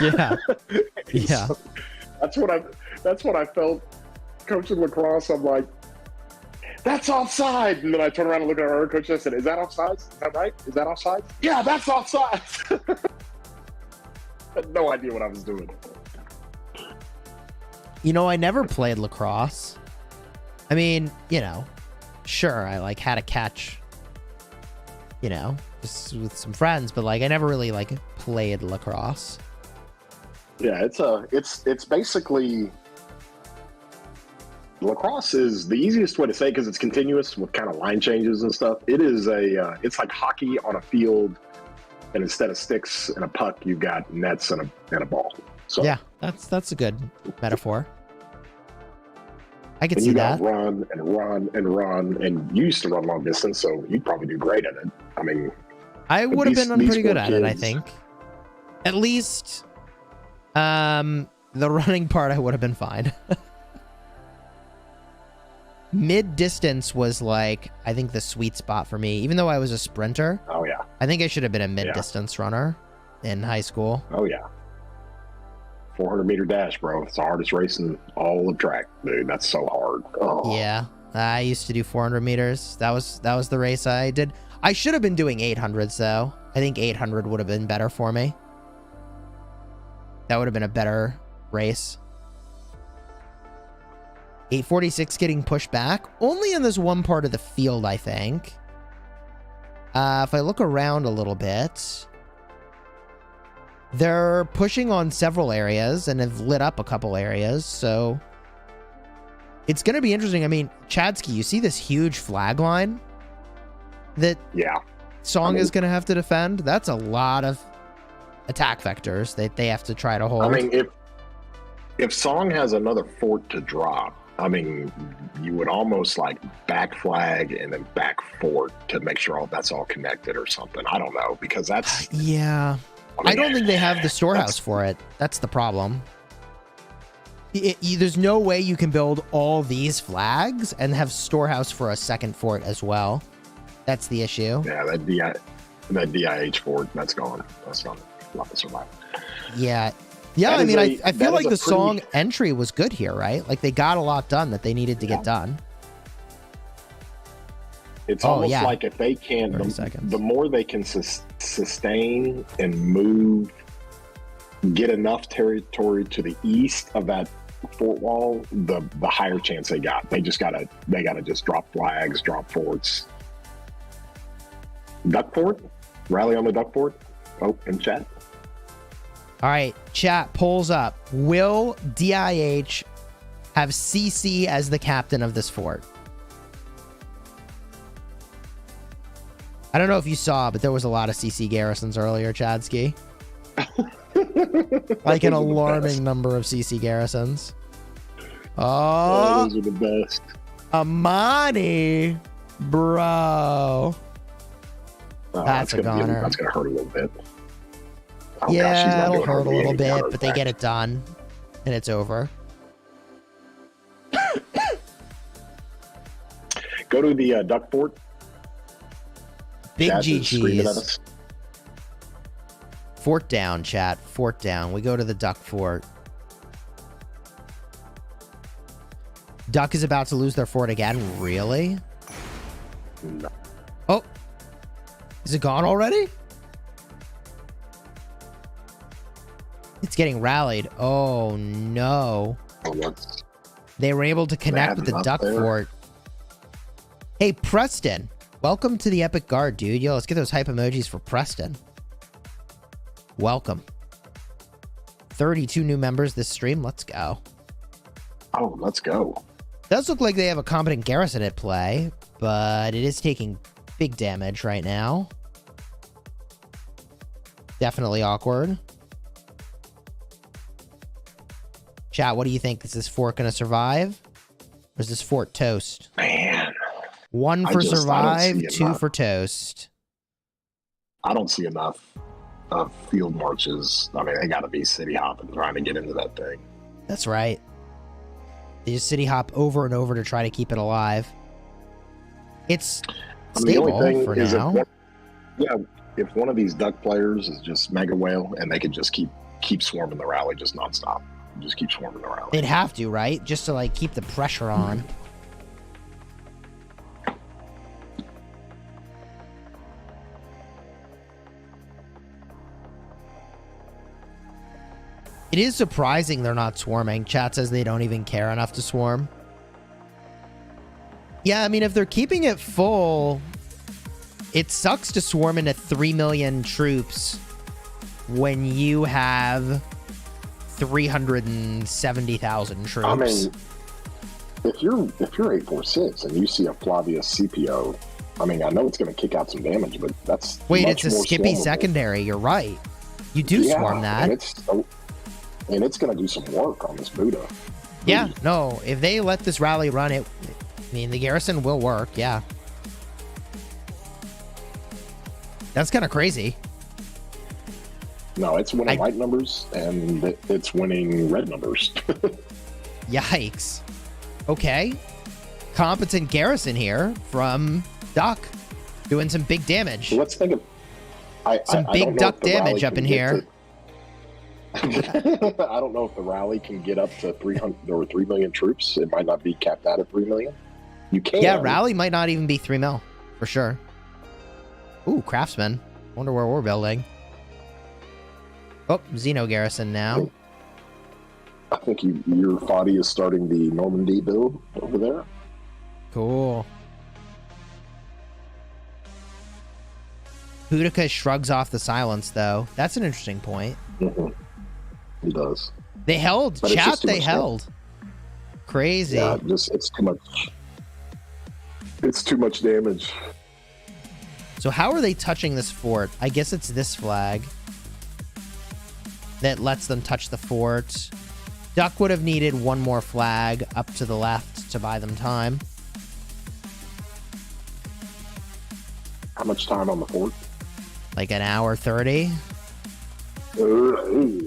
Yeah. Yeah. So that's what I felt coaching lacrosse. I'm like, "That's offside." And then I turn around and look at our other coach and I said, "Is that offside? Is that right? Is that offside?" "Yeah, that's offside." I had no idea what I was doing. You know, I never played lacrosse. I mean, you know, sure, I like had a catch, you know, just with some friends, but like I never really like played lacrosse. Yeah, it's basically lacrosse is the easiest way to say because it's continuous with kind of line changes and stuff. It is it's like hockey on a field, and instead of sticks and a puck, you've got nets and a ball. So yeah, that's a good metaphor. I could and see you that. gotta run and run and run, and you used to run long distance, so you'd probably do great at it. I mean, I would have been these pretty good poor at it, I kids- think. At least, the running part, I would have been fine. Mid distance was like, I think the sweet spot for me. Even though I was a sprinter, Oh yeah, I think I should have been a mid distance runner in high school. oh yeah. 400-meter dash, bro. It's the hardest race in all of track, dude. That's so hard. Oh. Yeah, I used to do 400 meters. That was the race I did. I should have been doing 800s though. I think 800 would have been better for me. That would have been a better race. 846 getting pushed back only in this one part of the field, I think. If I look around a little bit, they're pushing on several areas and have lit up a couple areas, so it's going to be interesting. I mean, Chadsky, you see this huge flag line that Song is going to have to defend? That's a lot of attack vectors that they have to try to hold. I mean, if Song has another fort to drop, I mean, you would almost like back flag and then back fort to make sure that's all connected or something. I don't know, because that's... Yeah. I don't think they have the storehouse for it. That's the problem. There's no way you can build all these flags and have storehouse for a second fort as well. That's the issue. Yeah, that DIH fort, that's gone. That's not to survive. Yeah. Yeah, I mean, I feel like the Song entry was good here, right? Like, they got a lot done that they needed to get done. It's almost like if they can, the more they can sustain and move, get enough territory to the east of that fort wall, the higher chance they got. They gotta just drop flags, drop forts. Duck fort, rally on the duck fort. Oh, in chat. All right, chat, polls up. Will DIH have CC as the captain of this fort? I don't know if you saw, but there was a lot of CC garrisons earlier, Chadsky. Like an alarming number of CC garrisons. Oh, those are the best. Amani, bro. That's a goner. That's gonna hurt a little bit. Oh, yeah, it'll hurt a little bit, but they get it done, and it's over. Go to the duck fort. Big GG's. Fort down, chat. Fort down. We go to the duck fort. Duck is about to lose their fort again. Really? No. Oh. Is it gone already? It's getting rallied. Oh, no. They were able to connect with the duck fort. Hey, Preston. Welcome to the Epic Guard, dude. Yo, let's get those hype emojis for Preston. Welcome. 32 new members this stream. Let's go. Oh, let's go. Does look like they have a competent garrison at play, but it is taking big damage right now. Definitely awkward. Chat, what do you think? Is this fort going to survive? Or is this fort toast? Man. 1 for I don't survive, see 2 enough. for toast. I don't see enough field marches. I mean, they got to be city hopping, trying to get into that thing. That's right. They just city hop over and over to try to keep it alive. It's stable for now. If one of these duck players is just mega whale and they could just keep swarming the rally just nonstop. Just keep swarming the rally. They'd have to, right? Just to like keep the pressure on. It is surprising they're not swarming. Chat says they don't even care enough to swarm. Yeah, I mean, if they're keeping it full, it sucks to swarm into 3 million troops when you have 370,000 troops. I mean, if you're 846 and you see a Flavius CPO, I mean, I know it's going to kick out some damage, but that's wait, much it's a more Skippy swarmable. Secondary. You're right. You do swarm that. And it's going to do some work on this Buddha. Yeah, no. If they let this rally run, I mean, the garrison will work. Yeah, that's kind of crazy. No, it's winning white numbers and it's winning red numbers. Yikes. Okay. Competent garrison here from Duck. Doing some big damage. Let's think of some big duck damage up in here. I don't know if the rally can get up to 300 or 3 million troops. It might not be capped out at 3 million. You can. Yeah, rally might not even be 3 mil for sure. Ooh, craftsman. Wonder where we're building. Oh, Xeno garrison now. I think your Fadi is starting the Normandy build over there. Cool. Boudica shrugs off the silence, though. That's an interesting point. Mm-hmm. He does. They held. But Chat, they held. Crazy. Yeah, it's too much. It's too much damage. So how are they touching this fort? I guess it's this flag that lets them touch the fort. Duck would have needed one more flag up to the left to buy them time. How much time on the fort? Like an hour 30.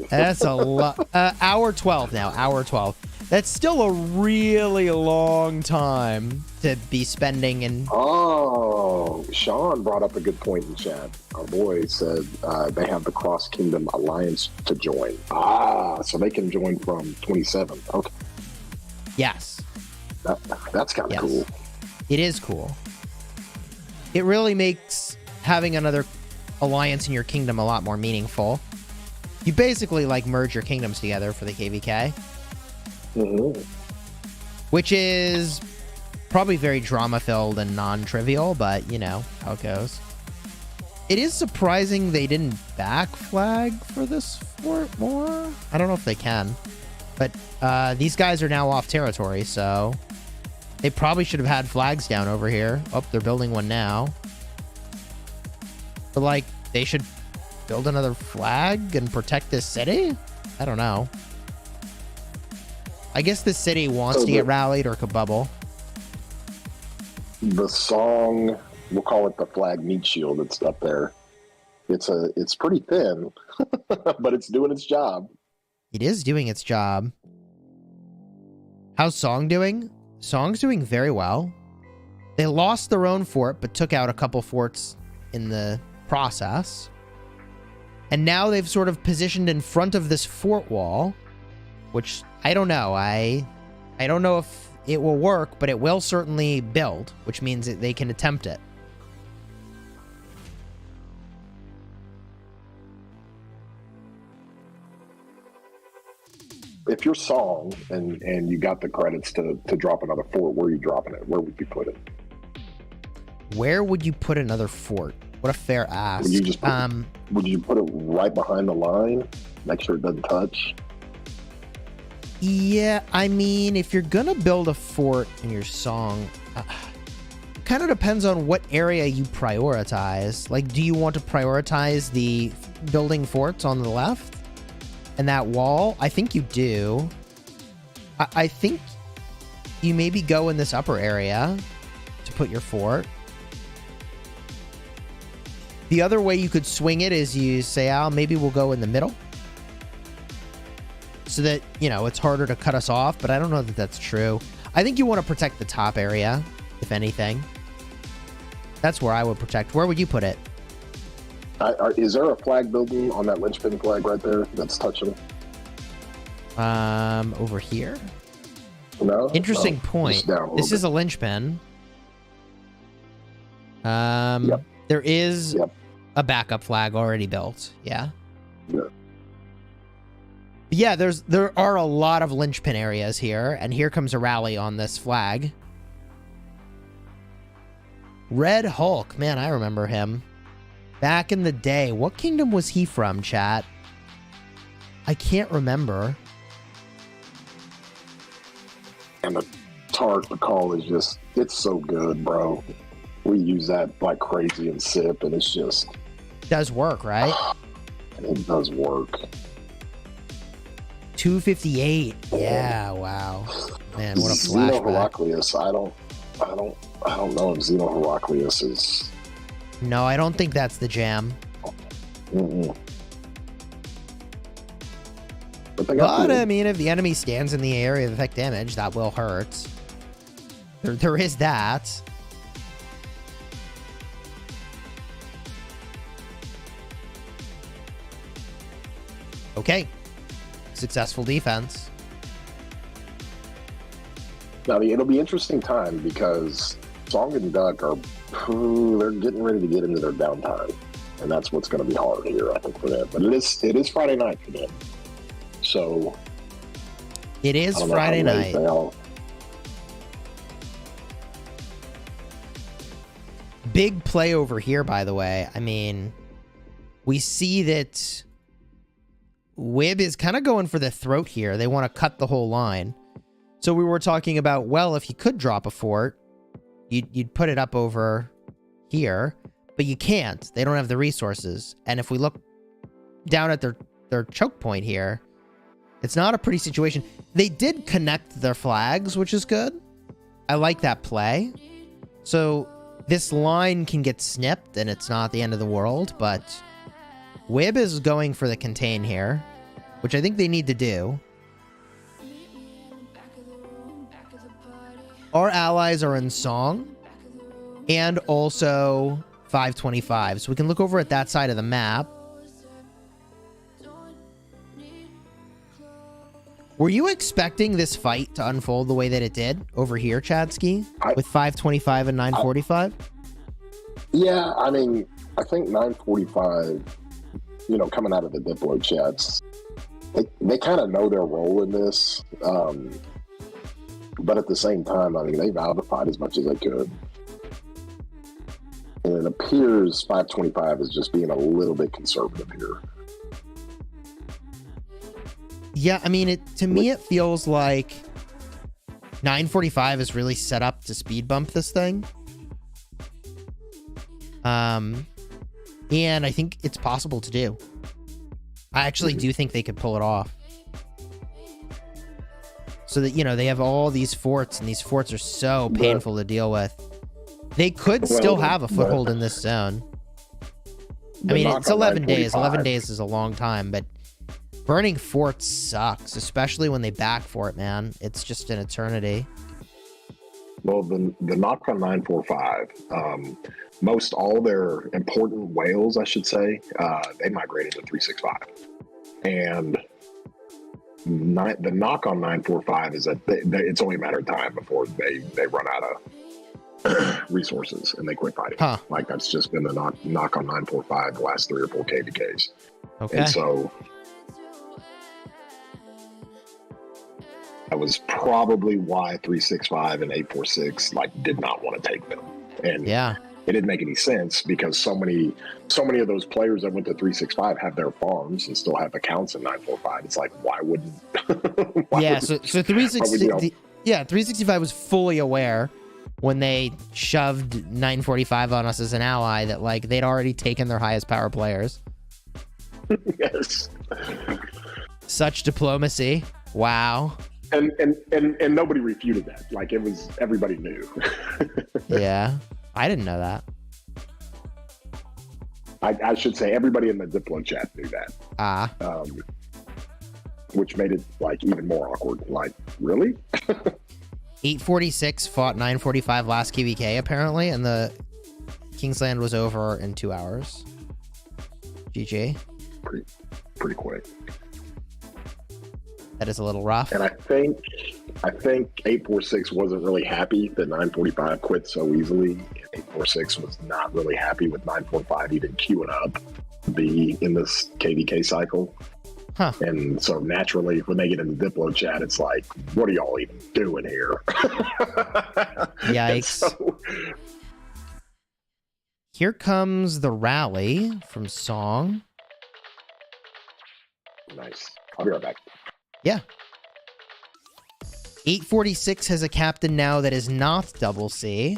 That's a lot. Hour 12 now. Hour 12. That's still a really long time to be spending in. Oh, Sean brought up a good point in chat. Our boy said they have the Cross Kingdom Alliance to join. So they can join from 27. Okay. Yes. That's kind of cool. It is cool. It really makes having another alliance in your kingdom a lot more meaningful. You basically like merge your kingdoms together for the KvK. Mm-hmm. Which is probably very drama-filled and non-trivial, but you know how it goes. It is surprising they didn't back flag for this fort more. I don't know if they can. But these guys are now off territory, so they probably should have had flags down over here. Oh, they're building one now. But, like, they should build another flag and protect this city? I don't know. I guess this city wants to get rallied or could bubble. The song, we'll call it the flag meat shield that's up there. It's pretty thin, but it's doing its job. It is doing its job. How's Song doing? Song's doing very well. They lost their own fort, but took out a couple forts in the process. And now they've sort of positioned in front of this fort wall, which I don't know. I don't know if it will work, but it will certainly build, which means that they can attempt it. If you're Song and you got the credits to drop another fort, where are you dropping it? Where would you put it? Where would you put another fort? What a fair ask. Would you just would you put it right behind the line? Make sure it doesn't touch? Yeah, I mean, if you're gonna build a fort in your song, kind of depends on what area you prioritize. Like, do you want to prioritize the building forts on the left and that wall? I think you do. I think you maybe go in this upper area to put your fort. The other way you could swing it is you say, oh, maybe we'll go in the middle. So that, you know, it's harder to cut us off, but I don't know that that's true. I think you want to protect the top area, if anything. That's where I would protect. Where would you put it? Is there a flag building on that linchpin flag right there that's touching? Over here? No? Interesting point. This is a linchpin. Yep. There is a backup flag already built. Yeah. Yeah, there are a lot of linchpin areas here, and here comes a rally on this flag. Red Hulk, man, I remember him. Back in the day. What kingdom was he from, chat? I can't remember. And the tart call is just, it's so good, bro. We use that like crazy in SIP, and it's just... Does work, right? It does work. 258. Yeah, wow. Man, what a flashback. Heraclius, I don't know if Xeno Heraclius is... No, I don't think that's the jam. But I mean, if the enemy stands in the area of effect damage, that will hurt. There is that. Okay. Successful defense. Now, it'll be interesting time because Song and Duck are they're getting ready to get into their downtime, and that's what's going to be hard here, I think, for them. But it is Friday night for them, so it is Friday night. Big play over here, by the way. I mean, we see that Wib is kind of going for the throat here. They want to cut the whole line. So we were talking about, well, if you could drop a fort, you'd put it up over here, but you can't. They don't have the resources. And if we look down at their choke point here, it's not a pretty situation. They did connect their flags, which is good. I like that play. So this line can get snipped, and it's not the end of the world, but Wib is going for the contain here, which I think they need to do. Our allies are in Song and also 525. So we can look over at that side of the map. Were you expecting this fight to unfold the way that it did over here, Chadsky, with 525 and 945? Yeah, I mean, I think 945, you know, coming out of the Diplo chats, they kind of know their role in this. But at the same time, I mean, they vowed to fight as much as they could. And it appears 525 is just being a little bit conservative here. Yeah, I mean, to me, it feels like 945 is really set up to speed bump this thing. And I think it's possible to do. I actually do think they could pull it off. So that, you know, they have all these forts, and these forts are so painful to deal with. They could still have a foothold in this zone. I mean, it's 11 days. 11 days is a long time, but burning forts sucks, especially when they back for it, man. It's just an eternity. Well, the knock on 945, most all their important whales, I should say, they migrated to 365. And the knock on 945 is that it's only a matter of time before they run out of resources and they quit fighting. Huh. Like, that's just been the knock on 945 the last 3 or 4 KvKs. Okay. And so that was probably why 365 and 846 like did not want to take them. And yeah, it didn't make any sense because so many of those players that went to 365 have their farms and still have accounts in 945. It's like, why wouldn't? So 360, 365 was fully aware when they shoved 945 on us as an ally that like they'd already taken their highest power players. Yes. Such diplomacy. Wow. And nobody refuted that. Like, it was, everybody knew. Yeah. I didn't know that. I should say everybody in the Diplo chat knew that. Which made it like even more awkward. Like, really? 846 fought 945 last KvK apparently, and the Kingsland was over in 2 hours. GG. Pretty quick. That is a little rough. And I think 846 wasn't really happy that 945 quit so easily. 846 was not really happy with 945 even queuing up to be in this KvK cycle. Huh. And so naturally, when they get in the Diplo chat, it's like, what are y'all even doing here? Yikes. So, here comes the rally from Song. nice. I'll be right back. Yeah. 846 has a captain now that is not double C.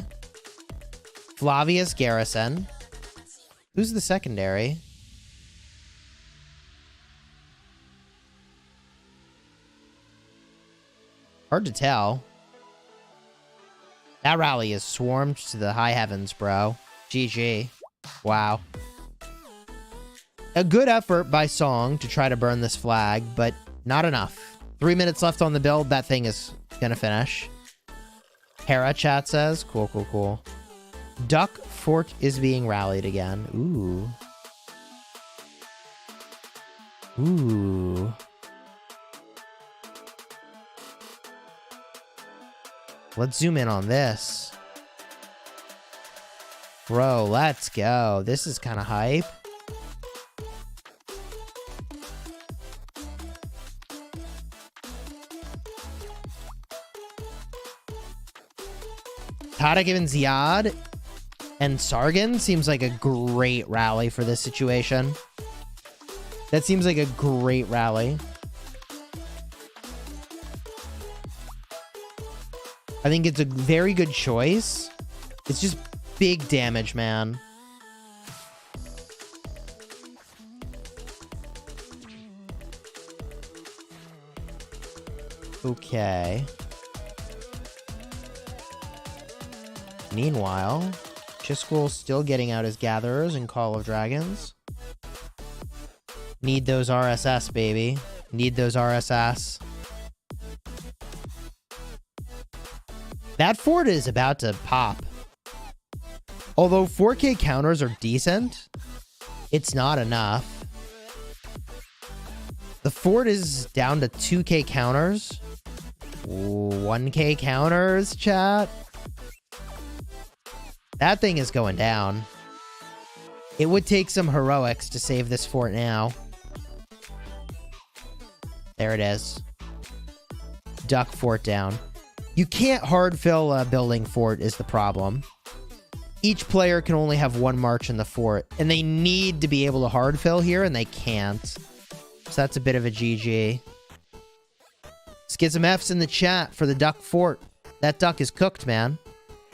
Flavius Garrison. Who's the secondary? Hard to tell. That rally is swarmed to the high heavens, bro. GG. Wow. A good effort by Song to try to burn this flag, but not enough. 3 minutes left on the build. That thing is gonna finish. Hera chat says, cool, cool, cool. Duck Fort is being rallied again. Ooh. Ooh. Let's zoom in on this. Bro, let's go. This is kind of hype. Tadic Ibn Ziyad and Sargon seems like a great rally for this situation. That seems like a great rally. I think it's a very good choice. It's just big damage, man. Okay. Meanwhile, Chisgule still getting out his gatherers in Call of Dragons. Need those RSS, baby. Need those RSS. That fort is about to pop. Although 4K counters are decent, it's not enough. The fort is down to 2K counters. 1K counters, chat. That thing is going down. It would take some heroics to save this fort now. There it is. Duck fort down. You can't hard fill a building fort is the problem. Each player can only have one march in the fort, and they need to be able to hard fill here, and they can't. So that's a bit of a GG. Schism F's in the chat for the duck fort. That duck is cooked, man.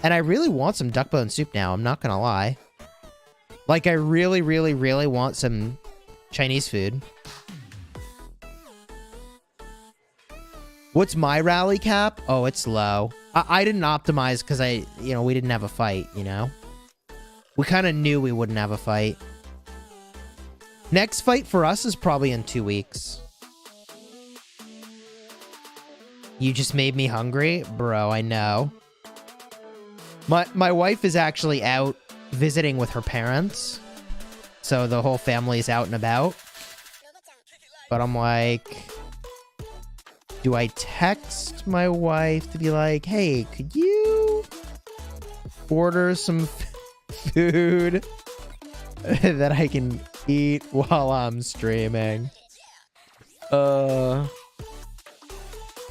And I really want some duck bone soup now, I'm not gonna lie. Like, I really, really, really want some Chinese food. What's my rally cap? Oh, it's low. I didn't optimize because we didn't have a fight, you know? We kind of knew we wouldn't have a fight. Next fight for us is probably in 2 weeks. You just made me hungry? Bro, I know. My wife is actually out visiting with her parents. So the whole family's out and about. But I'm like, do I text my wife to be like, hey, could you order some food that I can eat while I'm streaming? I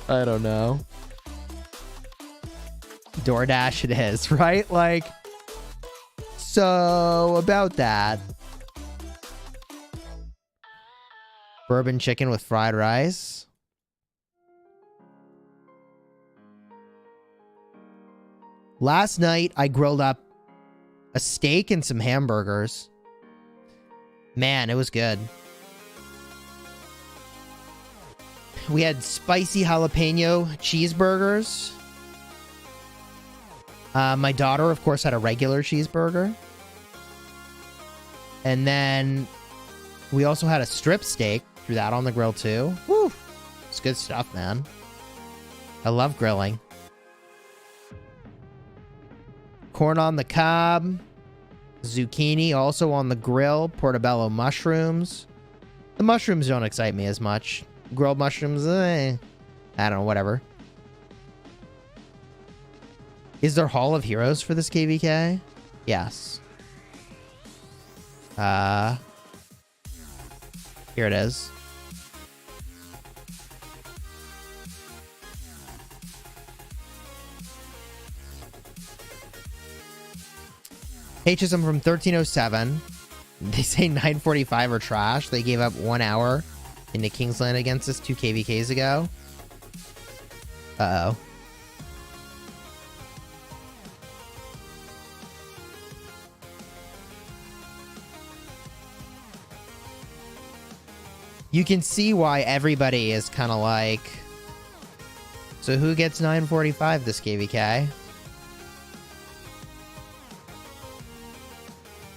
don't know. DoorDash it is, right? Like, So, about that. Bourbon chicken with fried rice. Last night, I grilled up a steak and some hamburgers. Man, it was good. We had spicy jalapeno cheeseburgers. My daughter, of course, had a regular cheeseburger. And then we also had a strip steak. Threw that on the grill, too. Woo! It's good stuff, man. I love grilling. Corn on the cob. Zucchini also on the grill. Portobello mushrooms. The mushrooms don't excite me as much. Grilled mushrooms, I don't know, whatever. Is there Hall of Heroes for this KvK? Yes. Here it is. H'ism from 1307. They say 945 are trash. They gave up 1 hour into Kingsland against us 2 KvKs ago. Uh-oh. You can see why everybody is kind of like, so who gets 945 this KvK?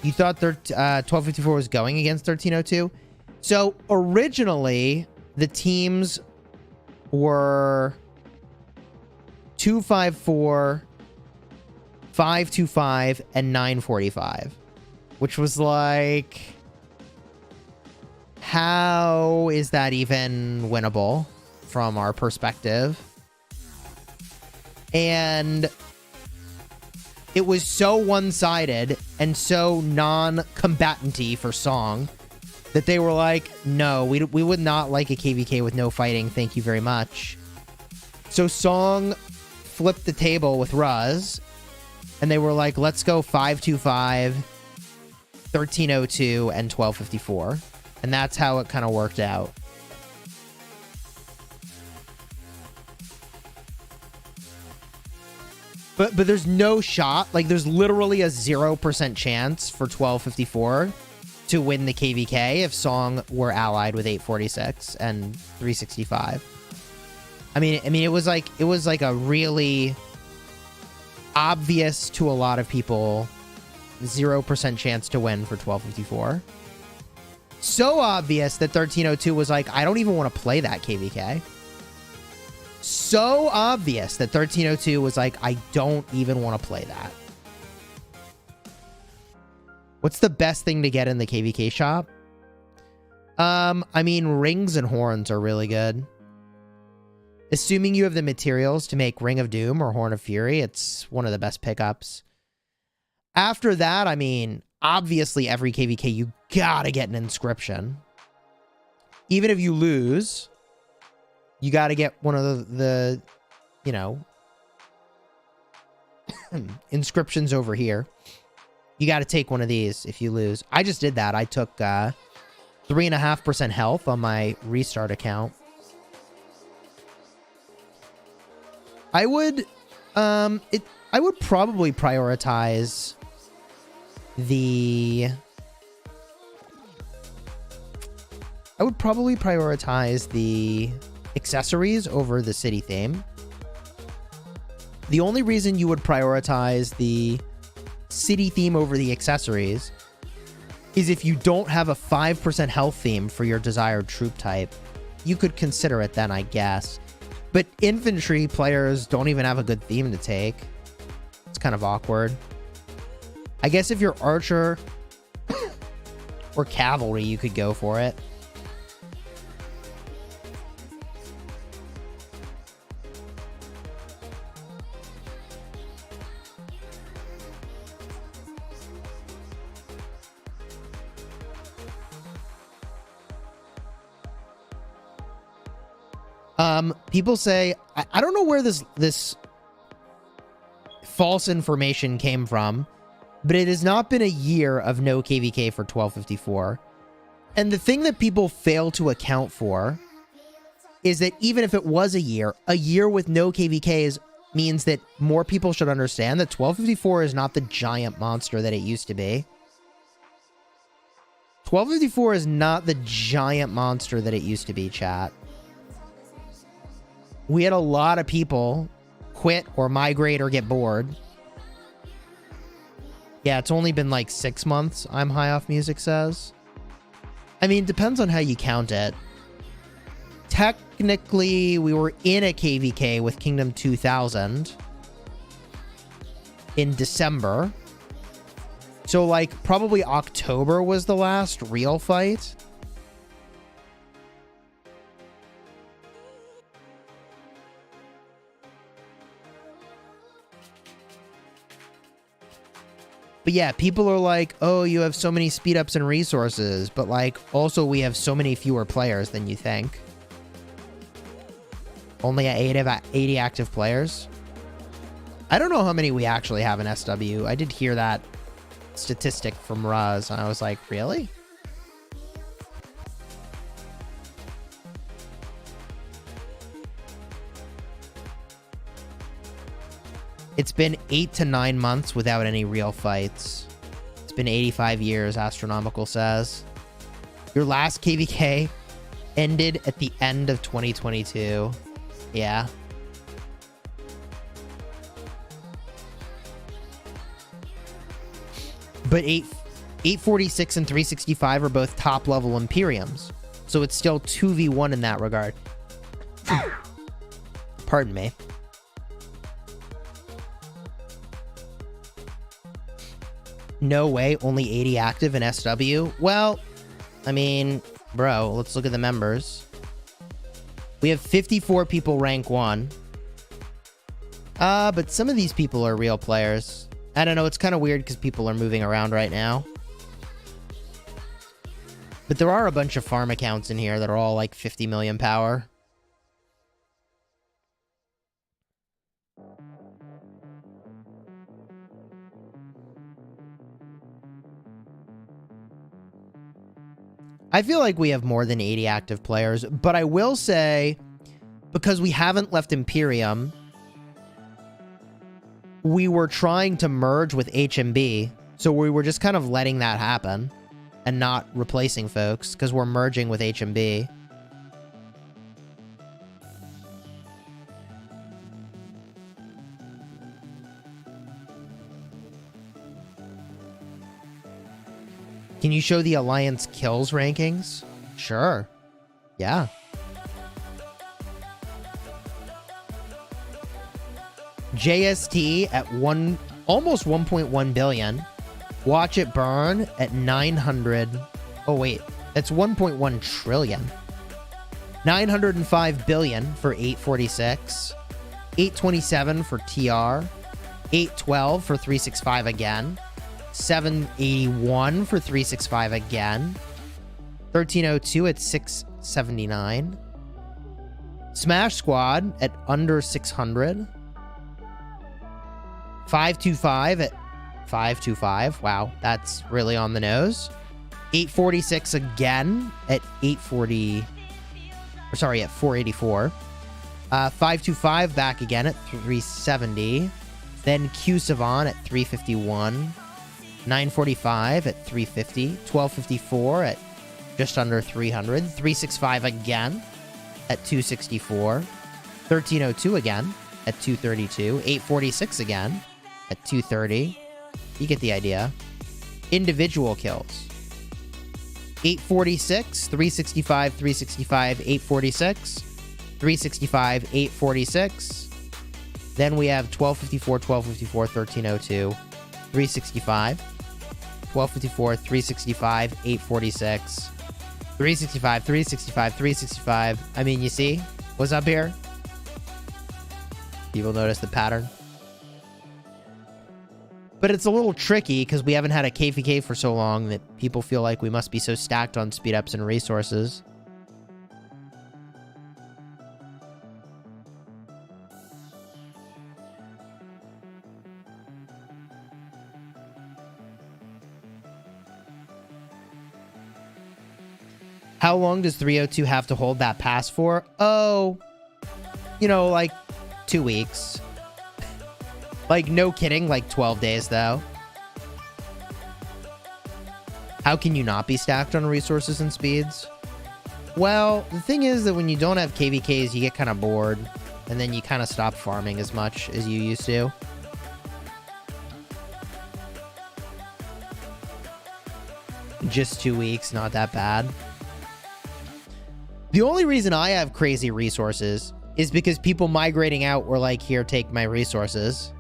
You thought 1254 was going against 1302? So originally, the teams were 254, 525, and 945, which was like, how is that even winnable from our perspective? And it was so one-sided and so non-combatant-y for Song that they were like, no, we would not like a KvK with no fighting, thank you very much. So Song flipped the table with Ruz, and they were like, let's go 525, 1302, and 1254. And that's how it kind of worked out. But there's no shot. Like, there's literally a 0% chance for 1254 to win the KvK if Song were allied with 846 and 365. I mean, it was like a really obvious to a lot of people 0% chance to win for 1254. So obvious that 1302 was like, I don't even want to play that KvK. So obvious that 1302 was like, I don't even want to play that. What's the best thing to get in the KvK shop? I mean, rings and horns are really good. Assuming you have the materials to make Ring of Doom or Horn of Fury, it's one of the best pickups. After that, I mean, obviously every KvK, you gotta get an inscription. Even if you lose, you gotta get one of the you know, inscriptions over here. You gotta take one of these if you lose. I just did that. I took 3.5% health on my restart account. I would probably prioritize the accessories over the city theme. The only reason you would prioritize the city theme over the accessories is if you don't have a 5% health theme for your desired troop type. You could consider it then, I guess. But infantry players don't even have a good theme to take. It's kind of awkward. I guess if you're archer or cavalry, you could go for it. People say, I don't know where this false information came from, But it has not been a year of no KvK for 1254. And the thing that people fail to account for is that even if it was a year with no KvKs means that more people should understand that 1254 is not the giant monster that it used to be. 1254 is not the giant monster that it used to be, chat. We had a lot of people quit or migrate or get bored. Yeah, it's only been like 6 months, I'm High Off Music says. I mean, depends on how you count it. Technically, we were in a KvK with Kingdom 2000 in December. So, like, probably October was the last real fight. But yeah, people are like, oh, you have so many speed ups and resources, but like, also we have so many fewer players than you think. Only at 80 active players. I don't know how many we actually have in SW. I did hear that statistic from Raz, and I was like, really? It's been 8 to 9 months without any real fights. It's been 85 years, Astronomical says. Your last KvK ended at the end of 2022. Yeah. But 846 and 365 are both top-level Imperiums. So it's still 2v1 in that regard. Pardon me. No way, only 80 active in SW? Well, I mean, bro, let's look at the members. We have 54 people rank 1. But some of these people are real players. I don't know, it's kind of weird because people are moving around right now. But there are a bunch of farm accounts in here that are all like 50 million power. I feel like we have more than 80 active players, but I will say, because we haven't left Imperium, we were trying to merge with HMB, so we were just kind of letting that happen and not replacing folks, because we're merging with HMB. Can you show the Alliance kills rankings? Sure. Yeah. JST at almost 1.1 billion. Watch It Burn at 900. Oh, wait. That's 1.1 trillion. 905 billion for 846. 827 for TR. 812 for 365 again. 781 for 365 again. 1302 at 679. Smash Squad at under 600. 525 at 525. Wow, that's really on the nose. 846 again at 840. Sorry, at 484. 525 back again at 370. Then Q Savan at 351. 945 at 350. 1254 at just under 300. 365 again at 264. 1302 again at 232. 846 again at 230. You get the idea. Individual kills. 846, 365, 365, 846. 365, 846. Then we have 1254, 1254, 1302. 365, 1254, 365, 846, 365, 365, 365. I mean, you see what's up here? People notice the pattern. But it's a little tricky because we haven't had a KvK for so long that people feel like we must be so stacked on speed ups and resources. How long does 302 have to hold that pass for? Oh, you know, like 2 weeks. Like, no kidding, like 12 days, though. How can you not be stacked on resources and speeds? Well, the thing is that when you don't have KvKs, you get kind of bored. And then you kind of stop farming as much as you used to. Just 2 weeks, not that bad. The only reason I have crazy resources is because people migrating out were like, here, take my resources.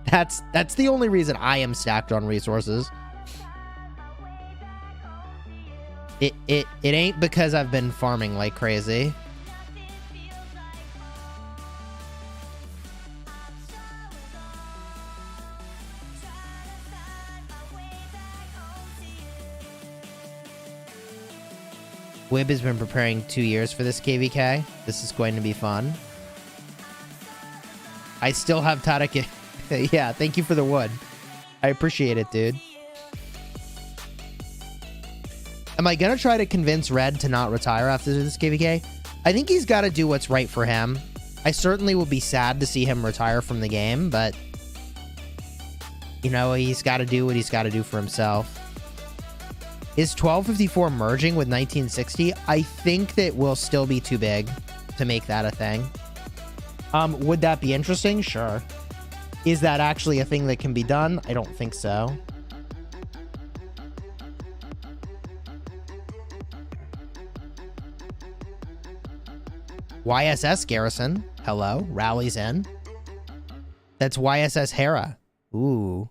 That's the only reason I am stacked on resources. It ain't because I've been farming like crazy. Wib has been preparing 2 years for this KvK. This is going to be fun. I still have Tadek. Yeah, thank you for the wood. I appreciate it, dude. Am I going to try to convince Red to not retire after this KvK? I think he's got to do what's right for him. I certainly will be sad to see him retire from the game, but... you know, he's got to do what he's got to do for himself. Is 1254 merging with 1960? I think that will still be too big to make that a thing. Would that be interesting? Sure. Is that actually a thing that can be done? I don't think so. YSS Garrison. Hello. Rallies in. That's YSS Hera. Ooh.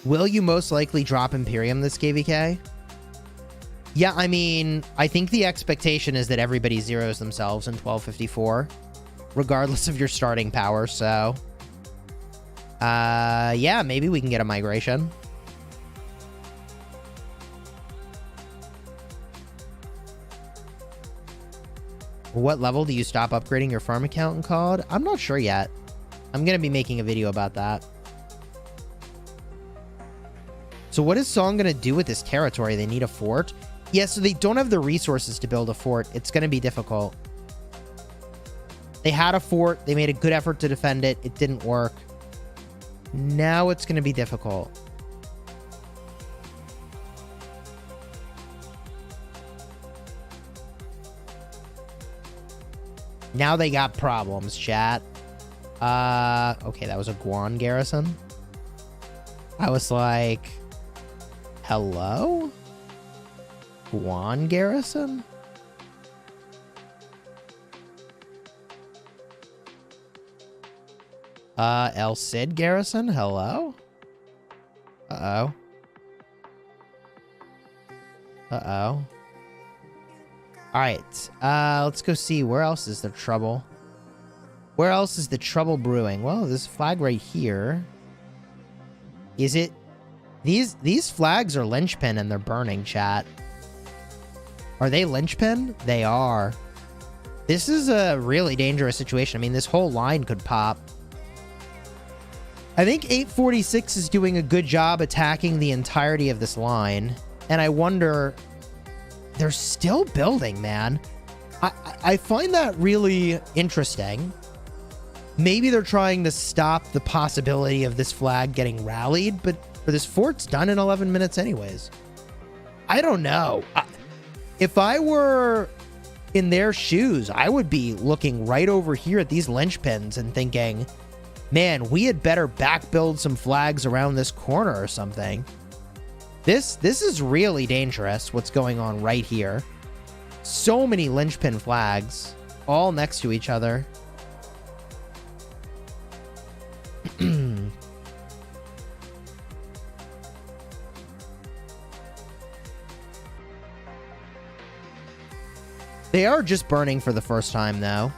Will you most likely drop Imperium this KvK? Yeah, I mean, I think the expectation is that everybody zeroes themselves in 1254, regardless of your starting power, so... yeah, maybe we can get a migration. What level do you stop upgrading your farm account in COD? I'm not sure yet. I'm going to be making a video about that. So what is Song going to do with this territory? They need a fort? Yeah, so they don't have the resources to build a fort. It's going to be difficult. They had a fort. They made a good effort to defend it. It didn't work. Now it's going to be difficult. Now they got problems, chat. Okay, that was a Guan garrison. I was like... hello? Guan garrison? El Cid garrison? Hello? Uh-oh. Uh-oh. Alright, let's go see where else is the trouble. Where else is the trouble brewing? Well, this flag right here. Is it... These flags are linchpin and they're burning, chat. Are they linchpin? They are. This is a really dangerous situation. I mean, this whole line could pop. I think 846 is doing a good job attacking the entirety of this line. And I wonder... they're still building, man. I find that really interesting. Maybe they're trying to stop the possibility of this flag getting rallied, but this fort's done in 11 minutes anyways. I don't know. If I were in their shoes, I would be looking right over here at these linchpins and thinking, man, we had better back build some flags around this corner or something. This is really dangerous, what's going on right here. So many linchpin flags, all next to each other. They are just burning for the first time, though.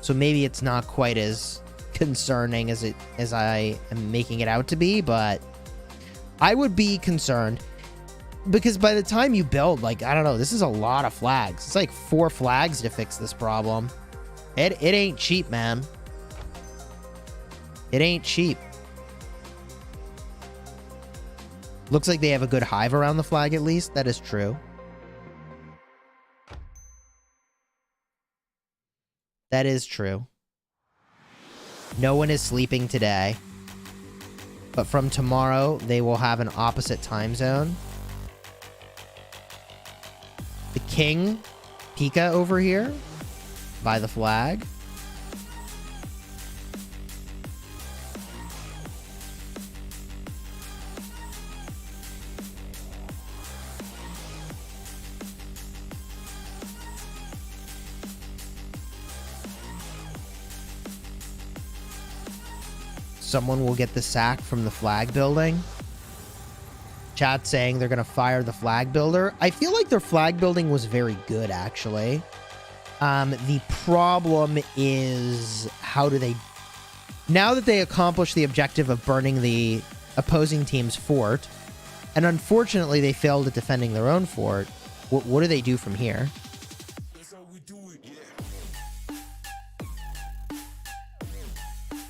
So maybe it's not quite as concerning as I am making it out to be, but I would be concerned because by the time you build, like, I don't know, this is a lot of flags. It's like 4 flags to fix this problem. It ain't cheap, man. It ain't cheap. Looks like they have a good hive around the flag, at least. That is true. That is true. No one is sleeping today. But from tomorrow, they will have an opposite time zone. The king, Pika over here, by the flag. Someone will get the sack from the flag building. Chat saying they're going to fire the flag builder. I feel like their flag building was very good, actually. The problem is, how do they... Now that they accomplish the objective of burning the opposing team's fort, and unfortunately they failed at defending their own fort, what do they do from here?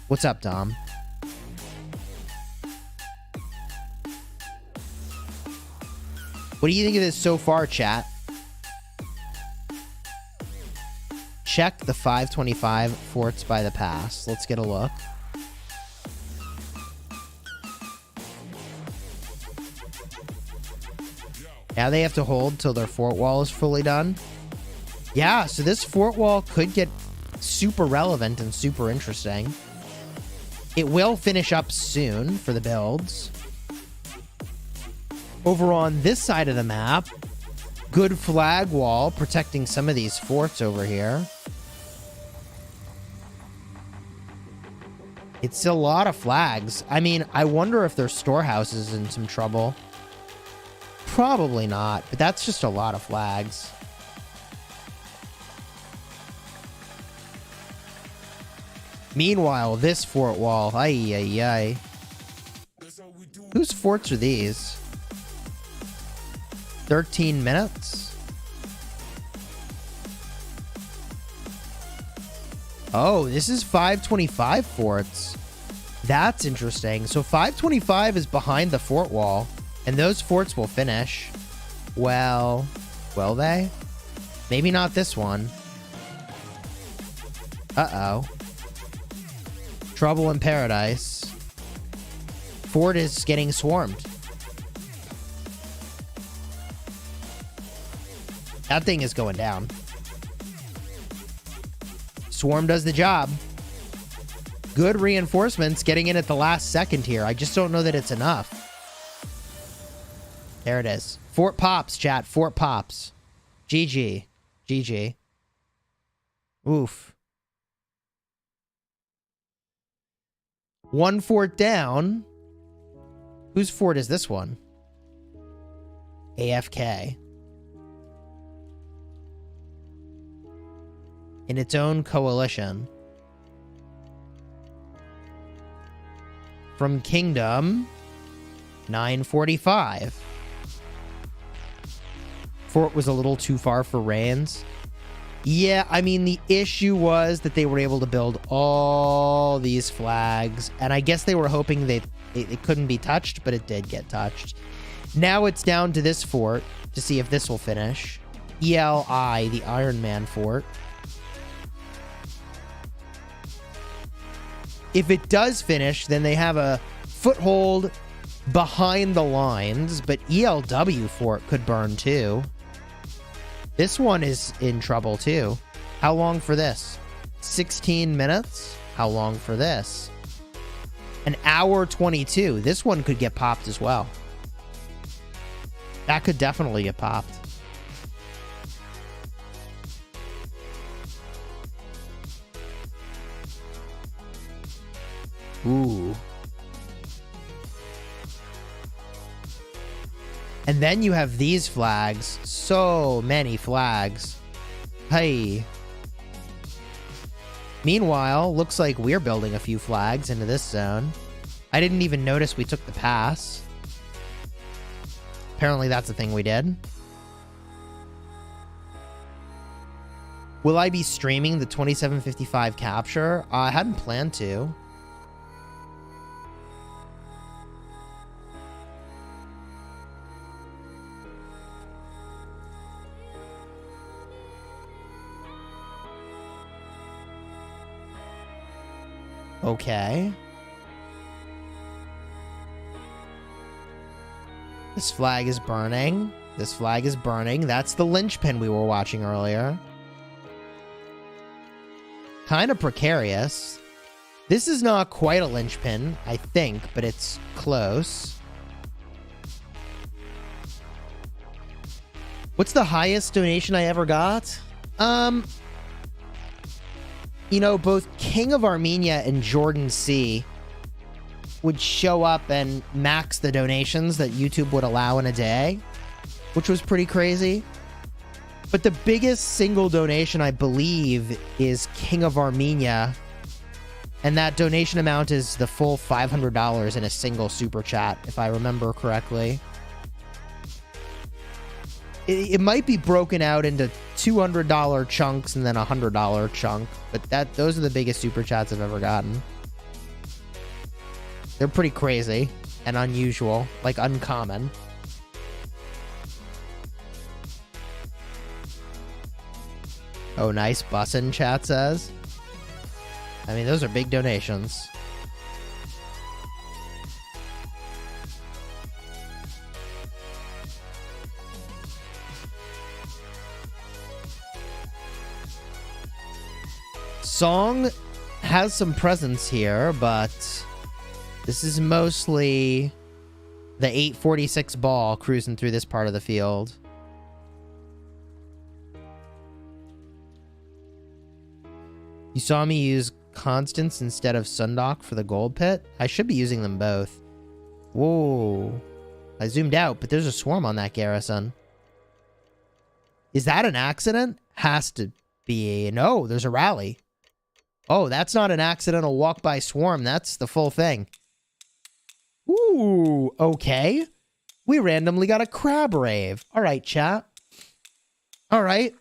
What's up, Dom? What do you think of this so far, chat? Check the 525 forts by the pass. Let's get a look. Now they have to hold till their fort wall is fully done. Yeah, so this fort wall could get super relevant and super interesting. It will finish up soon for the builds. Over on this side of the map, good flag wall protecting some of these forts over here. It's a lot of flags. I mean, I wonder if their storehouse is in some trouble. Probably not, but that's just a lot of flags. Meanwhile, this fort wall, ay, ay, ay. Whose forts are these? 13 minutes? Oh, this is 525 forts. That's interesting. So 525 is behind the fort wall, and those forts will finish. Well, will they? Maybe not this one. Uh-oh. Trouble in paradise. Fort is getting swarmed. That thing is going down. Swarm does the job. Good reinforcements getting in at the last second here. I just don't know that it's enough. There it is. Fort pops, chat. Fort pops. GG. GG. Oof. One fort down. Whose fort is this one? AFK. In its own coalition. From Kingdom, 945. Fort was a little too far for Reigns. Yeah, I mean, the issue was that they were able to build all these flags, and I guess they were hoping that it couldn't be touched, but it did get touched. Now it's down to this fort to see if this will finish. ELI, the Iron Man fort. If it does finish, then they have a foothold behind the lines, but ELW fort could burn too. This one is in trouble too. How long for this? 16 minutes? How long for this? An hour 22. This one could get popped as well. That could definitely get popped. Ooh. And then you have these flags. So many flags. Hey. Meanwhile, looks like we're building a few flags into this zone. I didn't even notice we took the pass. Apparently that's the thing we did. Will I be streaming the 2755 capture? I hadn't planned to. Okay. This flag is burning. This flag is burning. That's the linchpin we were watching earlier. Kind of precarious. This is not quite a linchpin, I think, but it's close. What's the highest donation I ever got? You know, both King of Armenia and Jordan C would show up and max the donations that YouTube would allow in a day, which was pretty crazy. But the biggest single donation, I believe, is King of Armenia. And that donation amount is the full $500 in a single super chat, if I remember correctly. It might be broken out into $200 chunks and then a $100 chunk, but those are the biggest super chats I've ever gotten. They're pretty crazy and unusual, like uncommon. Oh, nice bussin', chat says. I mean, those are big donations. Song has some presence here, but this is mostly the 846 ball cruising through this part of the field. You saw me use Constance instead of Sundok for the gold pit? I should be using them both. Whoa. I zoomed out, but there's a swarm on that garrison. Is that an accident? Has to be. No, there's a rally. Oh, that's not an accidental walk-by swarm. That's the full thing. Ooh, okay. We randomly got a crab rave. All right, chat. All right.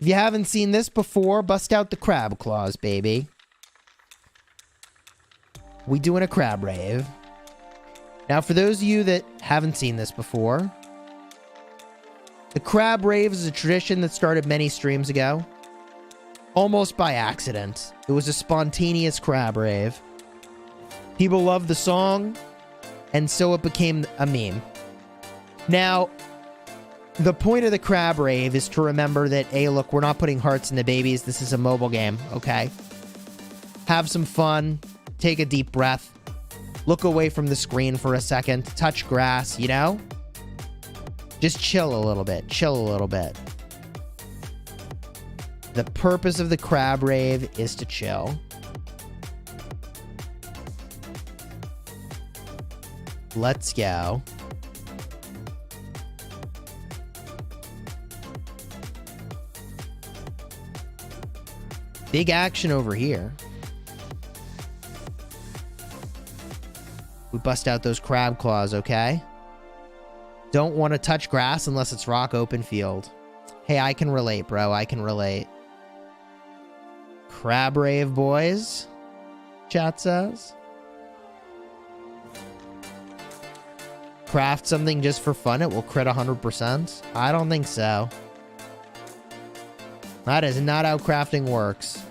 If you haven't seen this before, bust out the crab claws, baby. We doing a crab rave. Now, for those of you that haven't seen this before, the crab rave is a tradition that started many streams ago. Almost by accident. It was a spontaneous crab rave. People loved the song, and so it became a meme. Now, the point of the crab rave is to remember that, hey, look, we're not putting hearts into babies. This is a mobile game, okay? Have some fun. Take a deep breath. Look away from the screen for a second. Touch grass, you know? Just chill a little bit. Chill a little bit. The purpose of the crab rave is to chill. Let's go. Big action over here. We bust out those crab claws, okay? Don't want to touch grass unless it's rock open field. Hey, I can relate, bro. I can relate. Crab rave, boys. Chat says. Craft something just for fun. It will crit 100%. I don't think so. That is not how crafting works.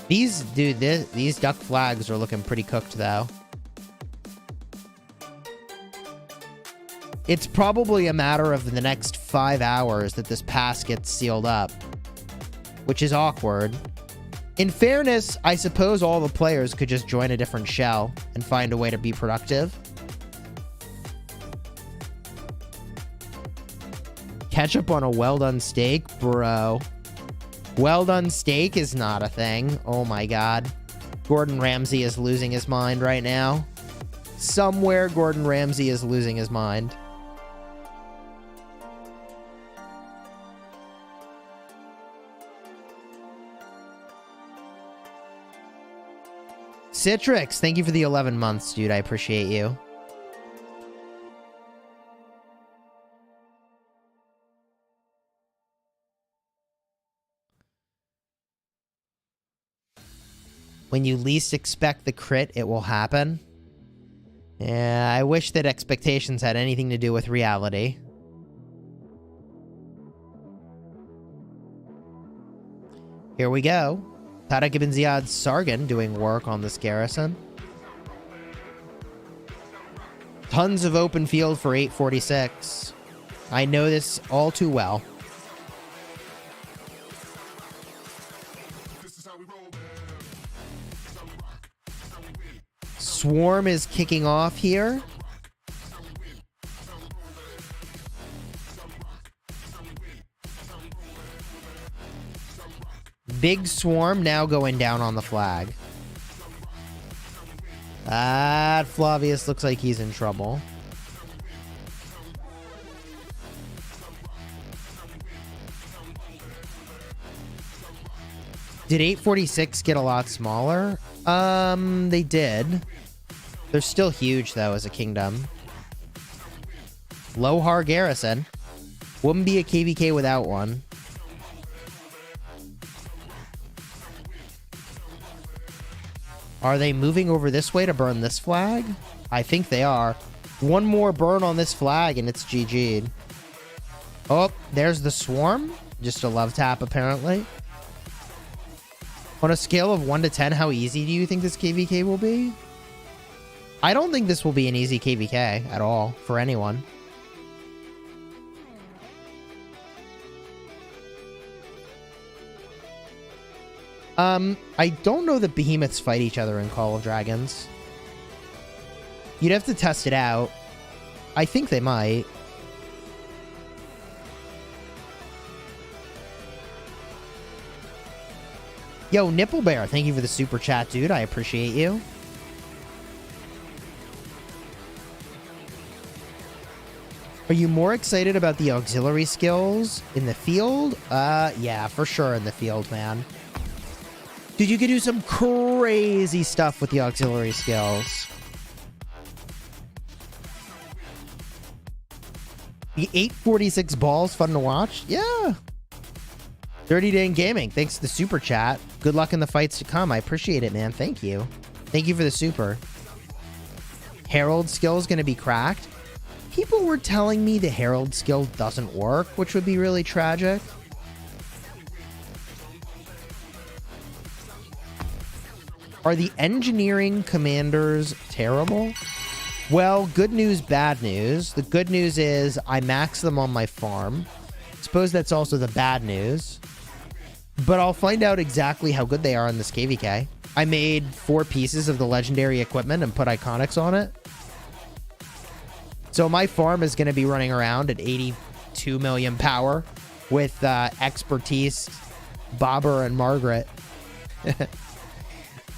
These duck flags are looking pretty cooked, though. It's probably a matter of the next 5 hours that this pass gets sealed up, which is awkward. In fairness, I suppose all the players could just join a different shell and find a way to be productive. Ketchup on a well-done steak? Bro. Well-done steak is not a thing. Oh my god. Gordon Ramsay is losing his mind right now. Somewhere Gordon Ramsay is losing his mind. Citrix, thank you for the 11 months, dude. I appreciate you. When you least expect the crit, it will happen. Yeah, I wish that expectations had anything to do with reality. Here we go. Tariq ibn Ziyad Sargon doing work on this garrison. Tons of open field for 846. I know this all too well. Swarm is kicking off here. Big swarm now going down on the flag. That Flavius looks like he's in trouble. Did 846 get a lot smaller? They did. They're still huge, though, as a kingdom. Lohar Garrison. Wouldn't be a KvK without one. Are they moving over this way to burn this flag? I think they are. One more burn on this flag, and it's GG'd. Oh, there's the swarm. Just a love tap, apparently. On a scale of 1 to 10, how easy do you think this KvK will be? I don't think this will be an easy KvK at all for anyone. I don't know that behemoths fight each other in Call of Dragons. You'd have to test it out. I think they might. Yo, Nipple Bear, thank you for the super chat, dude. I appreciate you. Are you more excited about the auxiliary skills in the field? Yeah, for sure in the field, man. Dude, you could do some crazy stuff with the auxiliary skills. The 846 balls fun to watch? Yeah. Dirty Dan Gaming, thanks to the super chat. Good luck in the fights to come. I appreciate it, man. Thank you. Thank you for the super. Herald skill is going to be cracked. People were telling me the Herald skill doesn't work, which would be really tragic. Are the engineering commanders terrible? Well, good news, bad news. The good news is I max them on my farm. Suppose that's also the bad news. But I'll find out exactly how good they are in this KvK. I made 4 pieces of the legendary equipment and put iconics on it. So my farm is going to be running around at 82 million power with expertise, Bobber and Margaret.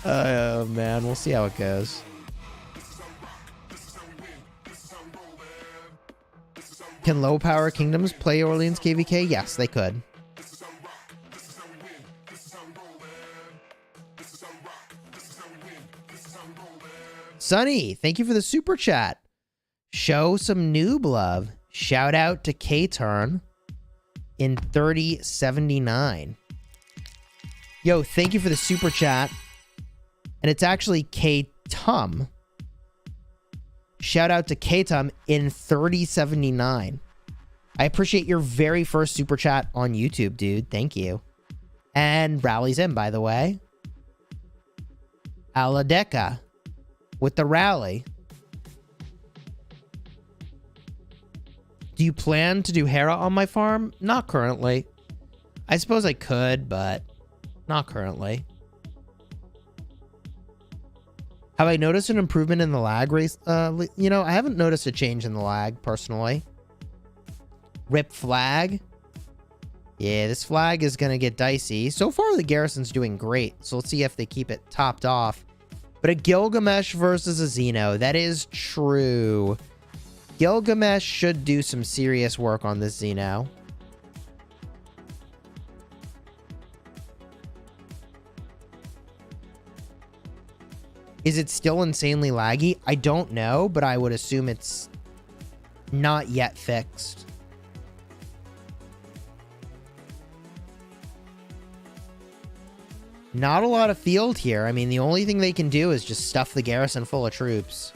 Oh, man. We'll see how it goes. Can low-power kingdoms play Orleans KvK? Yes, they could. Sunny, thank you for the super chat. Show some noob love. Shout out to K-Turn in 3079. Yo, thank you for the super chat. And it's actually K-Tum. Shout out to K-Tum in 3079. I appreciate your very first super chat on YouTube, dude. Thank you. And Rally's in, by the way. Aladeca with the rally. Do you plan to do Hera on my farm? Not currently. I suppose I could, but not currently. Have I noticed an improvement in the lag race? You know, I haven't noticed a change in the lag, personally. Rip flag. Yeah, this flag is going to get dicey. So far, the garrison's doing great, so let's see if they keep it topped off. But a Gilgamesh versus a Xeno. That is true. Gilgamesh should do some serious work on this Xeno. Is it still insanely laggy? I don't know, but I would assume it's not yet fixed. Not a lot of field here. I mean, the only thing they can do is just stuff the garrison full of troops.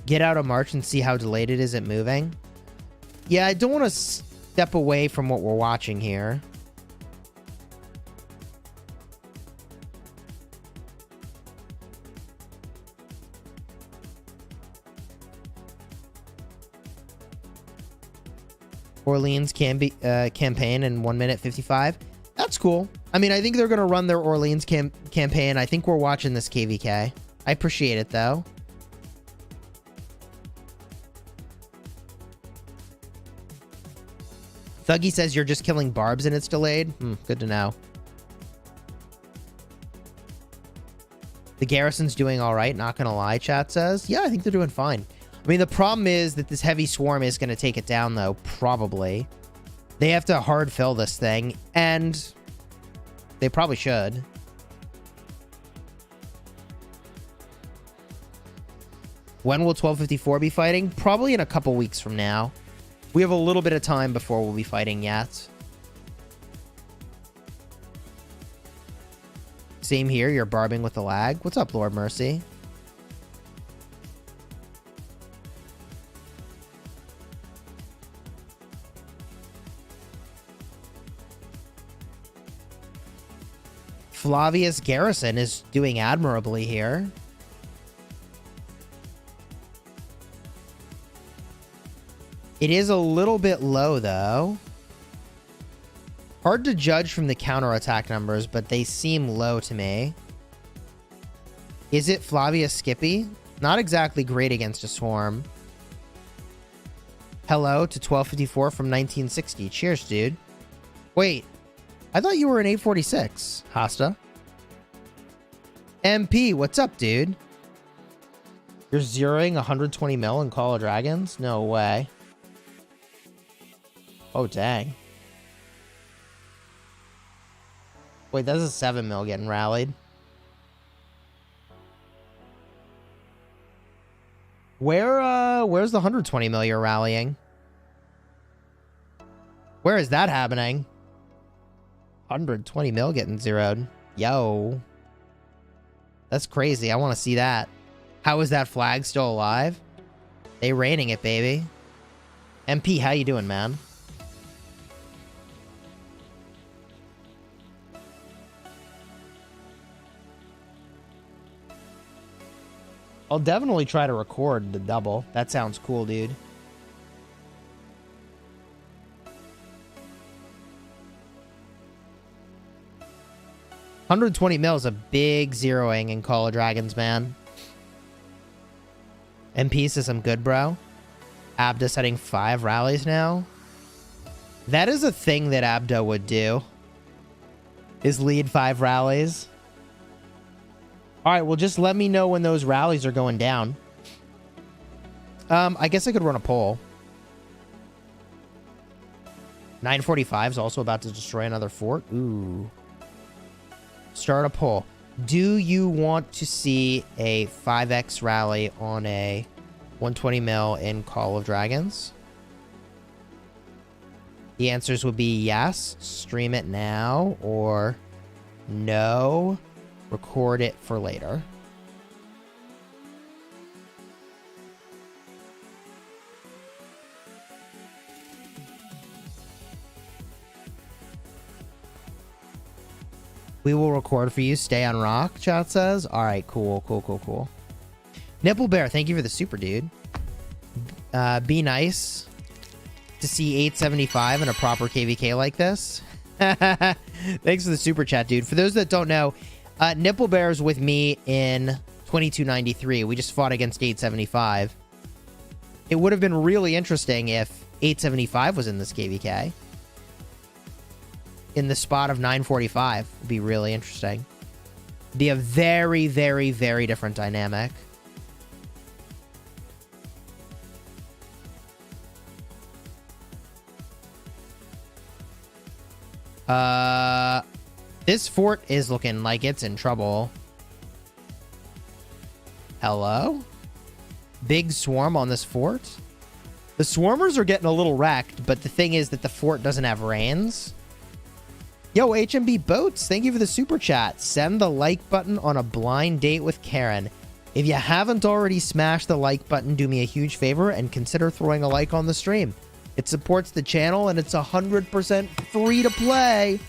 Get out of March and see how delayed it is at moving. Yeah, I don't want to step away from what we're watching here. Orleans campaign in 1 minute 55. That's cool. I mean, I think they're going to run their Orleans campaign. I think we're watching this KvK. I appreciate it, though. Thuggy says you're just killing barbs and it's delayed. Good to know. The garrison's doing all right, not going to lie, chat says. Yeah, I think they're doing fine. I mean, the problem is that this heavy swarm is going to take it down, though, probably. They have to hard fill this thing, and they probably should. When will 1254 be fighting? Probably in a couple weeks from now. We have a little bit of time before we'll be fighting yet. Same here, you're barbing with the lag. What's up, Lord Mercy? Flavius Garrison is doing admirably here. It is a little bit low, though. Hard to judge from the counterattack numbers, but they seem low to me. Is it Flavius Skippy? Not exactly great against a swarm. Hello to 1254 from 1960. Cheers, dude. Wait, I thought you were an 846, Hasta. MP, what's up, dude? You're zeroing 120 mil in Call of Dragons? No way. Oh, dang. Wait, that's a 7 mil getting rallied. Where's the 120 mil you're rallying? Where is that happening? 120 mil getting zeroed. Yo. That's crazy. I want to see that. How is that flag still alive? They raining it, baby. MP, how you doing, man? I'll definitely try to record the double. That sounds cool, dude. $120 mil is a big zeroing in Call of Dragons, man. MP says I'm good, bro. Abda setting 5 rallies now. That is a thing that Abda would do. Is lead 5 rallies. Alright, well, just let me know when those rallies are going down. I guess I could run a poll. 945 is also about to destroy another fort. Ooh. Start a poll. Do you want to see a 5x rally on a 120 mil in Call of Dragons? The answers would be yes, stream it now, or no, record it for later. We will record for you. Stay on rock, chat says. All right, cool. Nipple Bear, thank you for the super, dude. Be nice to see 875 in a proper KvK like this. Thanks for the super chat, dude. For those that don't know, Nipple Bear's with me in 2293. We just fought against 875. It would have been really interesting if 875 was in this KvK. In the spot of 945 would be really interesting. Be a very, very, very different dynamic. This fort is looking like it's in trouble. Hello? Big swarm on this fort? The swarmers are getting a little wrecked, but the thing is that the fort doesn't have reins. Yo, HMB Boats, thank you for the super chat. Send the like button on a blind date with Karen. If you haven't already smashed the like button, do me a huge favor and consider throwing a like on the stream. It supports the channel, and it's 100% free to play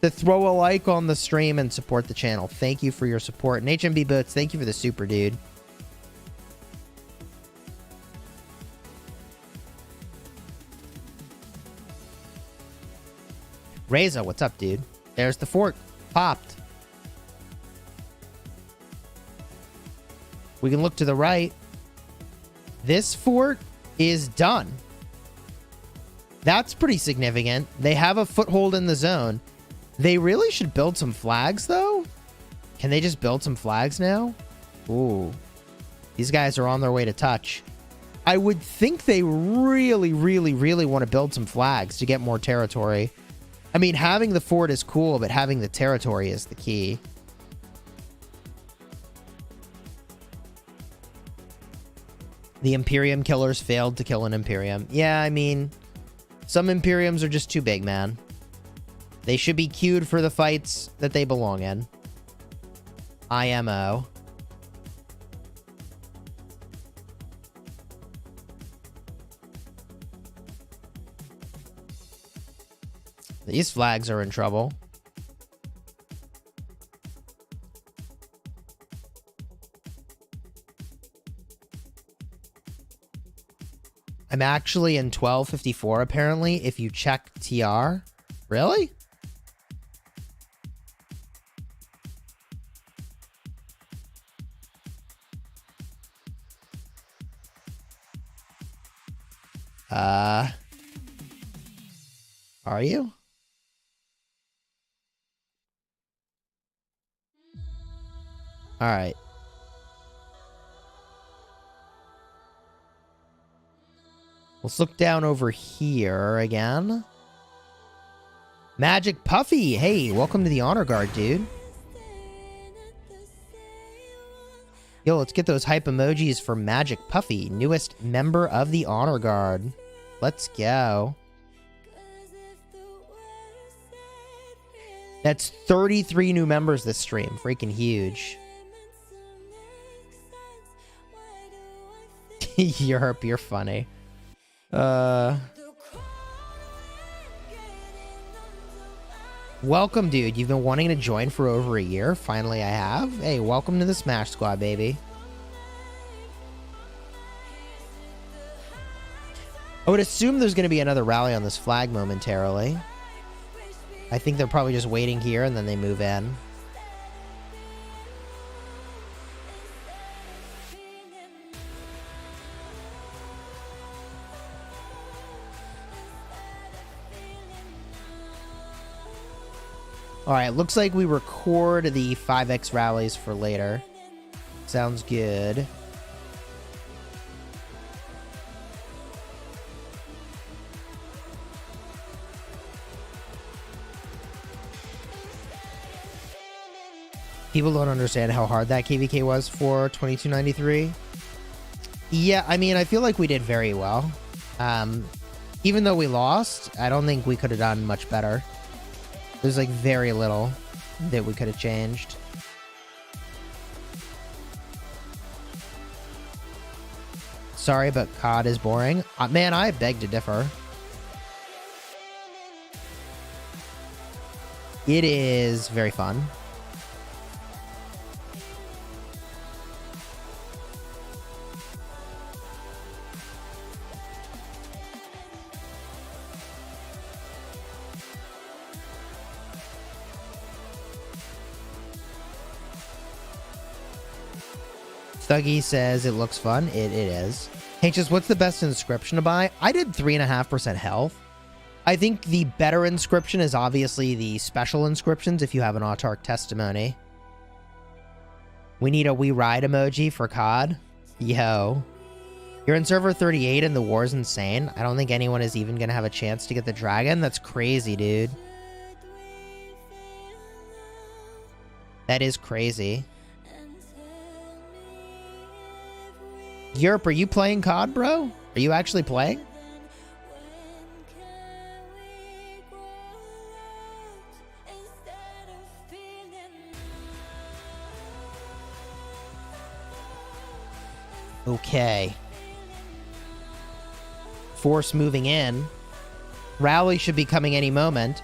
to throw a like on the stream and support the channel. Thank you for your support. And HMB Boots, thank you for the super, dude. Reza, what's up, dude? There's the fort. Popped. We can look to the right. This fort is done. That's pretty significant. They have a foothold in the zone. They really should build some flags, though. Can they just build some flags now? Ooh. These guys are on their way to touch. I would think they really, really, really want to build some flags to get more territory. I mean, having the fort is cool, but having the territory is the key. The Imperium killers failed to kill an Imperium. Yeah, I mean, some Imperiums are just too big, man. They should be queued for the fights that they belong in. IMO. These flags are in trouble. I'm actually in 1254, apparently, if you check TR. Really? Are you? All right. Let's look down over here again. Magic Puffy. Hey, welcome to the Honor Guard, dude. Yo, let's get those hype emojis for Magic Puffy, newest member of the Honor Guard. Let's go. That's 33 new members this stream. Freaking huge. Europe, you're funny. Welcome, dude. You've been wanting to join for over a year. Finally, I have. Hey, welcome to the Smash Squad, baby. I would assume there's going to be another rally on this flag momentarily. I think they're probably just waiting here and then they move in. Alright, looks like we record the 5x rallies for later. Sounds good. People don't understand how hard that KvK was for 2293. Yeah, I mean, I feel like we did very well. Even though we lost, I don't think we could have done much better. There's like very little that we could have changed. Sorry, but COD is boring. Man, I beg to differ. It is very fun. Thuggy says it looks fun. It is. Hey, just what's the best inscription to buy? I did 3.5% health. I think the better inscription is obviously the special inscriptions if you have an autarch testimony. We need a we ride emoji for COD. Yo. You're in server 38 and the war's insane. I don't think anyone is even going to have a chance to get the dragon. That's crazy, dude. That is crazy. Yerp, are you playing COD, bro? Are you actually playing? Okay. Force moving in. Rally should be coming any moment.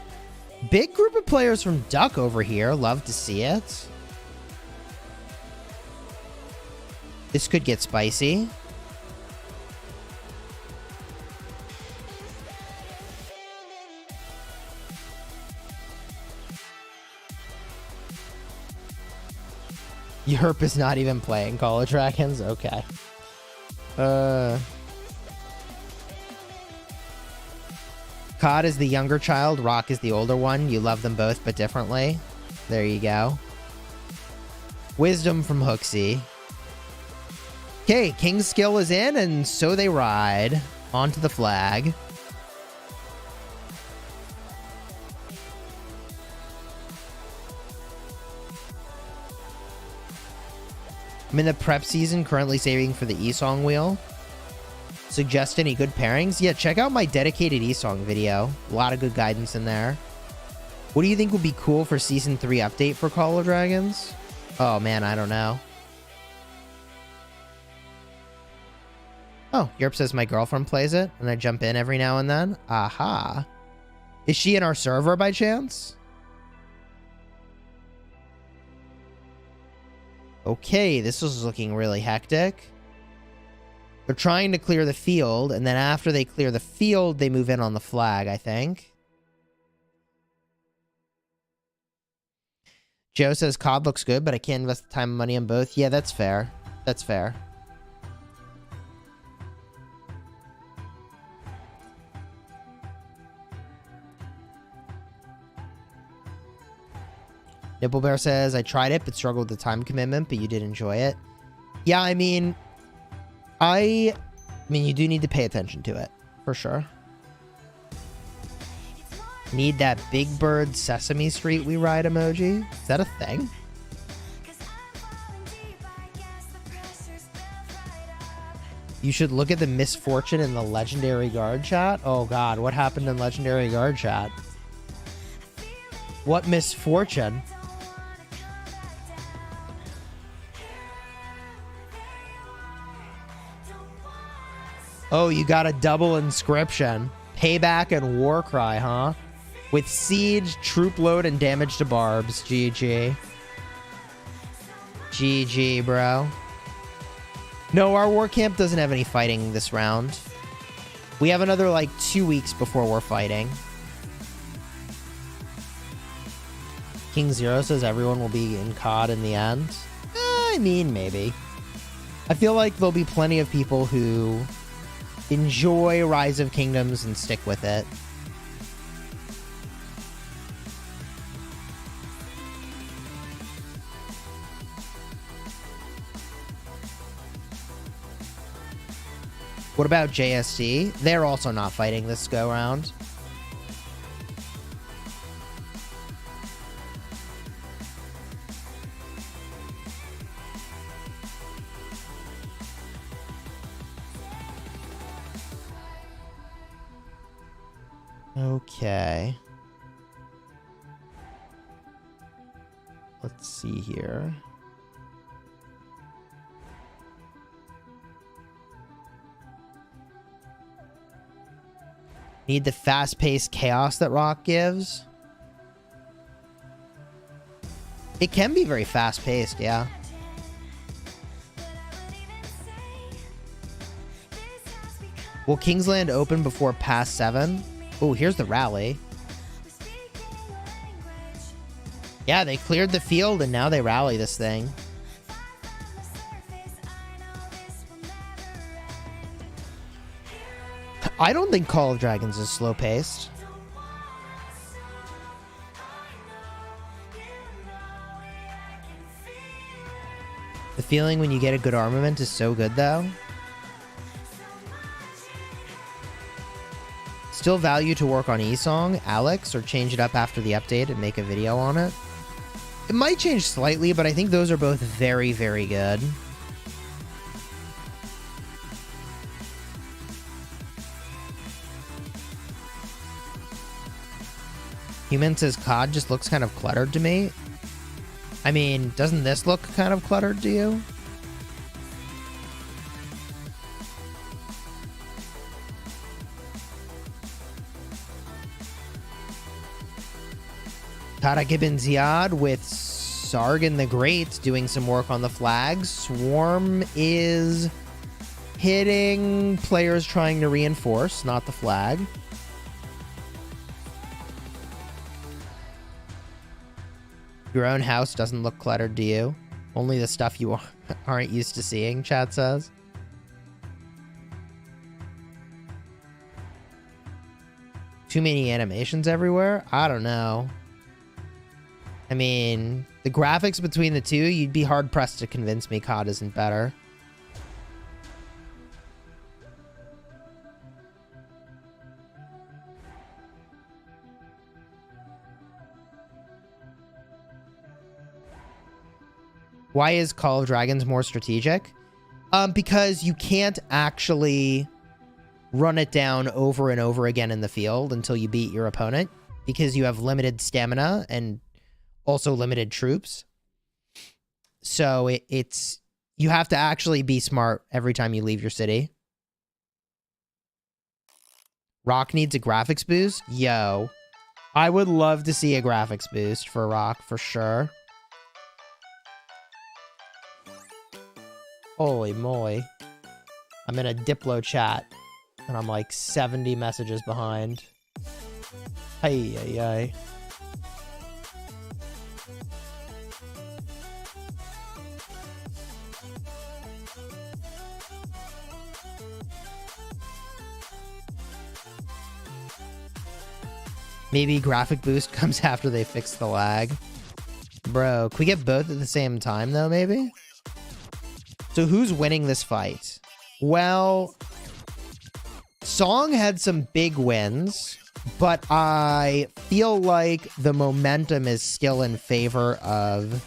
Big group of players from Duck over here. Love to see it. This could get spicy. Yerp is not even playing Call of Dragons? Okay. COD is the younger child. Rock is the older one. You love them both, but differently. There you go. Wisdom from Hooksy. Okay, King's skill is in, and so they ride onto the flag. I'm in the prep season, currently saving for the E-Song wheel. Suggest any good pairings? Yeah, check out my dedicated E-Song video. A lot of good guidance in there. What do you think would be cool for Season 3 update for Call of Dragons? Oh, man, I don't know. Oh, Yerp says my girlfriend plays it, and I jump in every now and then. Aha. Is she in our server by chance? Okay, this is looking really hectic. They're trying to clear the field, and then after they clear the field, they move in on the flag, I think. Joe says COD looks good, but I can't invest the time and money on both. Yeah, that's fair. That's fair. Nipplebear says, I tried it, but struggled with the time commitment, but you did enjoy it. Yeah, I mean, you do need to pay attention to it, for sure. Need that Big Bird Sesame Street we ride emoji. Is that a thing? You should look at the misfortune in the Legendary Guard chat. Oh god, what happened in Legendary Guard chat? What misfortune? Oh, you got a double inscription. Payback and Warcry, huh? With Siege, Troop Load, and Damage to Barbs. GG. GG, bro. No, our war camp doesn't have any fighting this round. We have another, like, 2 weeks before we're fighting. King Zero says everyone will be in COD in the end. I mean, maybe. I feel like there'll be plenty of people who enjoy Rise of Kingdoms and stick with it. What about JSC? They're also not fighting this go round. Okay. Let's see here. Need the fast-paced chaos that Rock gives. It can be very fast-paced, yeah. Will Kingsland open before past 7? Oh, here's the rally. Yeah, they cleared the field and now they rally this thing. I don't think Call of Dragons is slow-paced. The feeling when you get a good armament is so good, though. Still value to work on E-Song, Alex, or change it up after the update and make a video on it? It might change slightly, but I think those are both very, very good. Human says COD just looks kind of cluttered to me. I mean, doesn't this look kind of cluttered to you? Karakibin Ziad with Sargon the Great doing some work on the flags. Swarm is hitting players trying to reinforce, not the flag. Your own house doesn't look cluttered to you. Only the stuff you aren't used to seeing, chat says. Too many animations everywhere? I don't know. I mean, the graphics between the two, you'd be hard-pressed to convince me COD isn't better. Why is Call of Dragons more strategic? Because you can't actually run it down over and over again in the field until you beat your opponent, because you have limited stamina and also limited troops. So it's you have to actually be smart every time you leave your city. Rock needs a graphics boost? Yo, I would love to see a graphics boost for Rock for sure. Holy moly. I'm in a Diplo chat and I'm like 70 messages behind. Hey, ay, ay. Maybe graphic boost comes after they fix the lag. Bro, can we get both at the same time though, maybe? So who's winning this fight? Well, Song had some big wins, but I feel like the momentum is still in favor of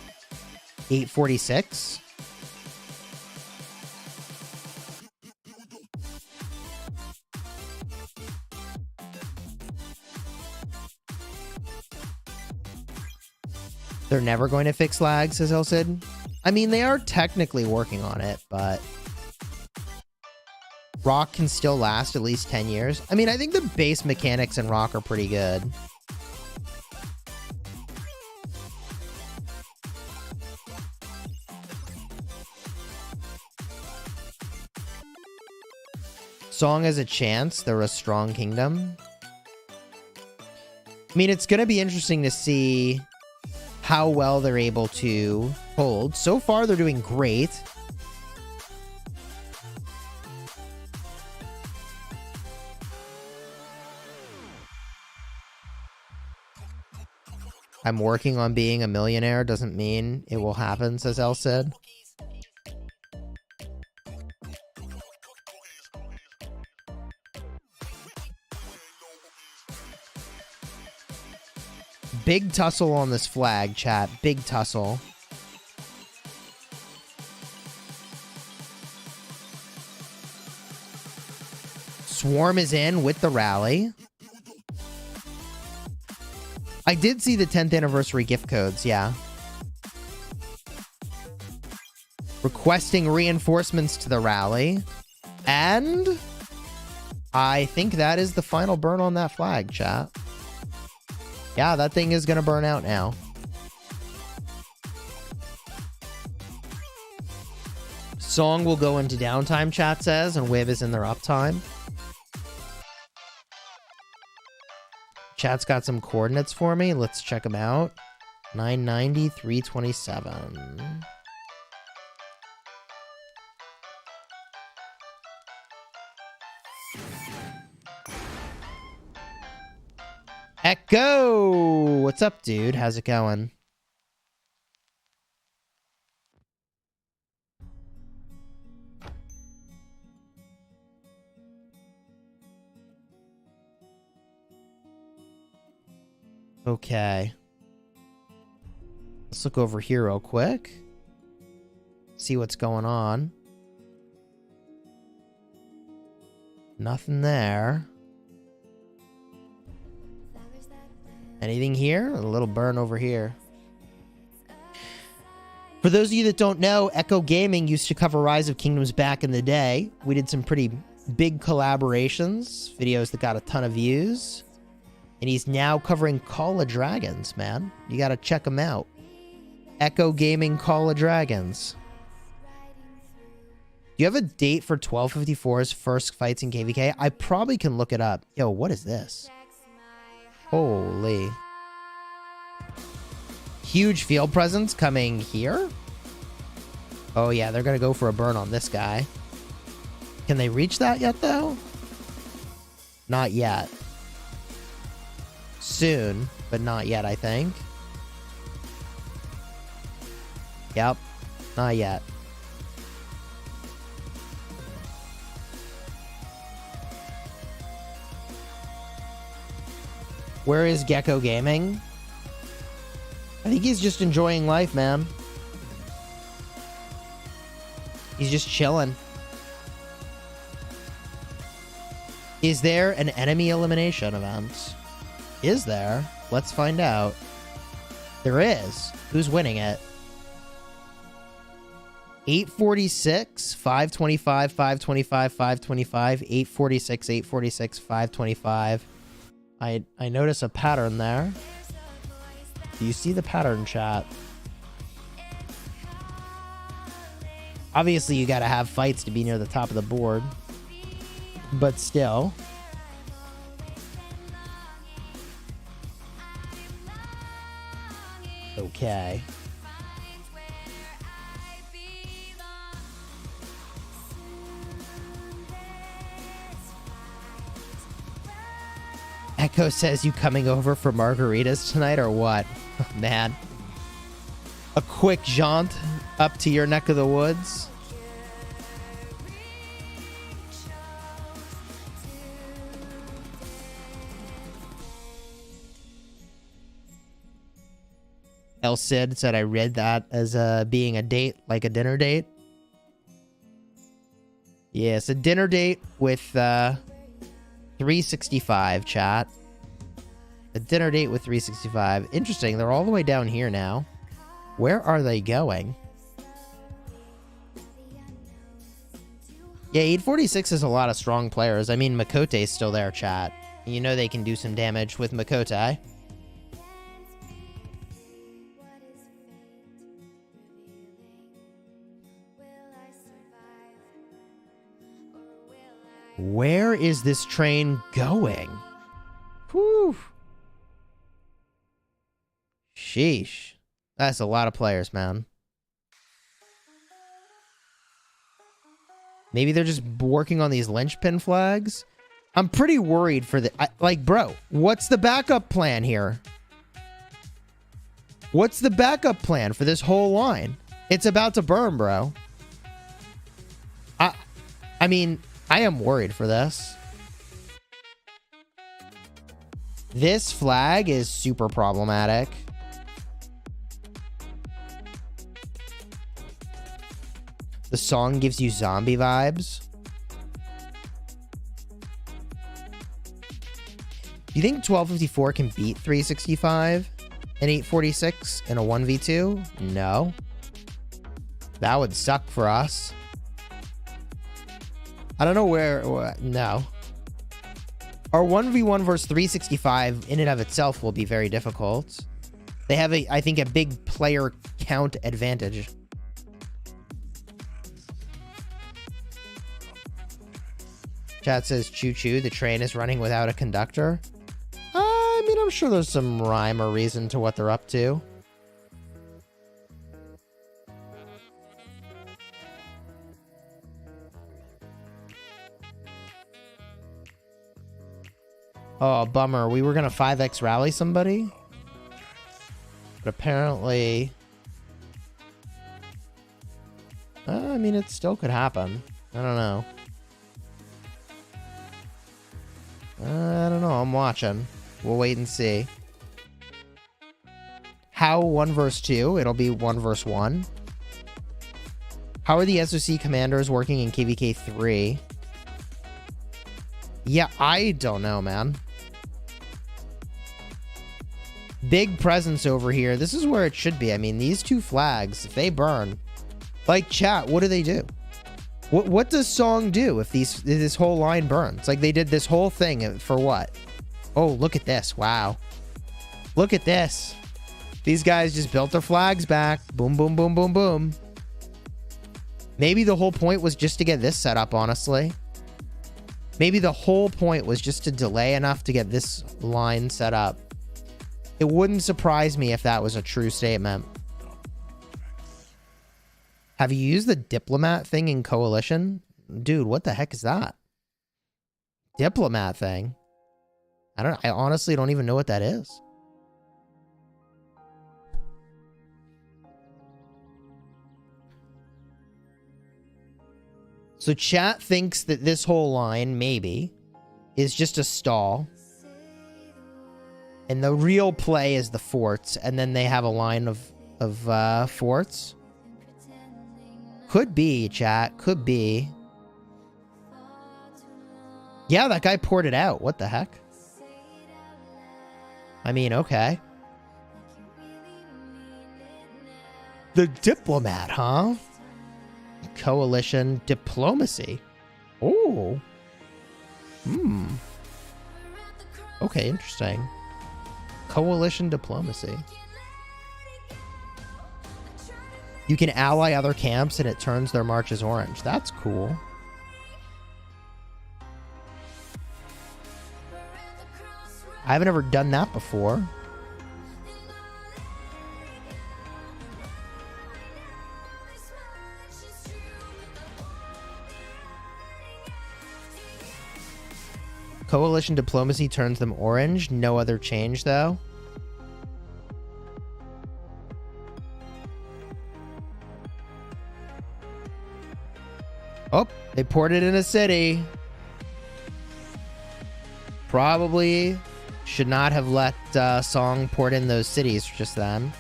846. They're never going to fix lag, says Elsid. I mean, they are technically working on it, but Rock can still last at least 10 years. I mean, I think the base mechanics in Rock are pretty good. Song has a chance. They're a strong kingdom. I mean, it's going to be interesting to see how well they're able to hold. So far, they're doing great. I'm working on being a millionaire doesn't mean it will happen, says El said. Big tussle on this flag, chat. Big tussle. Swarm is in with the rally. I did see the 10th anniversary gift codes, yeah. Requesting reinforcements to the rally. And I think that is the final burn on that flag, chat. Yeah, that thing is going to burn out now. Song will go into downtime, chat says, and Wib is in their uptime. Chat's got some coordinates for me. Let's check them out. 990, 327. Echo! What's up, dude? How's it going? Okay. Let's look over here real quick. See what's going on. Nothing there. Anything here? A little burn over here. For those of you that don't know, Echo Gaming used to cover Rise of Kingdoms back in the day. We did some pretty big collaborations, videos that got a ton of views. And he's now covering Call of Dragons, man. You gotta check him out. Echo Gaming Call of Dragons. Do you have a date for 1254's first fights in KvK? I probably can look it up. Yo, what is this? Holy. Huge field presence coming here? Oh yeah, they're gonna go for a burn on this guy. Can they reach that yet, though? Not yet. Soon, but not yet, I think. Yep, not yet. Where is Gecko Gaming? I think he's just enjoying life, man. He's just chilling. Is there an enemy elimination event? Is there? Let's find out. There is. Who's winning it? 846, 525, 525, 525, 846, 846, 525. I notice a pattern there. Do you see the pattern, chat? Obviously, you gotta have fights to be near the top of the board. But still. Okay. Echo says, you coming over for margaritas tonight or what? Man. A quick jaunt up to your neck of the woods. El Cid said I read that as being a date, like a dinner date. Yes, a dinner date with 365, chat. A dinner date with 365. Interesting, they're all the way down here now. Where are they going? Yeah, 846 is a lot of strong players. I mean, Makote's still there, chat. You know they can do some damage with Makote. Where is this train going? Whew. Sheesh. That's a lot of players, man. Maybe they're just working on these linchpin flags? I'm pretty worried for the... like, bro, what's the backup plan here? What's the backup plan for this whole line? It's about to burn, bro. I mean... I am worried for this. This flag is super problematic. The song gives you zombie vibes. Do you think 1254 can beat 365 and 846 in a 1v2? No. That would suck for us. I don't know where... no. Our 1v1 versus 365 in and of itself will be very difficult. They have, I think, a big player count advantage. Chat says, choo-choo, the train is running without a conductor. I mean, I'm sure there's some rhyme or reason to what they're up to. Oh, bummer. We were going to 5x rally somebody. But apparently... I mean, it still could happen. I don't know. I don't know. I'm watching. We'll wait and see. How 1 versus 2? It'll be 1 versus 1. How are the SOC commanders working in KvK 3? Yeah, I don't know, man. Big presence over here. This is where it should be. I mean, these two flags, if they burn... Like, chat, what do they do? What does Song do if this whole line burns? Like, they did this whole thing for what? Oh, look at this. Wow. Look at this. These guys just built their flags back. Boom, boom, boom, boom, boom. Maybe the whole point was just to get this set up, honestly. Maybe the whole point was just to delay enough to get this line set up. It wouldn't surprise me if that was a true statement. Have you used the diplomat thing in Coalition? Dude, what the heck is that? Diplomat thing? I honestly don't even know what that is. So chat thinks that this whole line, maybe, is just a stall. And the real play is the forts, and then they have a line of forts. Could be, chat. Could be. Yeah, that guy poured it out. What the heck? I mean, okay. The diplomat, huh? Coalition diplomacy. Oh. Hmm. Okay, interesting. Coalition diplomacy. You can ally other camps and it turns their marches orange. That's cool. I haven't ever done that before. Coalition diplomacy turns them orange. No other change, though. Oh, they poured it in a city. Probably should not have let Song port in those cities just then.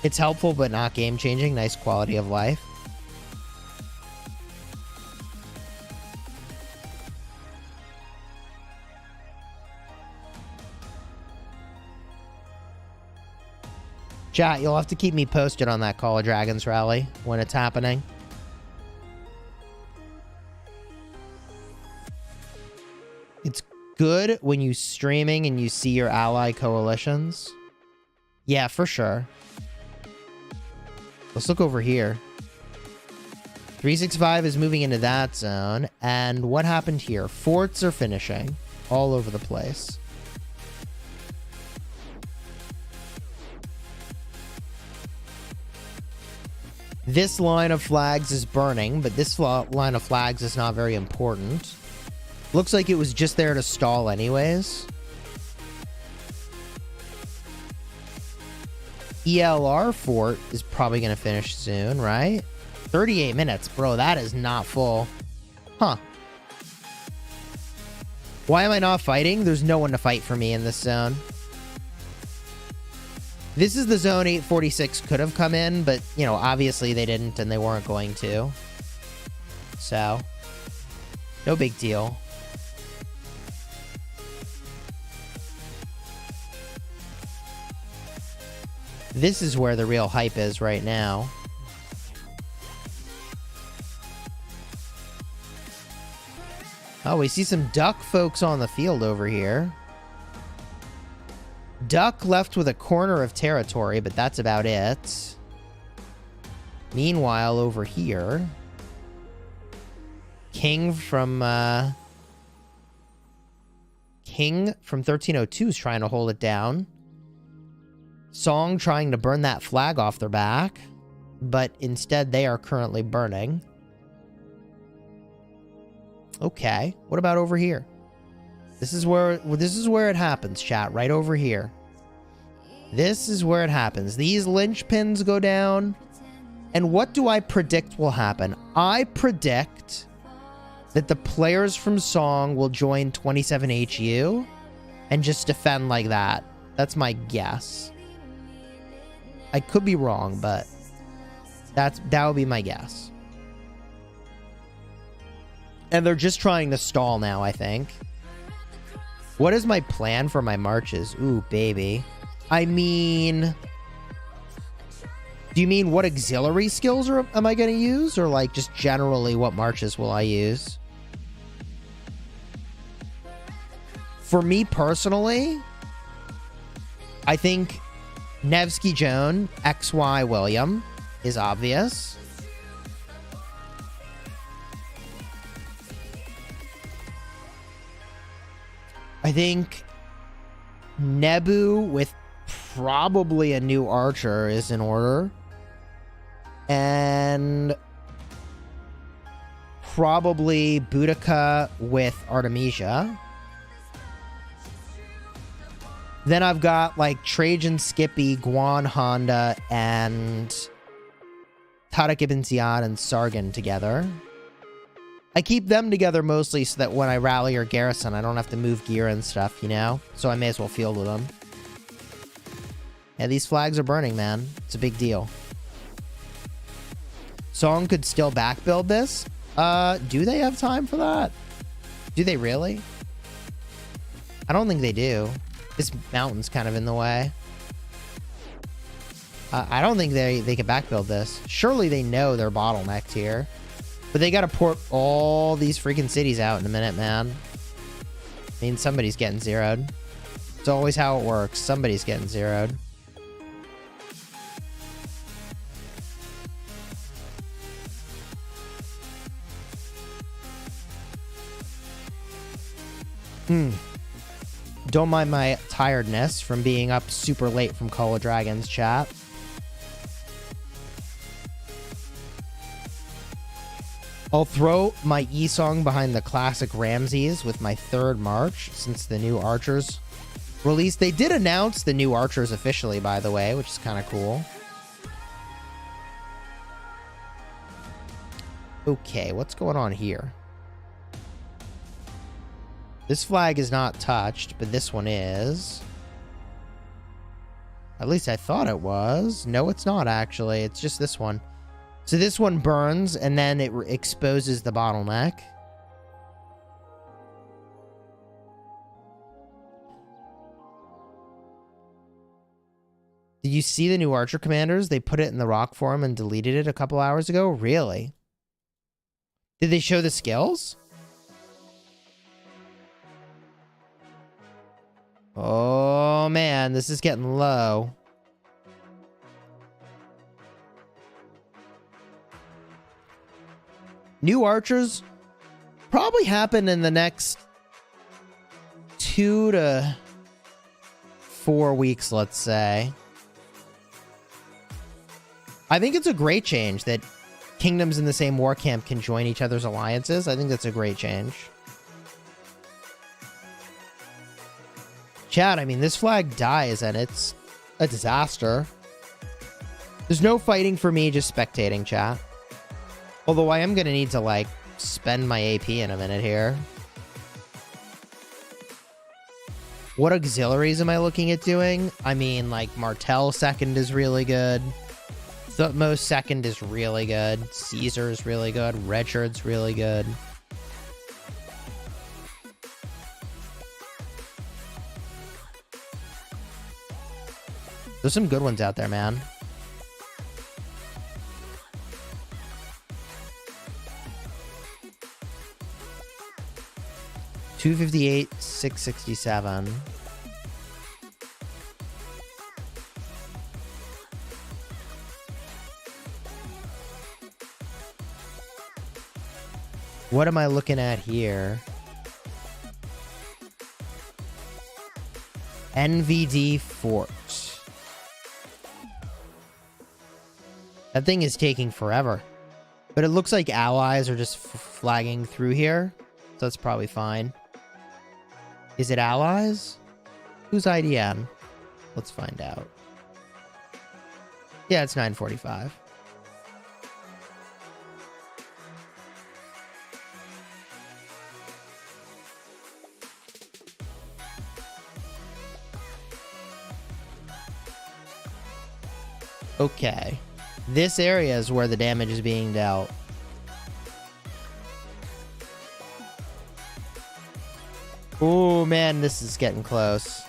It's helpful, but not game-changing. Nice quality of life. Chat, you'll have to keep me posted on that Call of Dragons rally when it's happening. It's good when you streaming and you see your ally coalitions. Yeah, for sure. Let's look over here. 365 is moving into that zone. And what happened here? Forts are finishing all over the place. This line of flags is burning, but this line of flags is not very important. Looks like it was just there to stall anyways. ELR fort is probably going to finish soon, right? 38 minutes. Bro, that is not full. Huh. Why am I not fighting? There's no one to fight for me in this zone. This is the zone 846 could have come in, but, you know, obviously they didn't and they weren't going to. So, no big deal. This is where the real hype is right now. Oh, we see some duck folks on the field over here. Duck left with a corner of territory, but that's about it. Meanwhile, over here, King from 1302 is trying to hold it down. Song trying to burn that flag off their back, but instead they are currently burning. Okay, what about over here? This is where it happens, chat, right over here. This is where it happens. These linchpins go down. And what do I predict will happen? I predict that the players from Song will join 27HU and just defend like that. That's my guess. I could be wrong, but that would be my guess. And they're just trying to stall now, I think. What is my plan for my marches? Ooh, baby. I mean... Do you mean what auxiliary skills am I going to use? Or like just generally what marches will I use? For me personally, I think Nevsky Joan, XY William is obvious. I think Nebu with probably a new archer is in order. And probably Boudica with Artemisia. Then I've got like Trajan, Skippy, Guan, Honda, and Tariq Ibn Ziyad and Sargon together. I keep them together mostly so that when I rally or garrison, I don't have to move gear and stuff, you know? So I may as well field with them. Yeah, these flags are burning, man. It's a big deal. Song could still back build this. Do they have time for that? Do they really? I don't think they do. This mountain's kind of in the way. I don't think they can back build this. Surely they know they're bottlenecked here. But they gotta port all these freaking cities out in a minute, man. I mean, somebody's getting zeroed. It's always how it works. Somebody's getting zeroed. Don't mind my tiredness from being up super late from Call of Dragons chat. I'll throw my E-Song behind the classic Ramses with my third march since the new archers released. They did announce the new archers officially, by the way, which is kind of cool. Okay, what's going on here? This flag is not touched, but this one is. At least I thought it was. No, it's not, actually. It's just this one. So this one burns, and then it exposes the bottleneck. Did you see the new Archer commanders? They put it in the rock form and deleted it a couple hours ago? Really? Did they show the skills? Oh, man, this is getting low. New archers probably happen in the next 2 to 4 weeks, let's say. I think it's a great change that kingdoms in the same war camp can join each other's alliances. I think that's a great change. Chat, I mean, this flag dies and it's a disaster. There's no fighting for me, just spectating, chat. Although I am going to need to, like, spend my AP in a minute here. What auxiliaries am I looking at doing? I mean, like, Martel second is really good. Thutmose second is really good. Caesar is really good. Richard's really good. There's some good ones out there, man. $258, $667. What am I looking at here? NVD Fort. That thing is taking forever. But it looks like allies are just flagging through here. So that's probably fine. Is it allies? Who's IDN? Let's find out. Yeah, it's 9:45. Okay. This area is where the damage is being dealt. Oh, man, this is getting close.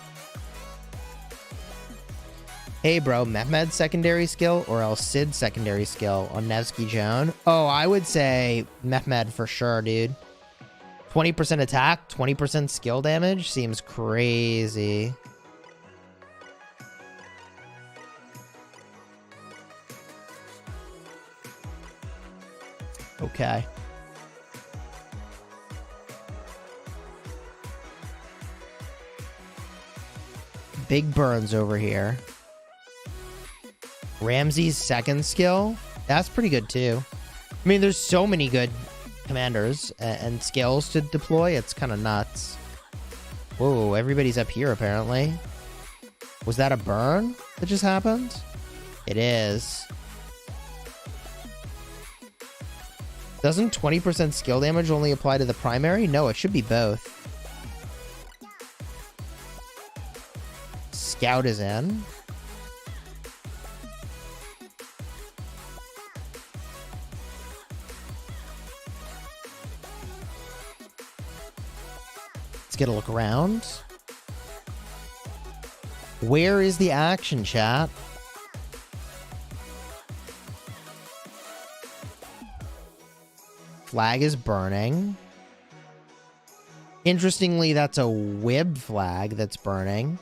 Hey, bro, Mehmed secondary skill or else Sid secondary skill on Nevsky Joan? Oh, I would say Mehmed for sure, dude. 20% attack, 20% skill damage seems crazy. Okay. Big burns over here. Ramsey's second skill, that's pretty good too. I mean, there's so many good commanders and skills to deploy. It's kind of nuts. Whoa, everybody's up here apparently. Was that a burn that just happened? It is. Doesn't 20% skill damage only apply to the primary? No, it should be both. Scout is in. Let's get a look around. Where is the action, chat? Flag is burning. Interestingly, that's a Wib flag that's burning.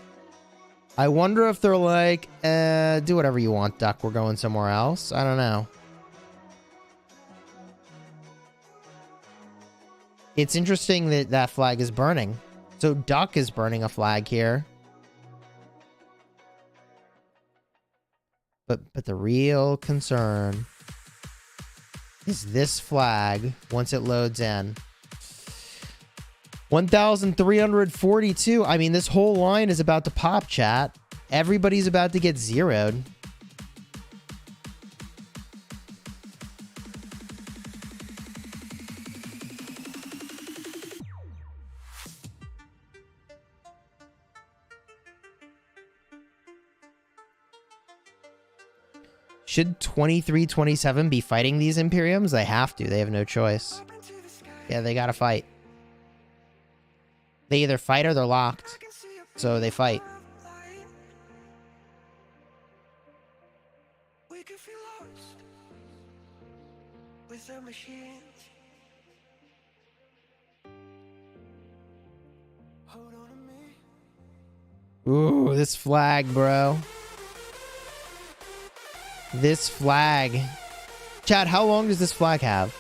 I wonder if they're like, do whatever you want, Duck. We're going somewhere else. I don't know. It's interesting that that flag is burning. So Duck is burning a flag here. But the real concern is this flag once it loads in. 1,342. I mean, this whole line is about to pop, chat. Everybody's about to get zeroed. Should 2327 be fighting these Imperiums? They have to. They have no choice. Yeah, they gotta fight. They either fight or they're locked. So they fight. Ooh, this flag, bro. This flag. Chad, how long does this flag have?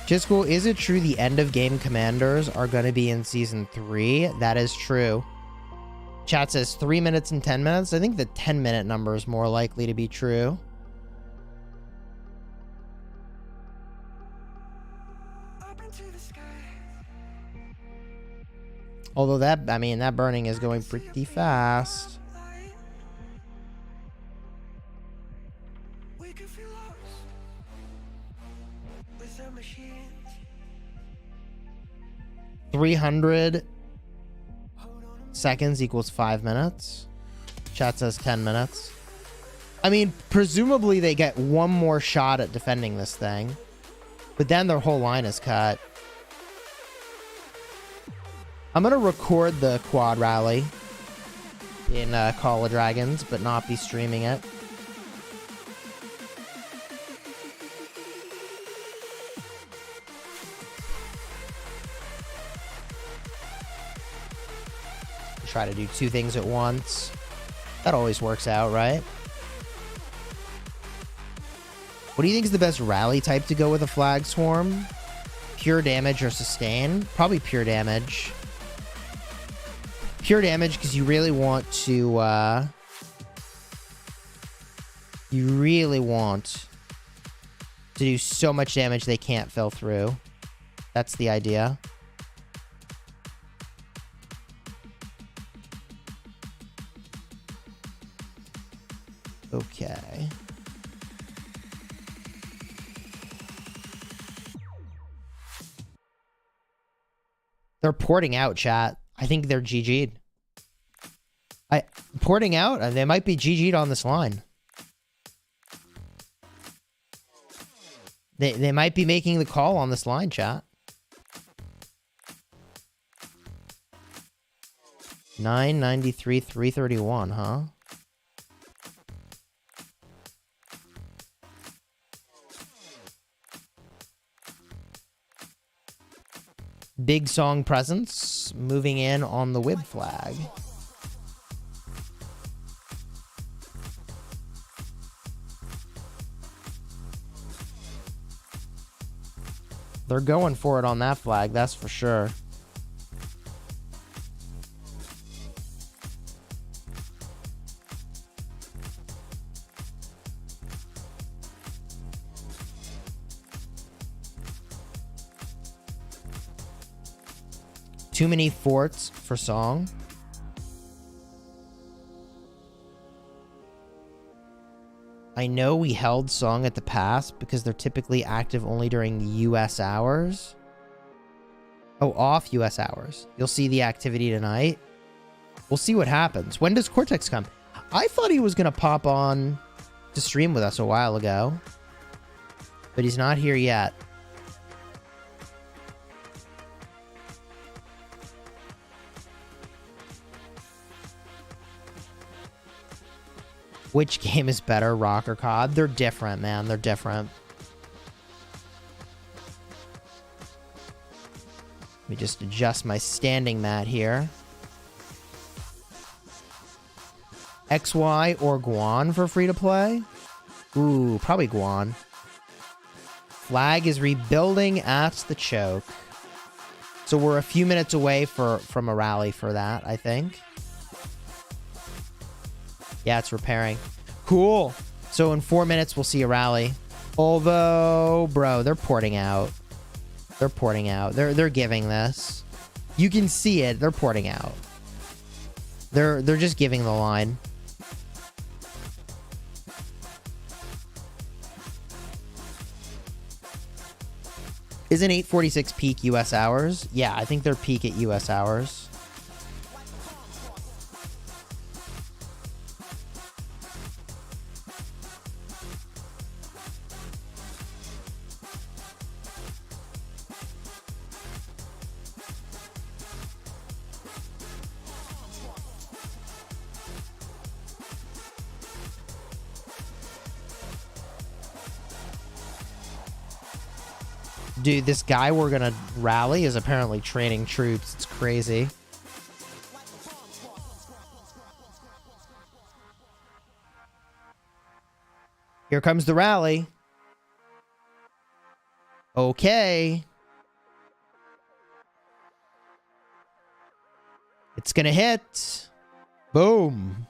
Chisgule, is it true the end of game commanders are going to be in season 3? That is true. Chat says 3 minutes and 10 minutes. I think the 10-minute number is more likely to be true. Although that, I mean, that burning is going pretty fast. $300 seconds equals 5 minutes. Chat says 10 minutes. I mean, presumably they get one more shot at defending this thing. But then their whole line is cut. I'm going to record the quad rally in Call of Dragons, but not be streaming it. Try to do 2 things at once. That always works out, right? What do you think is the best rally type to go with a flag swarm? Pure damage or sustain? Probably pure damage. Pure damage because you really want to do so much damage they can't fill through. That's the idea. Okay. They're porting out, chat. I think they're GG'd. Porting out? They might be GG'd on this line. They might be making the call on this line, chat. 993, 331, huh? Big Song Presence moving in on the Wib flag. They're going for it on that flag, that's for sure. Too many forts for Song. I know we held Song at the pass because they're typically active only during US hours. Oh, off US hours. You'll see the activity tonight. We'll see what happens. When does Cortex come? I thought he was going to pop on to stream with us a while ago, but he's not here yet. Which game is better, Rock or COD? They're different, man. They're different. Let me just adjust my standing mat here. XY or Guan for free-to-play? Ooh, probably Guan. Flag is rebuilding at the choke. So we're a few minutes away from a rally for that, I think. Yeah, it's repairing. Cool. So in 4 minutes, we'll see a rally. Although, bro, they're porting out. They're porting out. They're giving this. You can see it. They're porting out. They're just giving the line. Isn't 8:46 peak US hours? Yeah, I think they're peak at US hours. Dude, this guy we're gonna rally is apparently training troops. It's crazy. Here comes the rally. Okay. It's gonna hit. Boom.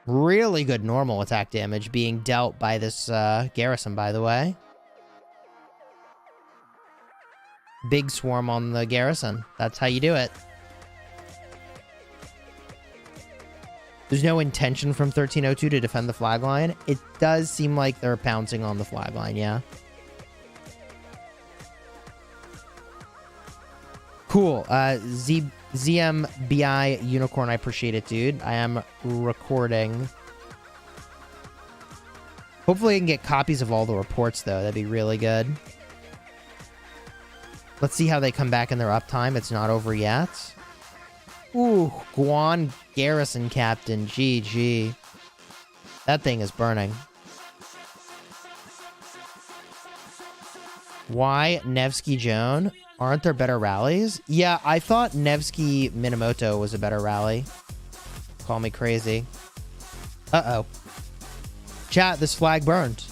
Really good normal attack damage being dealt by this garrison, by the way. Big swarm on the garrison. That's how you do it. There's no intention from 1302 to defend the flag line. It does seem like they're pouncing on the flag line, yeah. Cool. ZMBI Unicorn, I appreciate it, dude. I am recording. Hopefully I can get copies of all the reports, though. That'd be really good. Let's see how they come back in their uptime. It's not over yet. Ooh, Guan Garrison Captain. GG. That thing is burning. Why Nevsky Joan? Aren't there better rallies? Yeah, I thought Nevsky Minamoto was a better rally. Call me crazy. Uh-oh. Chat, this flag burned.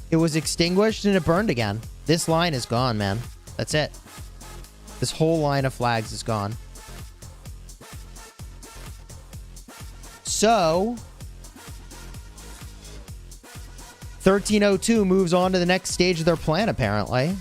It was extinguished and it burned again. This line is gone, man. That's it. This whole line of flags is gone. So 1302 moves on to the next stage of their plan, apparently.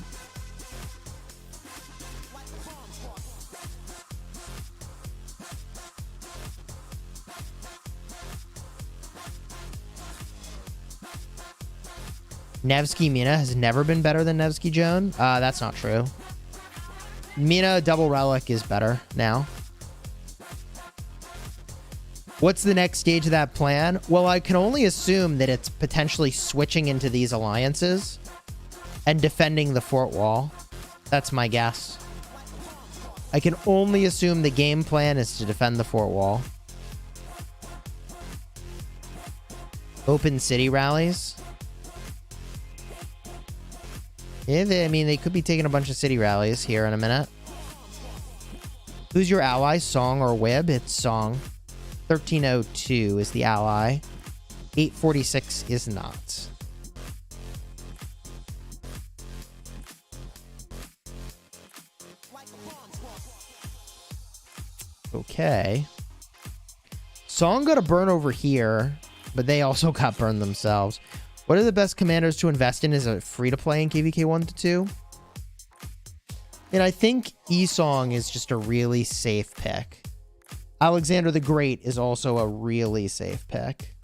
Nevsky Mina has never been better than Nevsky Joan. That's not true. Mina double relic is better now. What's the next stage of that plan? Well, I can only assume that it's potentially switching into these alliances and defending the fort wall. That's my guess. I can only assume the game plan is to defend the fort wall. Open city rallies. Yeah, I mean, they could be taking a bunch of city rallies here in a minute. Who's your ally? Song or Wib? It's Song. 1302 is the ally. 846 is not. Okay. Song got a burn over here, but they also got burned themselves. What are the best commanders to invest in? Is it free-to-play in KvK 1 to 2? And I think Esong is just a really safe pick. Alexander the Great is also a really safe pick.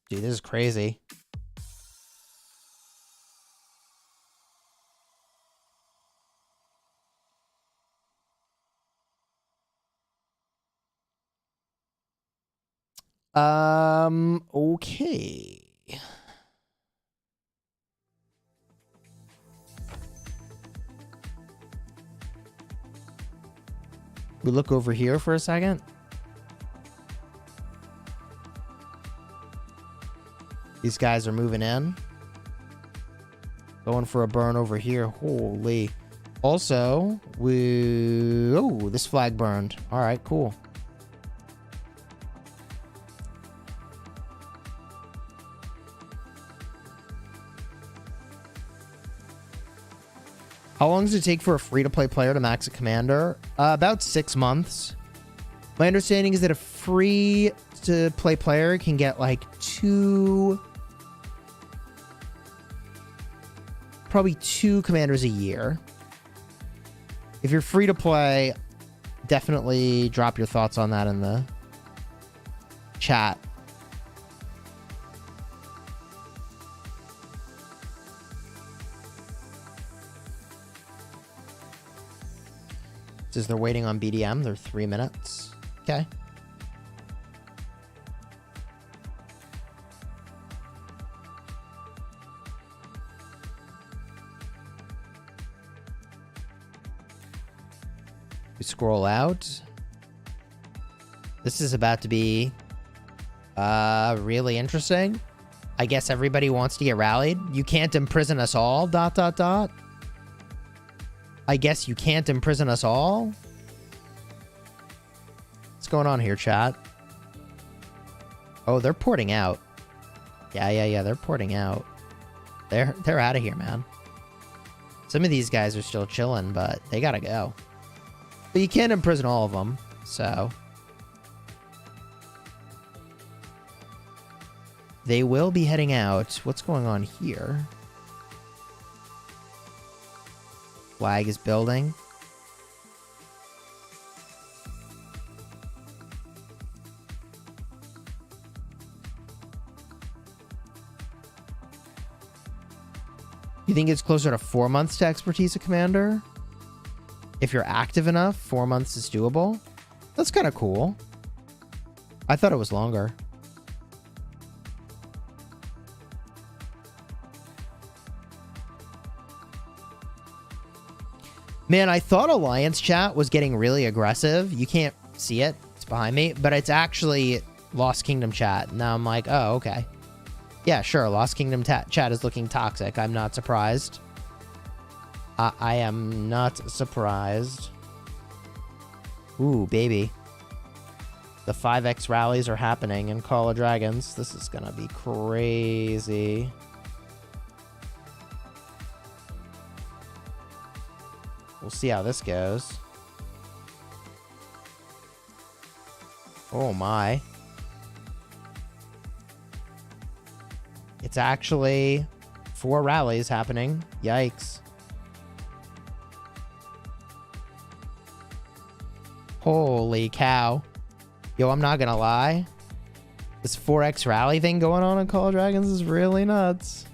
Dude, this is crazy. Okay. We look over here for a second. These guys are moving in. Going for a burn over here. Holy. Also, oh, this flag burned. All right, cool. How long does it take for a free-to-play player to max a commander? About 6 months. My understanding is that a free-to-play player can get like probably two commanders a year. If you're free-to-play, definitely drop your thoughts on that in the chat. Says they're waiting on BDM. They're 3 minutes. Okay. We scroll out. This is about to be really interesting. I guess everybody wants to get rallied. You can't imprison us all, ... I guess you can't imprison us all? What's going on here, chat? Oh, they're porting out. Yeah, they're porting out. They're out of here, man. Some of these guys are still chilling, but they gotta go. But you can't imprison all of them, so... They will be heading out. What's going on here? Flag is building. You think it's closer to 4 months to expertise a commander? If you're active enough, 4 months is doable. That's kind of cool. I thought it was longer. Man, I thought Alliance chat was getting really aggressive. You can't see it. It's behind me. But it's actually Lost Kingdom chat. Now I'm like, oh, okay. Yeah, sure. Lost Kingdom chat is looking toxic. I'm not surprised. I am not surprised. Ooh, baby. The 5x rallies are happening in Call of Dragons. This is going to be crazy. We'll see how this goes. Oh my. It's actually 4 rallies happening. Yikes. Holy cow. Yo, I'm not gonna lie. This 4x rally thing going on in Call of Dragons is really nuts.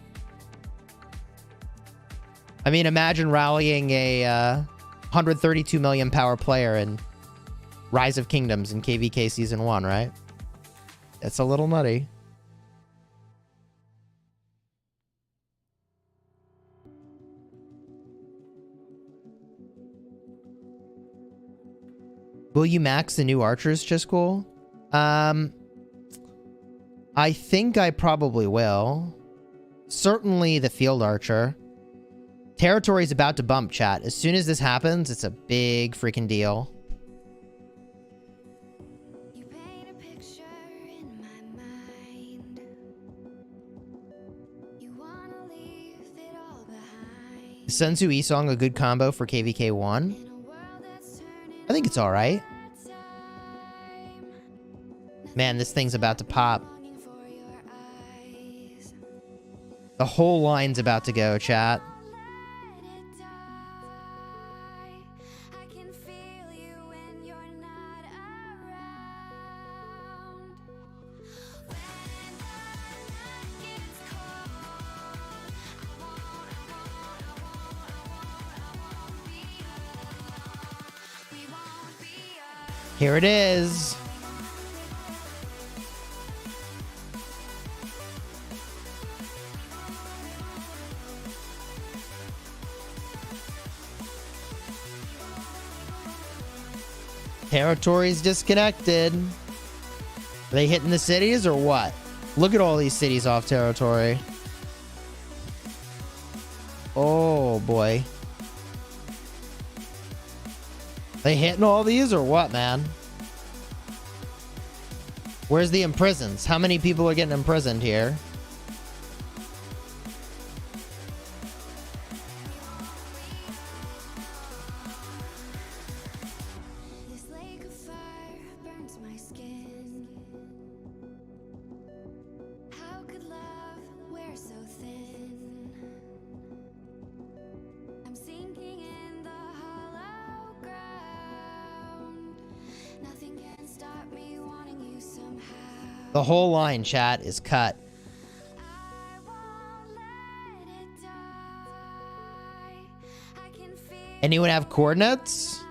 I mean, imagine rallying a 132 million power player in Rise of Kingdoms in KvK Season 1, right? It's a little nutty. Will you max the new archers, Chisgule? I think I probably will. Certainly the field archer. Territory's about to bump, chat. As soon as this happens, it's a big freaking deal. You paint a picture in my mind. You wanna leave it all behind. Is Sun Tzu E-Song a good combo for KvK 1? In a world that's turning I think it's alright. time. Man, this thing's about to pop. Longing for your eyes. The whole line's about to go, chat. Let it die. I can feel you when you're not around. When the night gets cold, I won't be alone. We won't be alone. Here it is. Territory's disconnected. Are they hitting the cities or what? Look at all these cities off territory. Oh boy. They hitting all these or what, man? Where's the imprisons? How many people are getting imprisoned here? This lake of fire burns my skin. How could love wear so thin? I'm sinking in the hollow ground. Nothing can stop me wanting you somehow. The whole line, chat, is cut. I won't let it die. I can feel Anyone have coordinates?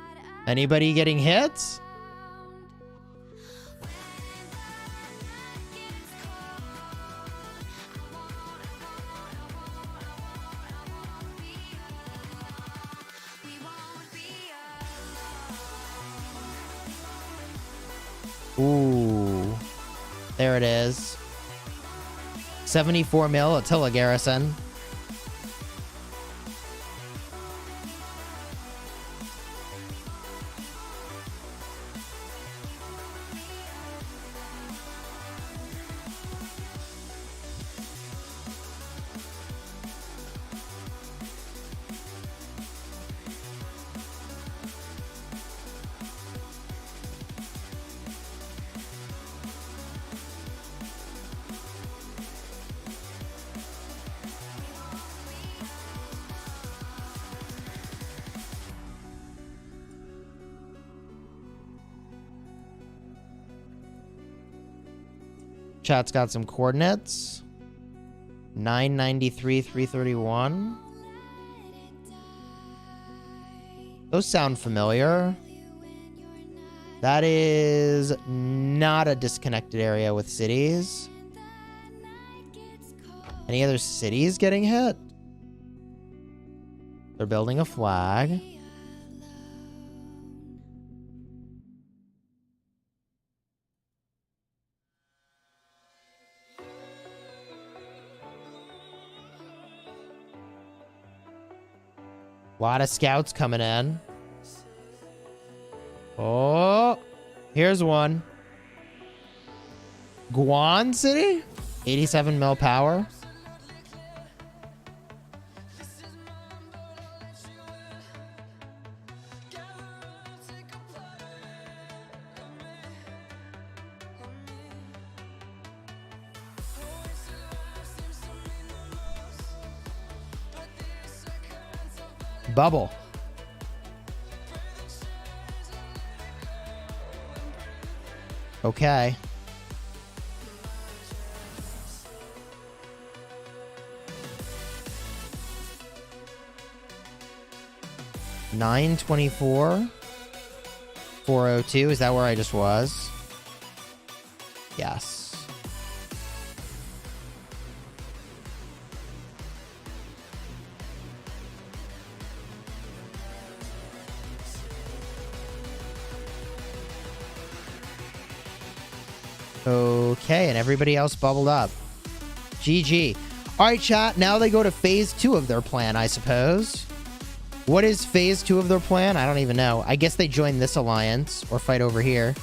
Anybody getting hits? Ooh. There it is. 74 mil Attila garrison. Chat's got some coordinates. 993, 331. Those sound familiar. That is not a disconnected area with cities. Any other cities getting hit? They're building a flag. A lot of scouts coming in. Oh, here's one. Guan City? 87 mil power. Bubble. Okay. $924. 402. Is that where I just was? Yes. Okay, and everybody else bubbled up. GG. All right, chat. Now they go to phase 2 of their plan, I suppose. What is phase 2 of their plan? I don't even know. I guess they join this alliance or fight over here.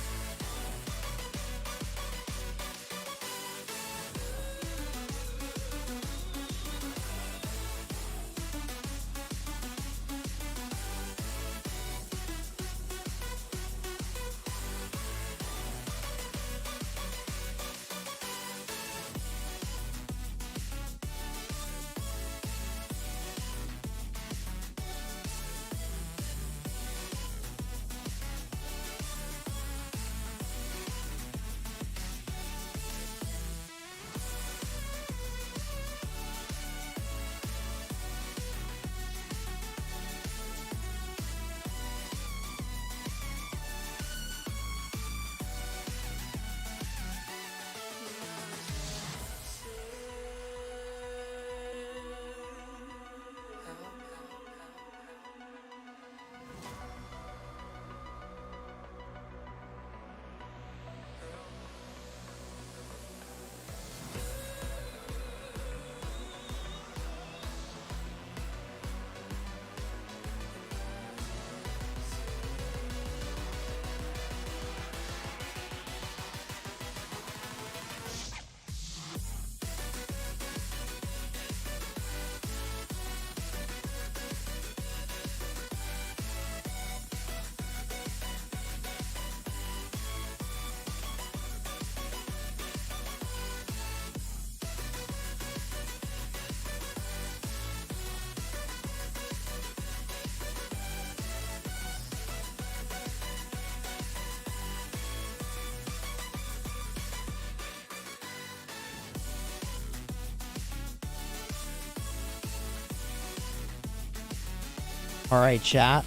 All right, chat.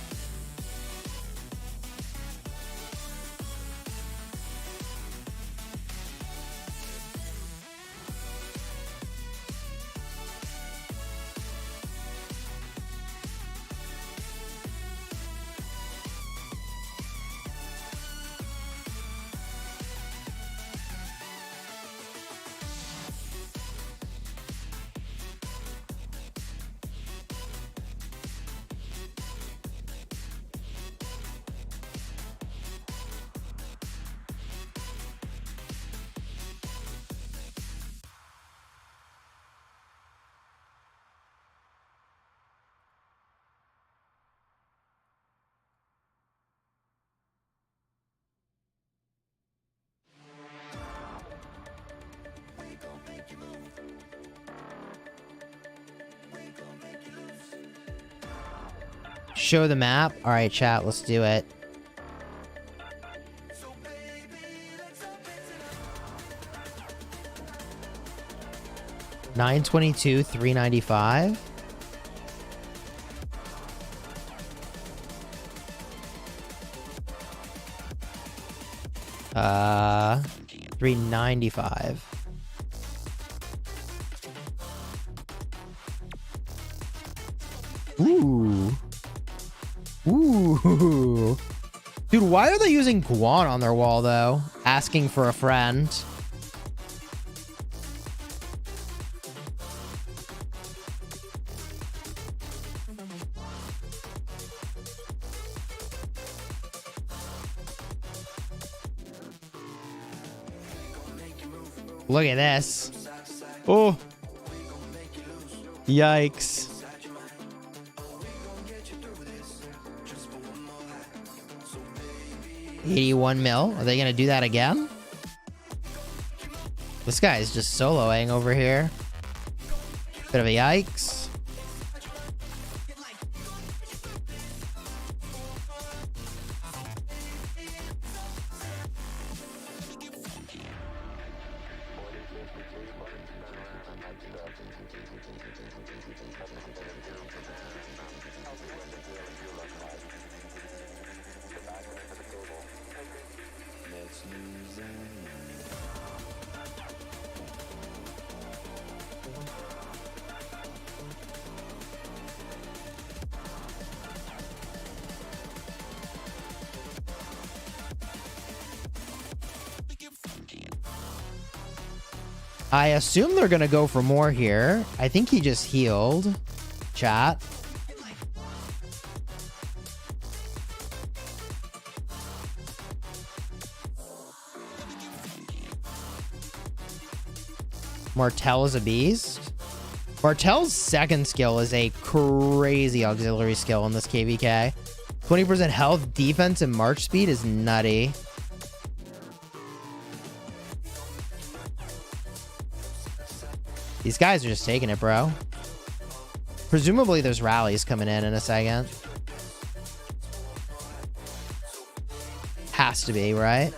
Show the map. All right, chat. Let's do it. $922, $395. $395. Ooh. Ooh. Dude, why are they using Guan on their wall, though? Asking for a friend. Look at this. Oh. Yikes. $81 mil. Are they gonna do that again? This guy is just soloing over here. Bit of a yikes. I assume they're gonna go for more here. I think he just healed. Chat. Martel is a beast. Martel's second skill is a crazy auxiliary skill in this KvK. 20% health, defense, and march speed is nutty. These guys are just taking it, bro. Presumably there's rallies coming in a second. Has to be, right?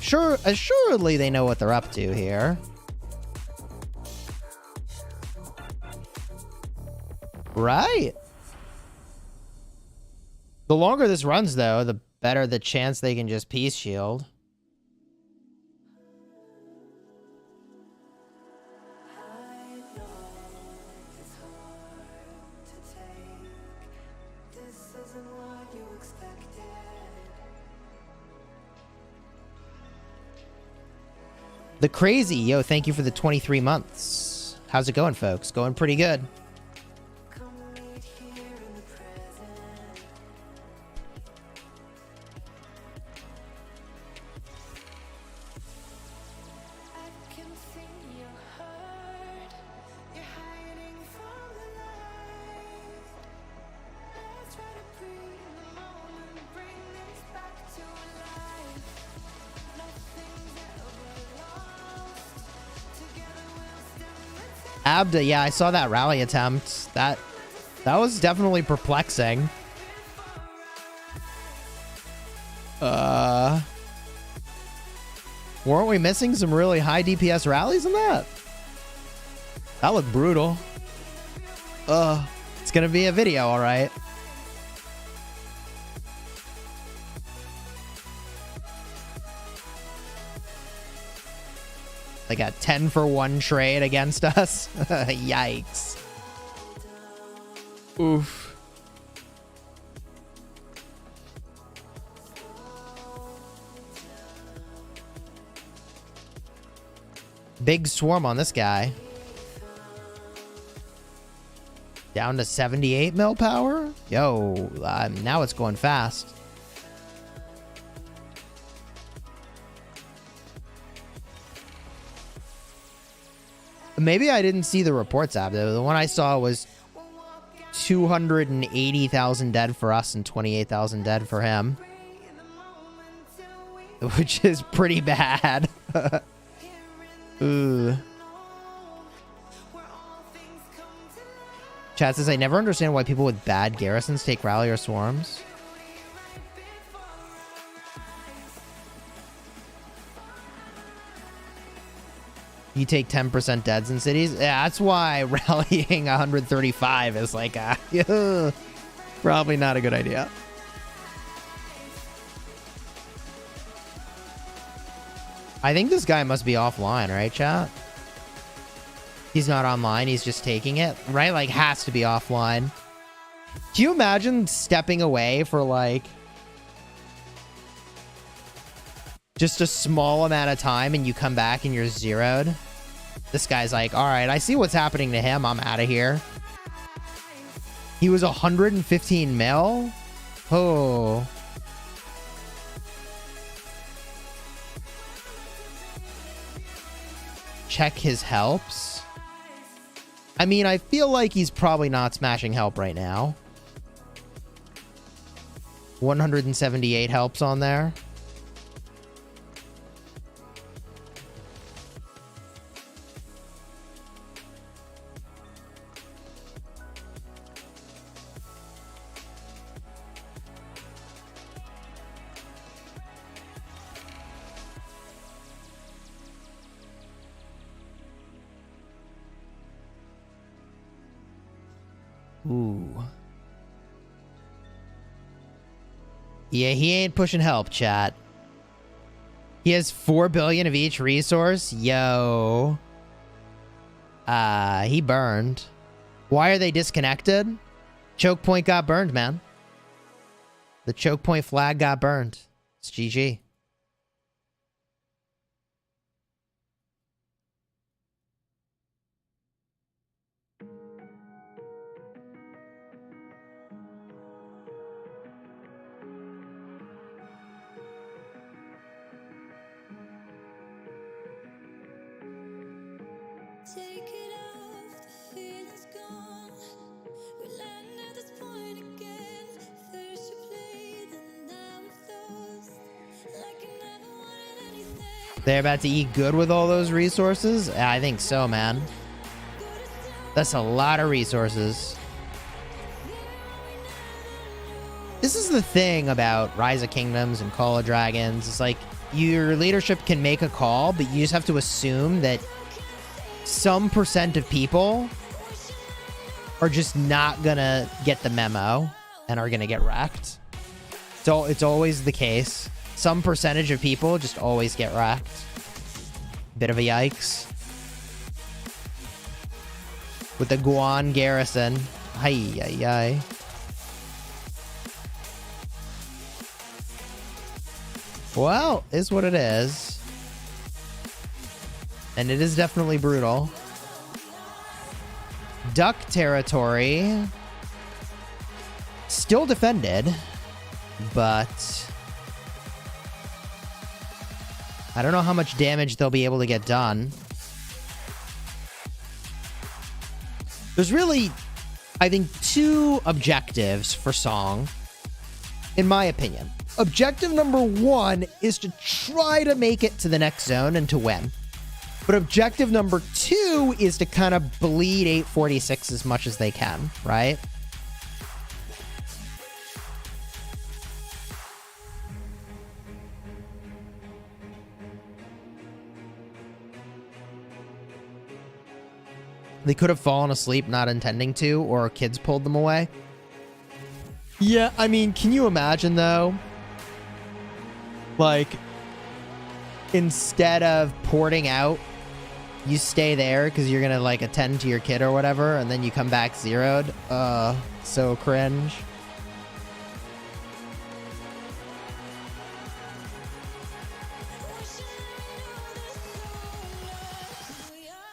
Sure, assuredly they know what they're up to here. Right. The longer this runs, though, the better the chance they can just peace shield. The Crazy, yo, thank you for the 23 months. How's it going, folks? Going pretty good. Abda, yeah, I saw that rally attempt. That was definitely perplexing. Weren't we missing some really high DPS rallies in that? That looked brutal. It's gonna be a video, all right. They got 10 for 1 trade against us. Yikes. Oof. Big swarm on this guy. Down to 78 mil power? Yo, now it's going fast. Maybe I didn't see the reports app though. The one I saw was 280,000 dead for us and 28,000 dead for him. Which is pretty bad. Ooh. Chat says, I never understand why people with bad garrisons take rally or swarms. You take 10% deads in cities? Yeah, that's why rallying 135 is like, probably not a good idea. I think this guy must be offline, right, chat? He's not online, he's just taking it, right? Like, has to be offline. Do you imagine stepping away for, like, just a small amount of time and you come back and you're zeroed? This guy's like, all right, I see what's happening to him. I'm out of here. He was 115 mil? Oh. Check his helps. I mean, I feel like he's probably not smashing help right now. 178 helps on there. Ooh. Yeah, he ain't pushing help, chat. He has 4 billion of each resource. Yo. He burned. Why are they disconnected? Choke point got burned, man. The choke point flag got burned. It's GG. Take it off, the feeling's gone. We land at this point again. First you played, and now we're lost. Like you never wanted anything. They're about to eat good with all those resources? I think so, man. That's a lot of resources. This is the thing about Rise of Kingdoms and Call of Dragons. It's like your leadership can make a call, but you just have to assume that some percent of people are just not gonna get the memo and are gonna get wrecked. So it's always the case. Some percentage of people just always get wrecked. Bit of a yikes. With the Guan garrison. Ay, ay, ay. Well, is what it is. And it is definitely brutal. Duck territory. Still defended. But I don't know how much damage they'll be able to get done. There's really, I think, 2 objectives for Song, in my opinion. Objective number 1 is to try to make it to the next zone and to win. But objective number 2 is to kind of bleed 846 as much as they can, right? They could have fallen asleep not intending to, or kids pulled them away. Yeah, I mean, can you imagine, though? Like, instead of porting out, you stay there because you're gonna, like, attend to your kid or whatever, and then you come back zeroed. So cringe.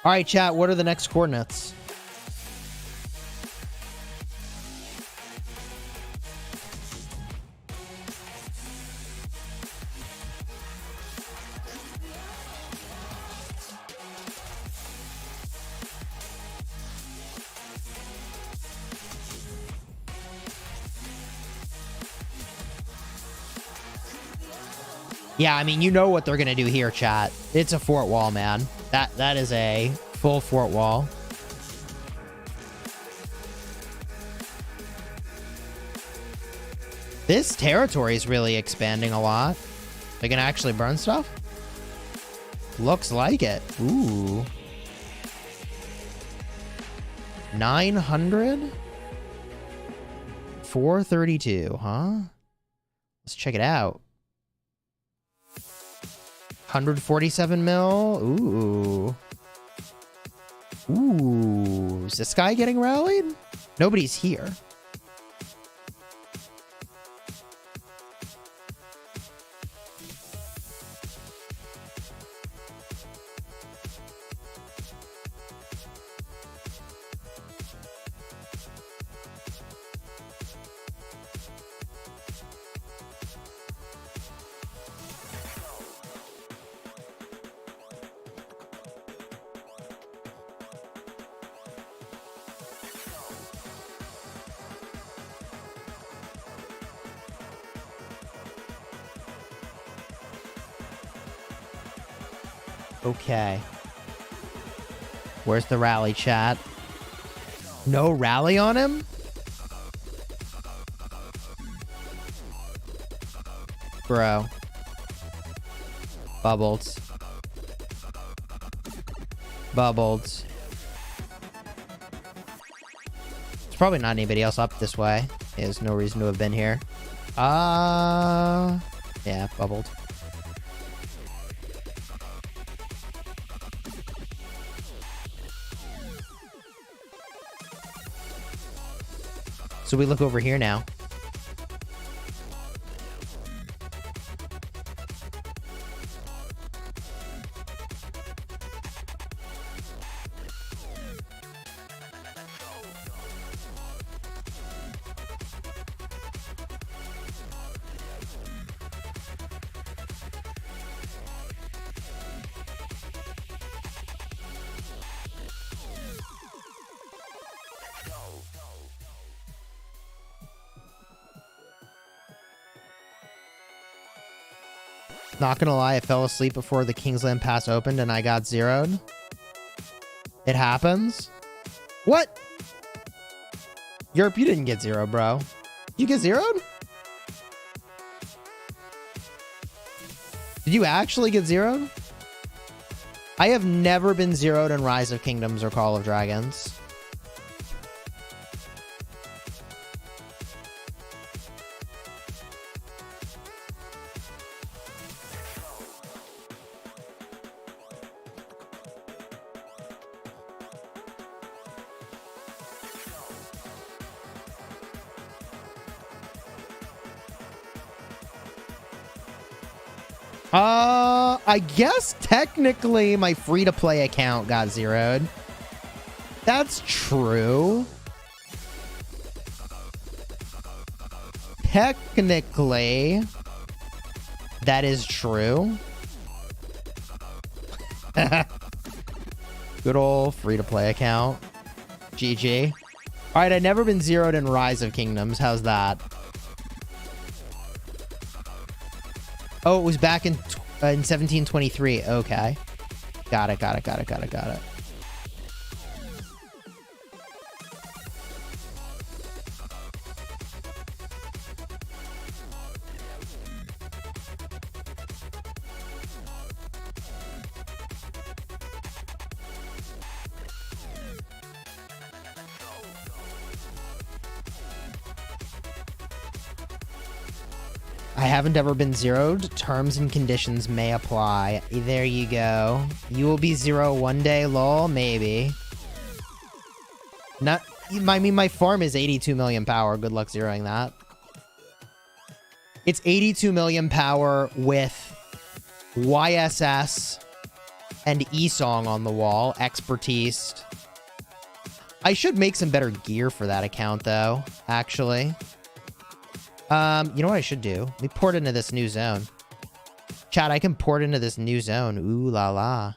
All right, chat, what are the next coordinates? Yeah, I mean, you know what they're gonna do here, chat. It's a fort wall, man. That is a full fort wall. This territory is really expanding a lot. They can actually burn stuff? Looks like it. Ooh. 900? 432, huh? Let's check it out. 147 mil. Ooh. Ooh. Is this guy getting rallied? Nobody's here. Okay. Where's the rally, chat? No rally on him? Bro. Bubbles. Bubbles. It's probably not anybody else up this way. There's no reason to have been here. Yeah, bubbled. So we look over here now. Not gonna lie, I fell asleep before the Kingsland Pass opened and I got zeroed. It happens. What? Europe, you didn't get zero, bro. You get zeroed? Did you actually get zeroed? I have never been zeroed in Rise of Kingdoms or Call of Dragons. I guess technically my free-to-play account got zeroed. That's true. Technically, that is true. Good old free-to-play account. GG. All right, I've never been zeroed in Rise of Kingdoms. How's that? Oh, it was back in 1723. Okay. Got it. I haven't ever been zeroed. Terms and conditions may apply. There you go. You will be zero one day, lol. Maybe. Not. I mean, my farm is 82 million power. Good luck zeroing that. It's 82 million power with YSS and Esong on the wall. Expertise. I should make some better gear for that account, though. Actually. You know what I should do? Let me port into this new zone. Chat, I can port into this new zone. Ooh la la.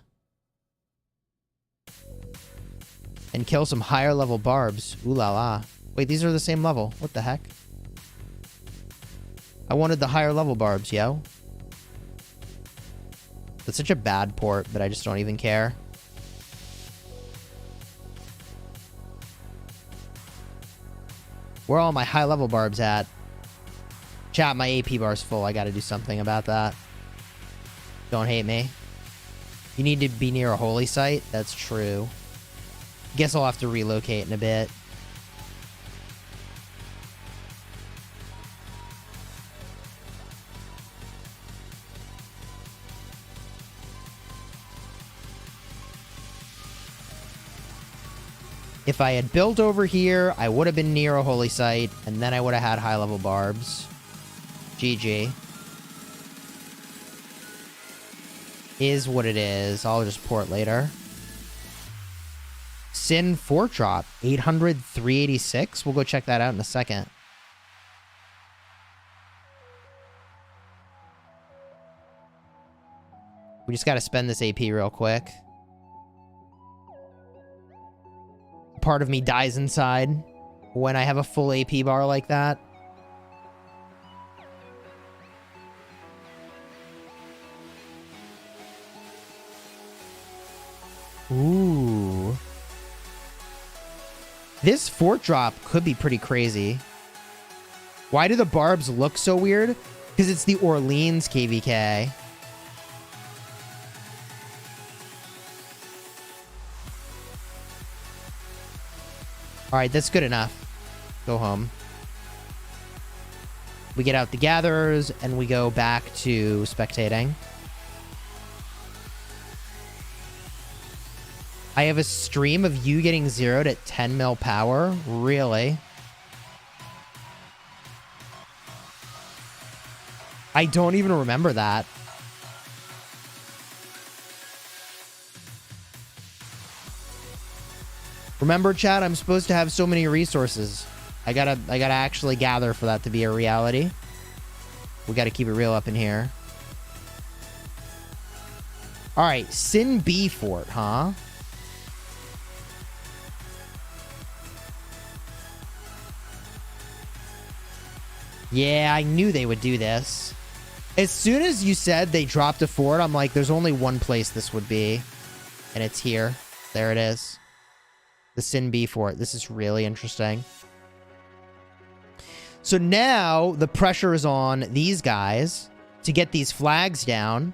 And kill some higher level barbs. Ooh la la. Wait, these are the same level. What the heck? I wanted the higher level barbs, yo. That's such a bad port, but I just don't even care. Where are all my high level barbs at? Chat, my AP bar's full. I gotta do something about that. Don't hate me. You need to be near a holy site? That's true. Guess I'll have to relocate in a bit. If I had built over here, I would have been near a holy site, and then I would have had high-level barbs. GG. Is what it is. I'll just port later. Sin Fort Drop. 800, 386. We'll go check that out in a second. We just got to spend this AP real quick. Part of me dies inside when I have a full AP bar like that. Ooh. This fort drop could be pretty crazy. Why do the barbs look so weird? Because it's the Orleans KvK. Alright, that's good enough. Go home. We get out the gatherers, and we go back to spectating. I have a stream of you getting zeroed at 10 mil power? Really? I don't even remember that. Remember, chat, I'm supposed to have so many resources. I gotta actually gather for that to be a reality. We gotta keep it real up in here. Alright, Sin B Fort, huh? Yeah, I knew they would do this. As soon as you said they dropped a fort, I'm like, there's only one place this would be. And it's here. There it is. The Sin B Fort. This is really interesting. So now the pressure is on these guys to get these flags down.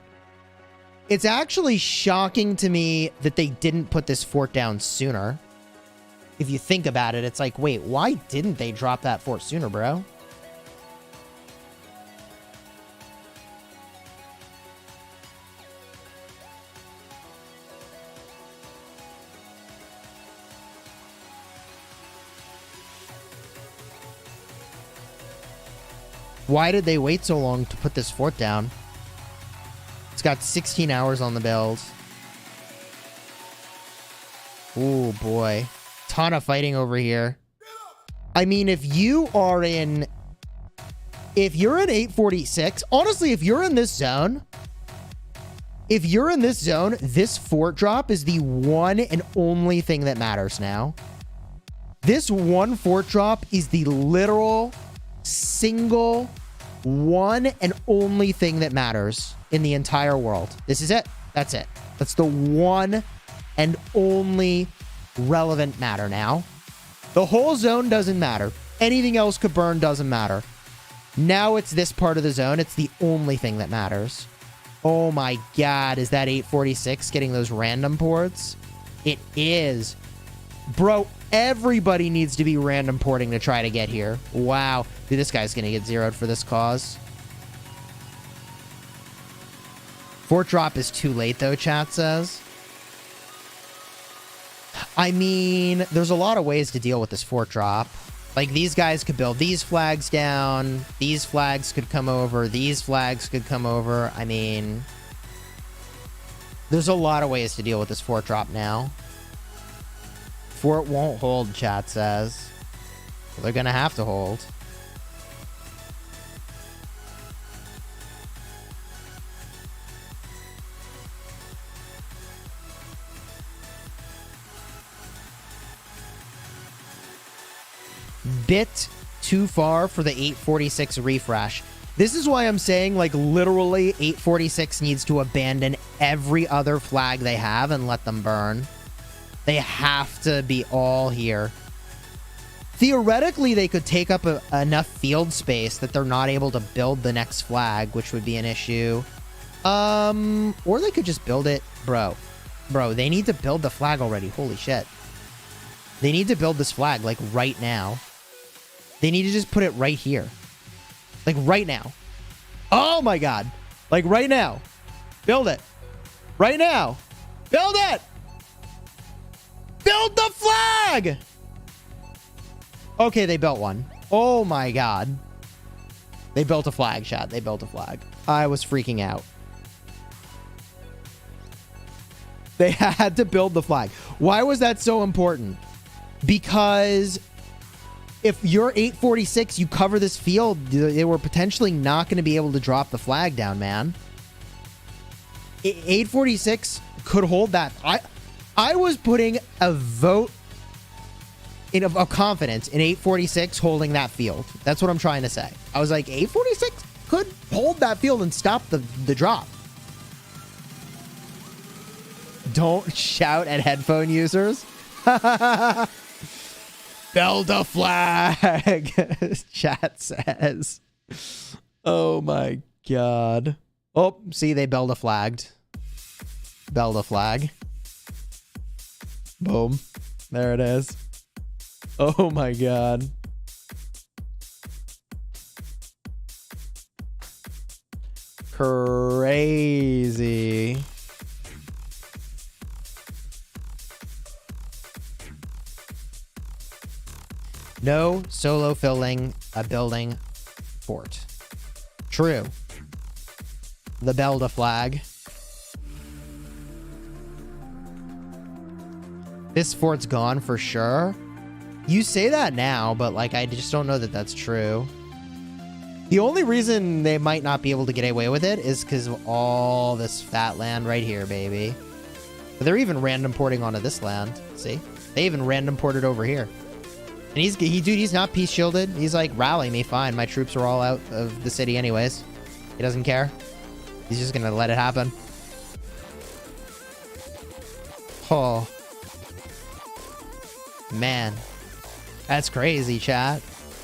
It's actually shocking to me that they didn't put this fort down sooner. If you think about it, it's like, wait, why didn't they drop that fort sooner, bro? Why did they wait so long to put this fort down? It's got 16 hours on the build. Oh boy. Ton of fighting over here. I mean, if you're in 846, honestly, if you're in this zone, this fort drop is the one and only thing that matters now. This one fort drop is the literal single one and only thing that matters in the entire world. This is it. That's it. That's the one and only relevant matter now. The whole zone doesn't matter. Anything else could burn, doesn't matter. Now it's this part of the zone. It's the only thing that matters. Oh my god, is that 846 getting those random ports? It is. Bro, everybody needs to be random porting to try to get here. Wow. Dude, this guy's gonna get zeroed for this cause. Fort drop is too late, though, chat says. I mean, there's a lot of ways to deal with this fort drop. Like, these guys could build these flags down. These flags could come over. These flags could come over. I mean, there's a lot of ways to deal with this fort drop now. Fort won't hold, chat says. Well, they're gonna have to hold. Bit too far for the 846 refresh. This is why I'm saying, like, literally 846 needs to abandon every other flag they have and let them burn. They have to be all here. Theoretically, they could take up enough field space that they're not able to build the next flag, which would be an issue. Or they could just build it. Bro, they need to build the flag already. Holy shit. They need to build this flag, like, right now. They need to just put it right here. Like, right now. Oh, my God. Like, right now. Build it. Right now. Build it! Build the flag! Okay, they built one. Oh, my God. They built a flag, chat. They built a flag. I was freaking out. They had to build the flag. Why was that so important? Because if you're 846, you cover this field, they were potentially not going to be able to drop the flag down, man. 846 could hold that. I was putting a vote of confidence in 846 holding that field. That's what I'm trying to say. I was like, 846 could hold that field and stop the drop. Don't shout at headphone users. Build a flag, chat says. Oh my god. Oh, see, they build a flagged. Build a flag. Boom. There it is. Oh my god. crazy. No solo filling a building fort. True. The Belda flag. This fort's gone for sure. You say that now, but like I just don't know that that's true. The only reason they might not be able to get away with it is because of all this fat land right here, baby. But they're even random porting onto this land. See? They even random ported over here. And he's not peace shielded. He's like, rally me, fine. My troops are all out of the city anyways. He doesn't care. He's just gonna let it happen. Oh. Man. That's crazy, chat.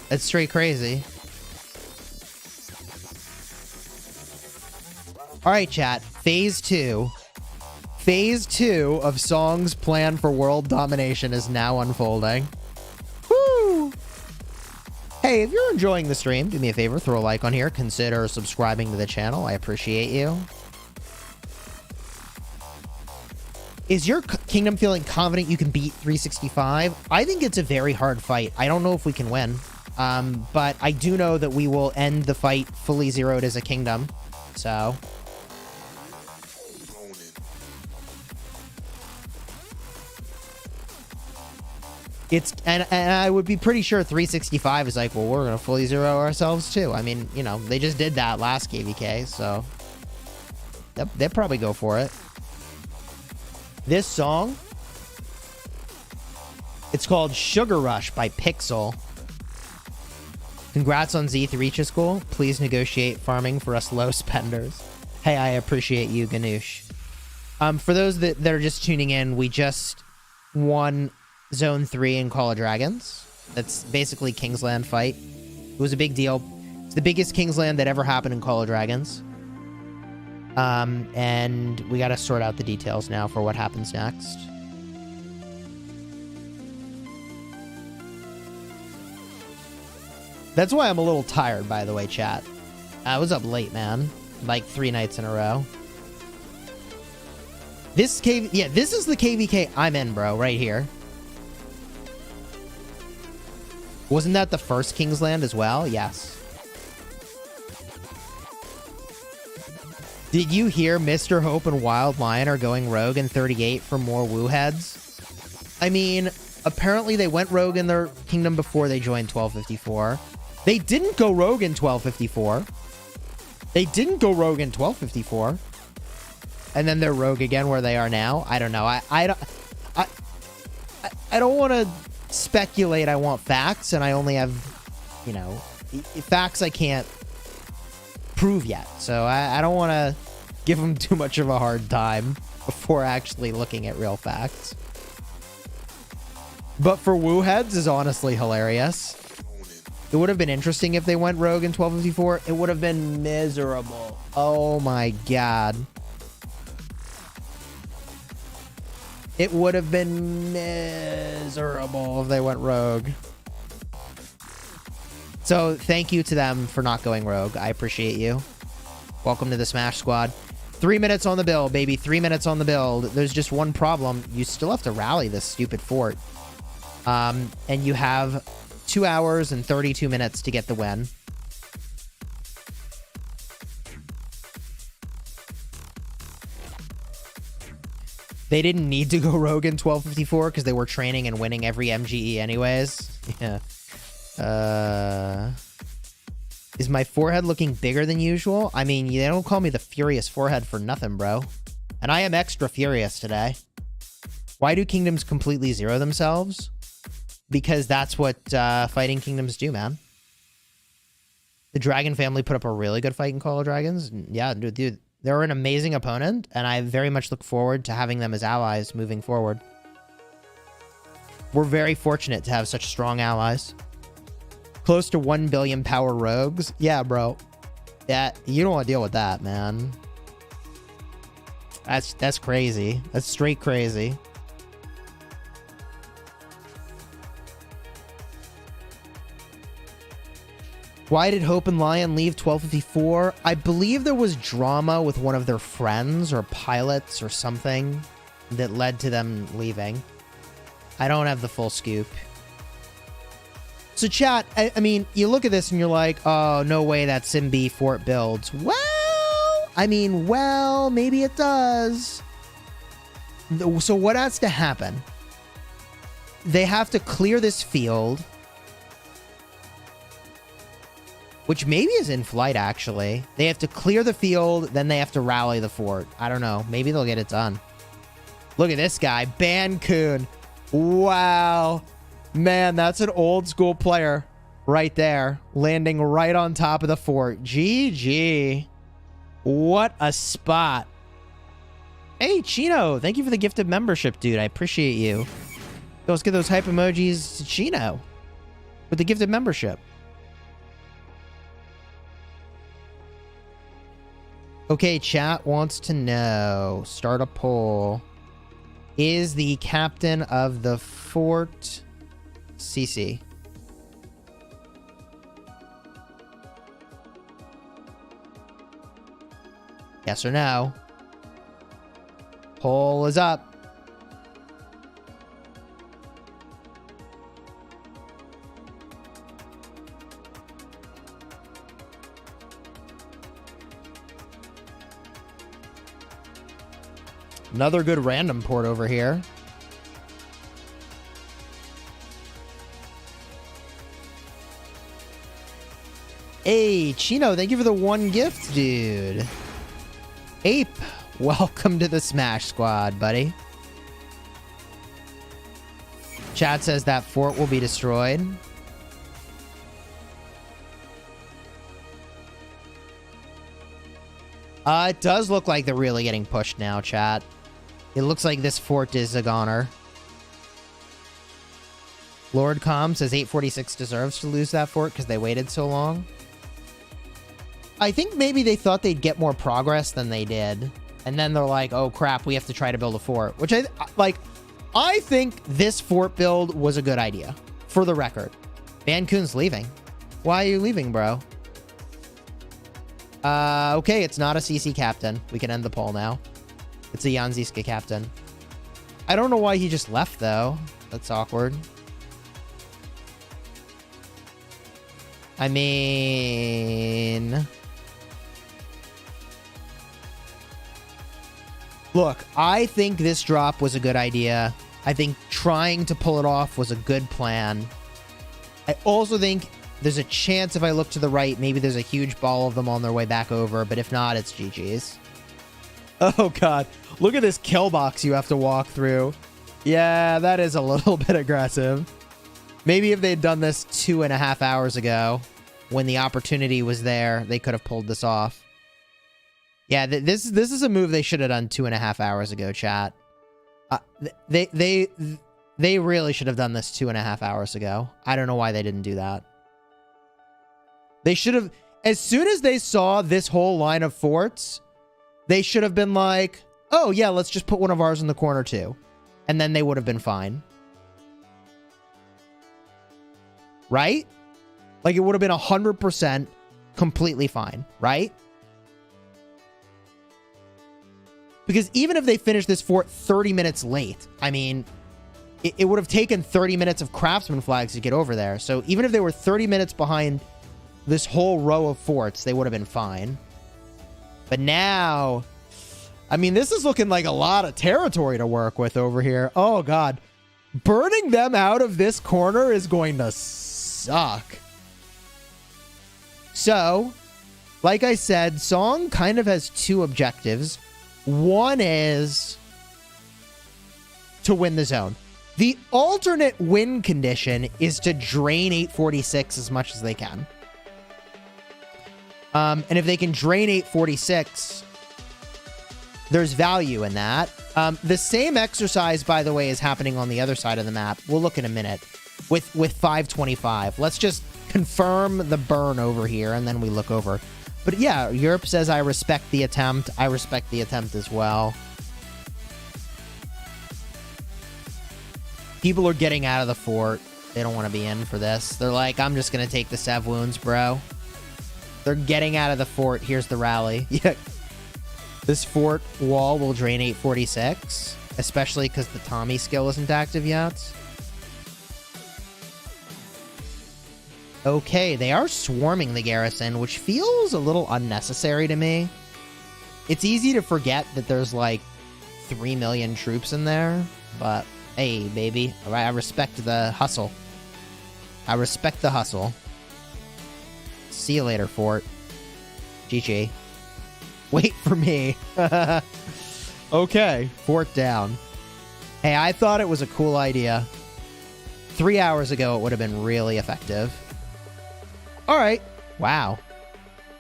That's straight crazy. Alright, chat. Phase 2. Phase 2 of songs planned for world domination is now unfolding. Woo! Hey, if you're enjoying the stream, do me a favor, throw a like on here. Consider subscribing to the channel. I appreciate you. Is your kingdom feeling confident you can beat 365? I think it's a very hard fight. I don't know if we can win. But I do know that we will end the fight fully zeroed as a kingdom. So... and I would be pretty sure 365 is like, well, we're gonna fully zero ourselves too. I mean, you know, they just did that last KvK, so they'll probably go for it. This song, it's called Sugar Rush by Pixel. Congrats on Z3 Chisgule. Please negotiate farming for us low spenders. Hey, I appreciate you, Ganoush. For those that are just tuning in, we just won Zone 3 in Call of Dragons. That's basically Kingsland fight. It was a big deal. It's the biggest Kingsland that ever happened in Call of Dragons. And we gotta sort out the details now for what happens next. That's why I'm a little tired, by the way, chat. I was up late, man. Like 3 nights in a row. This is the KvK I'm in, bro, right here. Wasn't that the first Kingsland as well? Yes. Did you hear Mr. Hope and Wild Lion are going rogue in 38 for more woo heads? I mean, apparently they went rogue in their kingdom before they joined 1254. They didn't go rogue in 1254. They didn't go rogue in 1254. And then they're rogue again where they are now. I don't know. I don't want to speculate. I want facts, and I only have, you know, facts I can't prove yet. So I don't want to give them too much of a hard time before actually looking at real facts. But for woo heads is honestly hilarious. It would have been interesting if they went rogue in 1254. It would have been miserable. Oh my god. It would have been miserable if they went rogue. So thank you to them for not going rogue. I appreciate you. Welcome to the Smash Squad. 3 minutes on the build, baby. 3 minutes on the build. There's just one problem. You still have to rally this stupid fort. And you have 2 hours and 32 minutes to get the win. They didn't need to go rogue in 1254 because they were training and winning every MGE anyways. Yeah. Is my forehead looking bigger than usual? I mean, they don't call me the Furious Forehead for nothing, bro. And I am extra furious today. Why do kingdoms completely zero themselves? Because that's what fighting kingdoms do, man. The Dragon family put up a really good fight in Call of Dragons. Yeah, dude, they're an amazing opponent, and I very much look forward to having them as allies moving forward. We're very fortunate to have such strong allies. Close to 1 billion power rogues. Yeah, bro. You don't want to deal with that, man. That's crazy. That's straight crazy. Why did Hope and Lion leave 1254? I believe there was drama with one of their friends or pilots or something that led to them leaving. I don't have the full scoop. So chat, I mean, you look at this and you're like, oh, no way that Simbi fort builds. Well, I mean, well, maybe it does. So what has to happen? They have to clear this field, which maybe is in flight, actually. They have to clear the field, then they have to rally the fort. I don't know. Maybe they'll get it done. Look at this guy, Bankun. Wow. Man, that's an old school player right there, landing right on top of the fort. GG. What a spot. Hey, Chino, thank you for the gifted membership, dude. I appreciate you. Let's get those hype emojis to Chino with the gifted membership. Okay, chat wants to know. Start a poll. Is the captain of the fort CC? Yes or no? Poll is up. Another good random port over here. Hey, Chino, thank you for the one gift, dude. Ape, welcome to the Smash Squad, buddy. Chat says that fort will be destroyed. It does look like they're really getting pushed now, chat. It looks like this fort is a goner. Lord Com says 846 deserves to lose that fort because they waited so long. I think maybe they thought they'd get more progress than they did. And then they're like, oh crap, we have to try to build a fort. Which I think this fort build was a good idea. For the record. Bankun's leaving. Why are you leaving, bro? Okay, it's not a CC captain. We can end the poll now. It's a Yanziska captain. I don't know why he just left, though. That's awkward. I mean... Look, I think this drop was a good idea. I think trying to pull it off was a good plan. I also think there's a chance if I look to the right, maybe there's a huge ball of them on their way back over, but if not, it's GG's. Oh, God. Look at this kill box you have to walk through. Yeah, that is a little bit aggressive. Maybe if they'd done this 2.5 hours ago, when the opportunity was there, they could have pulled this off. Yeah, this is a move they should have done 2.5 hours ago, chat. They really should have done this 2.5 hours ago. I don't know why they didn't do that. They should have, as soon as they saw this whole line of forts, they should have been like, oh yeah, let's just put one of ours in the corner too. And then they would have been fine. Right? Like it would have been 100% completely fine, right? Because even if they finished this fort 30 minutes late, I mean, it would have taken 30 minutes of craftsman flags to get over there. So even if they were 30 minutes behind this whole row of forts, they would have been fine. But now, I mean, this is looking like a lot of territory to work with over here. Oh, God. Burning them out of this corner is going to suck. So, like I said, Song kind of has two objectives. One is to win the zone. The alternate win condition is to drain 846 as much as they can. And if they can drain 846, there's value in that. The same exercise, by the way, is happening on the other side of the map. We'll look in a minute with 525. Let's just confirm the burn over here, and then we look over. But yeah, Europe says, I respect the attempt. I respect the attempt as well. People are getting out of the fort. They don't want to be in for this. They're like, I'm just going to take the Sev wounds, bro. They're getting out of the fort. Here's the rally. Yeah. This fort wall will drain 846, especially because the Tommy skill isn't active yet. Okay, they are swarming the garrison, which feels a little unnecessary to me. It's easy to forget that there's like 3 million troops in there, but hey, baby. All right, I respect the hustle. I respect the hustle. See you later, fort. GG. Wait for me. Okay, fort down. Hey, I thought it was a cool idea. 3 hours ago, it would have been really effective. All right. Wow.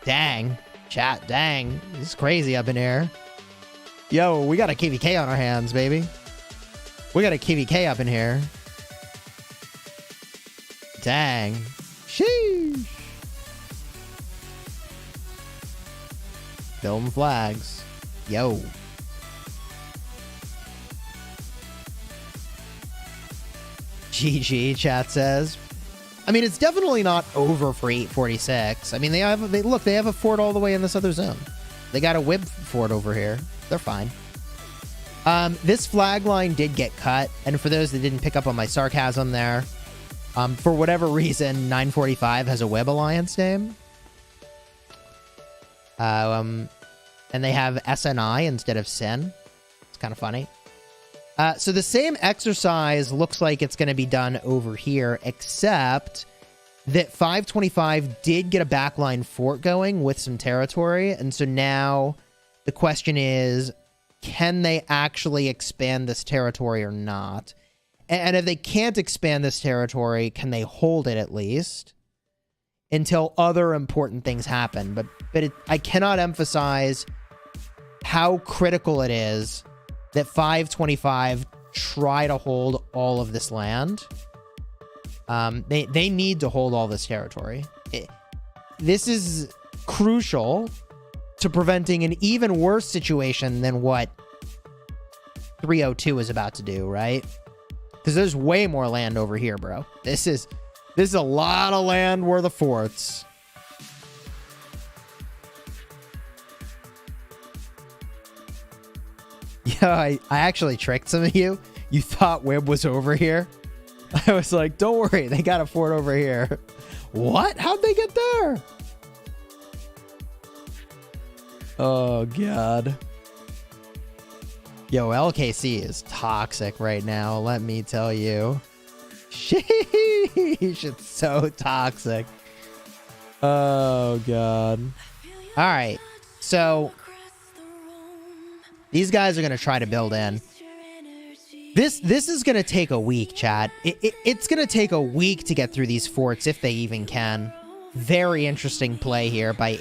Dang. Chat, dang. This is crazy up in here. Yo, we got a KvK on our hands, baby. We got a KvK up in here. Dang. Sheesh. Building flags. Yo. GG, chat says. I mean, it's definitely not over for 846. I mean, they have a fort all the way in this other zone. They got a whip fort over here. They're fine. This flag line did get cut, and for those that didn't pick up on my sarcasm there, for whatever reason, 945 has a web alliance name. And they have SNI instead of Sin. It's kind of funny. So the same exercise looks like it's going to be done over here, except that 525 did get a backline fort going with some territory. And so now the question is, can they actually expand this territory or not? And if they can't expand this territory, can they hold it at least until other important things happen? But I cannot emphasize how critical it is that 525 try to hold all of this land. They need to hold all this territory. This is crucial to preventing an even worse situation than what 302 is about to do, right? Because there's way more land over here, bro. This is a lot of land worth of forts. Yeah, I actually tricked some of you. You thought Wib was over here. I was like, don't worry, they got a fort over here. What? How'd they get there? Oh, God. Yo, LKC is toxic right now, let me tell you. Sheesh, it's so toxic. Oh, God. All right, so these guys are going to try to build in. This is going to take a week, chat. It's going to take a week to get through these forts if they even can. Very interesting play here by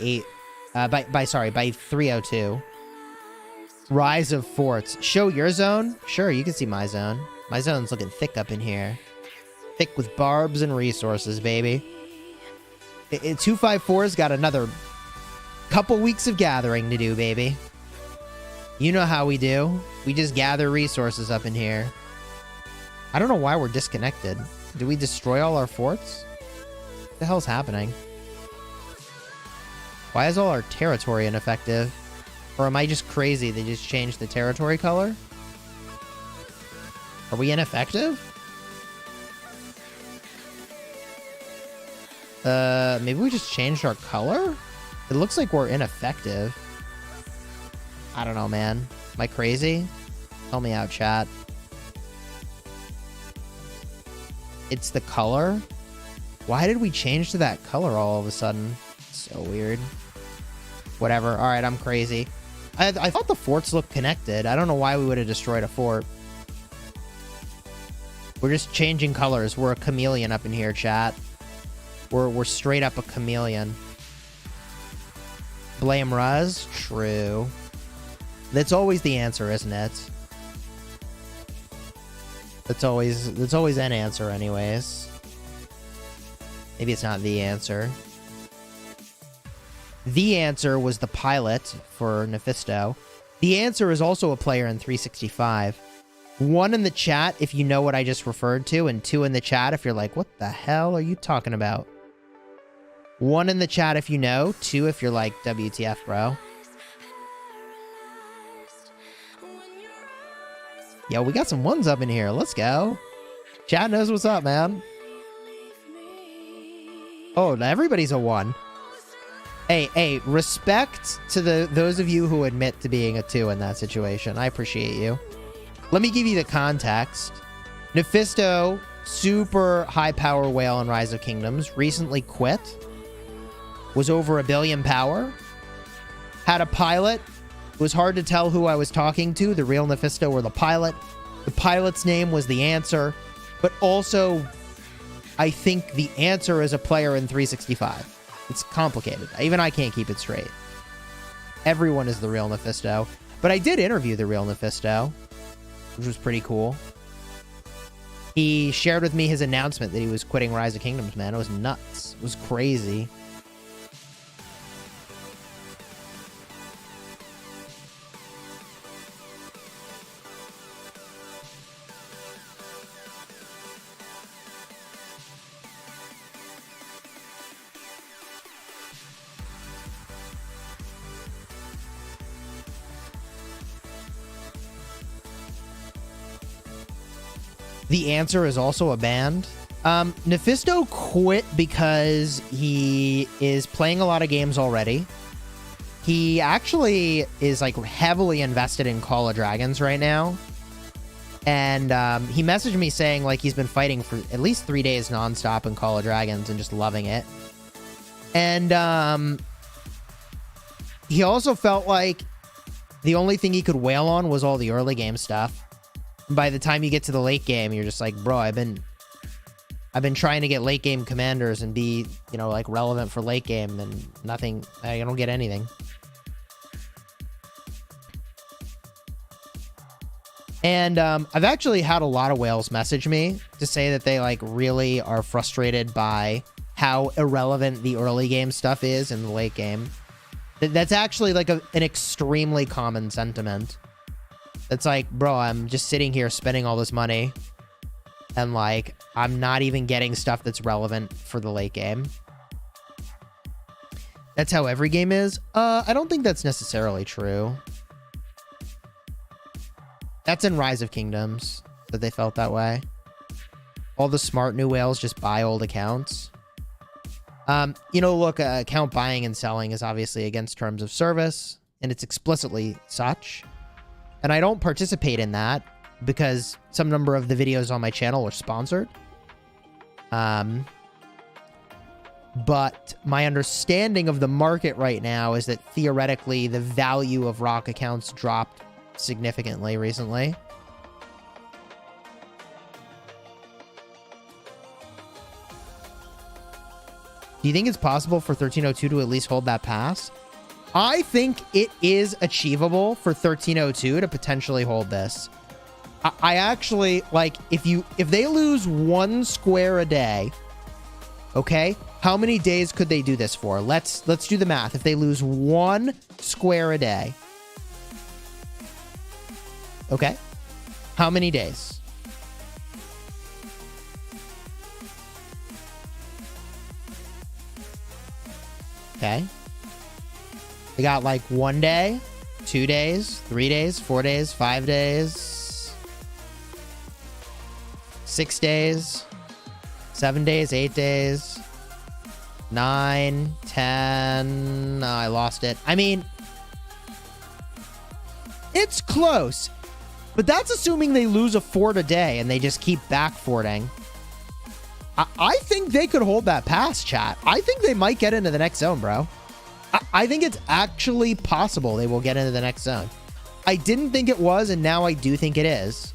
302. Rise of forts. Show your zone? Sure, you can see my zone. My zone's looking thick up in here. Thick with barbs and resources, baby. 254's got another couple weeks of gathering to do, baby. You know how we do. We just gather resources up in here. I don't know why we're disconnected. Do we destroy all our forts? What the hell's happening? Why is all our territory ineffective? Or am I just crazy? They just changed the territory color? Are we ineffective? Maybe we just changed our color? It looks like we're ineffective. I don't know, man. Am I crazy? Help me out, chat. It's the color? Why did we change to that color all of a sudden? So weird. Whatever. All right, I'm crazy. I thought the forts looked connected. I don't know why we would have destroyed a fort. We're just changing colors. We're a chameleon up in here, chat. We're straight up a chameleon. Blame Ruz? True. That's always the answer, isn't it? That's always an answer anyways. Maybe it's not the answer. The answer was the pilot for Nephisto. The answer is also a player in 365. 1 in the chat if you know what I just referred to, and 2 in the chat if you're like, what the hell are you talking about? 1 in the chat if you know. 2 if you're like, WTF, bro. Yo, we got some 1s up in here. Let's go. Chat knows what's up, man. Oh, everybody's a 1. Hey, respect to those of you who admit to being a 2 in that situation. I appreciate you. Let me give you the context. Nephisto, super high power whale in Rise of Kingdoms, recently quit. Was over 1 billion power. Had a pilot. It was hard to tell who I was talking to, the real Nephisto or the pilot. The pilot's name was the answer. But also, I think the answer is a player in 365. It's complicated. Even I can't keep it straight. Everyone is the real Nephisto. But I did interview the real Nephisto, which was pretty cool. He shared with me his announcement that he was quitting Rise of Kingdoms, man. It was nuts. It was crazy. The answer is also a band. Nephisto quit because he is playing a lot of games already. He actually is like heavily invested in Call of Dragons right now. And he messaged me saying like he's been fighting for at least 3 days nonstop in Call of Dragons and just loving it. And he also felt like the only thing he could wail on was all the early game stuff. By the time you get to the late game, you're just like, bro, I've been trying to get late game commanders and be, you know, like relevant for late game, and nothing. I don't get anything. And I've actually had a lot of whales message me to say that they like really are frustrated by how irrelevant the early game stuff is in the late game. That's actually like an extremely common sentiment. It's like, bro, I'm just sitting here spending all this money and like I'm not even getting stuff that's relevant for the late game. That's how every game is. I don't think that's necessarily true. That's in Rise of Kingdoms that they felt that way. All the smart new whales just buy old accounts. You know, look, account buying and selling is obviously against terms of service, and it's explicitly such. And I don't participate in that because some number of the videos on my channel are sponsored. But my understanding of the market right now is that theoretically the value of rock accounts dropped significantly recently. Do you think it's possible for 1302 to at least hold that pass? I think it is achievable for 1302 to potentially hold this. I actually, like, if they lose 1 square a day, okay, how many days could they do this for? Let's do the math. If they lose 1 square a day, okay, how many days? Okay. They got like 1 day, 2 days, 3 days, 4 days, 5 days, 6 days, 7 days, 8 days, 9, 10. Oh, I lost it. I mean, it's close, but that's assuming they lose a fort a day and they just keep backforting. I think they could hold that pass, chat. I think they might get into the next zone, bro. I think it's actually possible they will get into the next zone. I didn't think it was, and now I do think it is.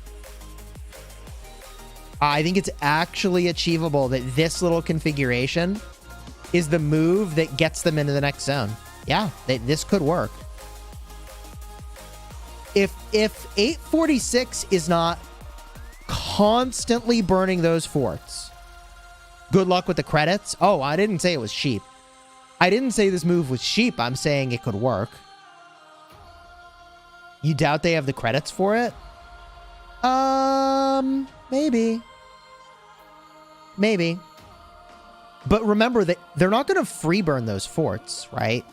I think it's actually achievable that this little configuration is the move that gets them into the next zone. Yeah, this could work. If 846 is not constantly burning those forts, good luck with the credits. Oh, I didn't say it was cheap. I didn't say this move was cheap. I'm saying it could work. You doubt they have the credits for it? Maybe. Maybe. But remember that they're not going to free burn those forts, right?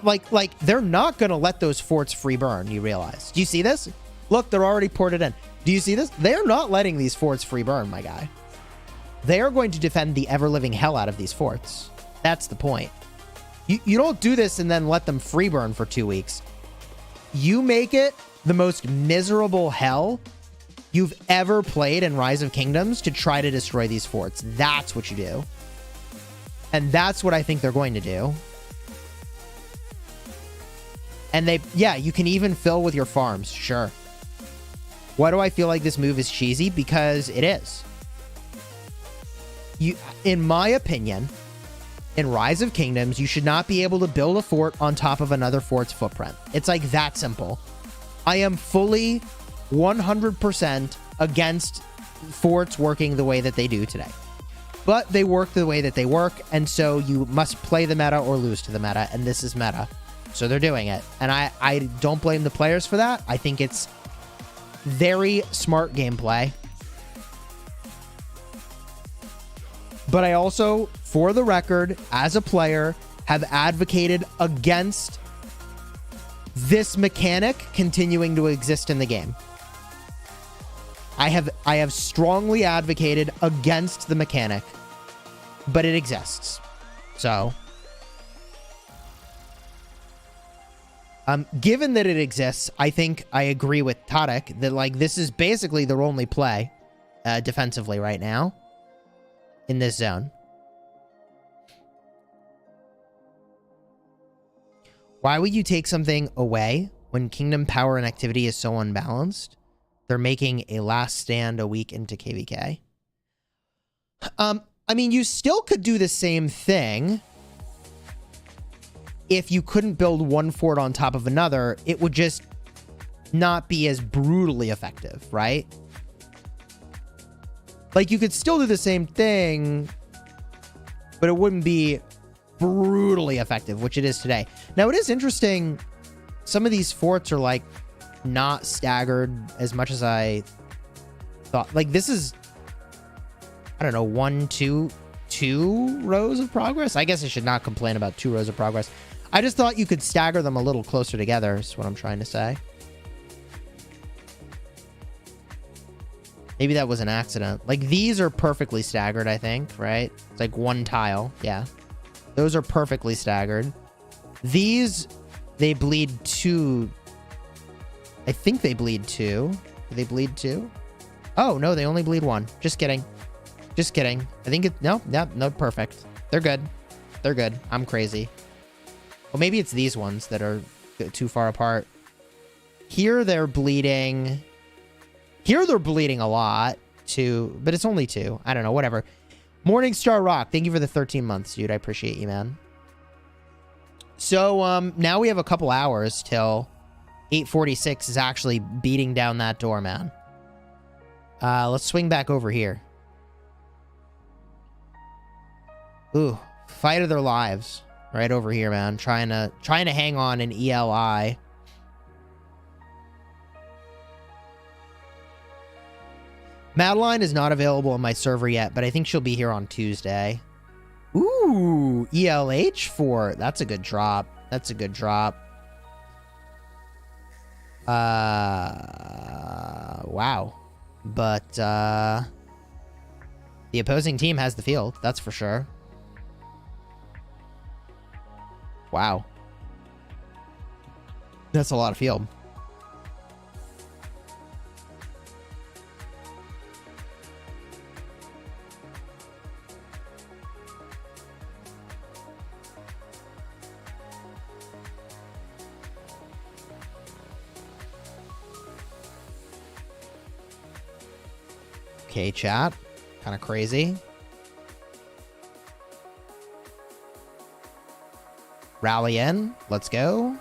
Like they're not going to let those forts free burn, you realize. Do you see this? Look, they're already ported in. Do you see this? They're not letting these forts free burn, my guy. They are going to defend the ever-living hell out of these forts. That's the point. You don't do this and then let them free burn for 2 weeks. You make it the most miserable hell you've ever played in Rise of Kingdoms to try to destroy these forts. That's what you do. And that's what I think they're going to do. And yeah, you can even fill with your farms, sure. Why do I feel like this move is cheesy? Because it is. In my opinion, in Rise of Kingdoms, you should not be able to build a fort on top of another fort's footprint. It's like that simple. I am fully 100% against forts working the way that they do today. But they work the way that they work, and so you must play the meta or lose to the meta, and this is meta. So they're doing it. And I don't blame the players for that. I think it's very smart gameplay. But I also, for the record, as a player, have advocated against this mechanic continuing to exist in the game. I have strongly advocated against the mechanic, but it exists. So, given that it exists, I think I agree with Tadek that like this is basically their only play defensively right now in this zone. Why would you take something away when kingdom power and activity is so unbalanced? They're making a last stand a week into KvK. I mean, you still could do the same thing. If you couldn't build one fort on top of another, it would just not be as brutally effective, right? Like, you could still do the same thing, but it wouldn't be brutally effective, which it is today. Now, it is interesting. Some of these forts are, like, not staggered as much as I thought. Like, this is, I don't know, two rows of progress? I guess I should not complain about 2 rows of progress. I just thought you could stagger them a little closer together, is what I'm trying to say. Maybe that was an accident. Like, these are perfectly staggered, I think, right? It's like 1 tile. Yeah. Those are perfectly staggered. These, they bleed 2. I think they bleed 2. Do they bleed 2? Oh, no, they only bleed 1. Just kidding. Just kidding. I think it... No, perfect. They're good. They're good. I'm crazy. Well, maybe it's these ones that are too far apart. Here they're bleeding... Here they're bleeding a lot, too. But it's only 2. I don't know, whatever. Morningstar Rock, thank you for the 13 months, dude. I appreciate you, man. So, now we have a couple hours till 8:46 is actually beating down that door, man. Let's swing back over here. Ooh, fight of their lives. Right over here, man. Trying to hang on in ELI. Madeline is not available on my server yet, but I think she'll be here on Tuesday. Ooh, ELH for... That's a good drop. That's a good drop. Wow. But, the opposing team has the field. That's for sure. Wow. That's a lot of field. Okay, chat. Kind of crazy. Rally in. Let's go.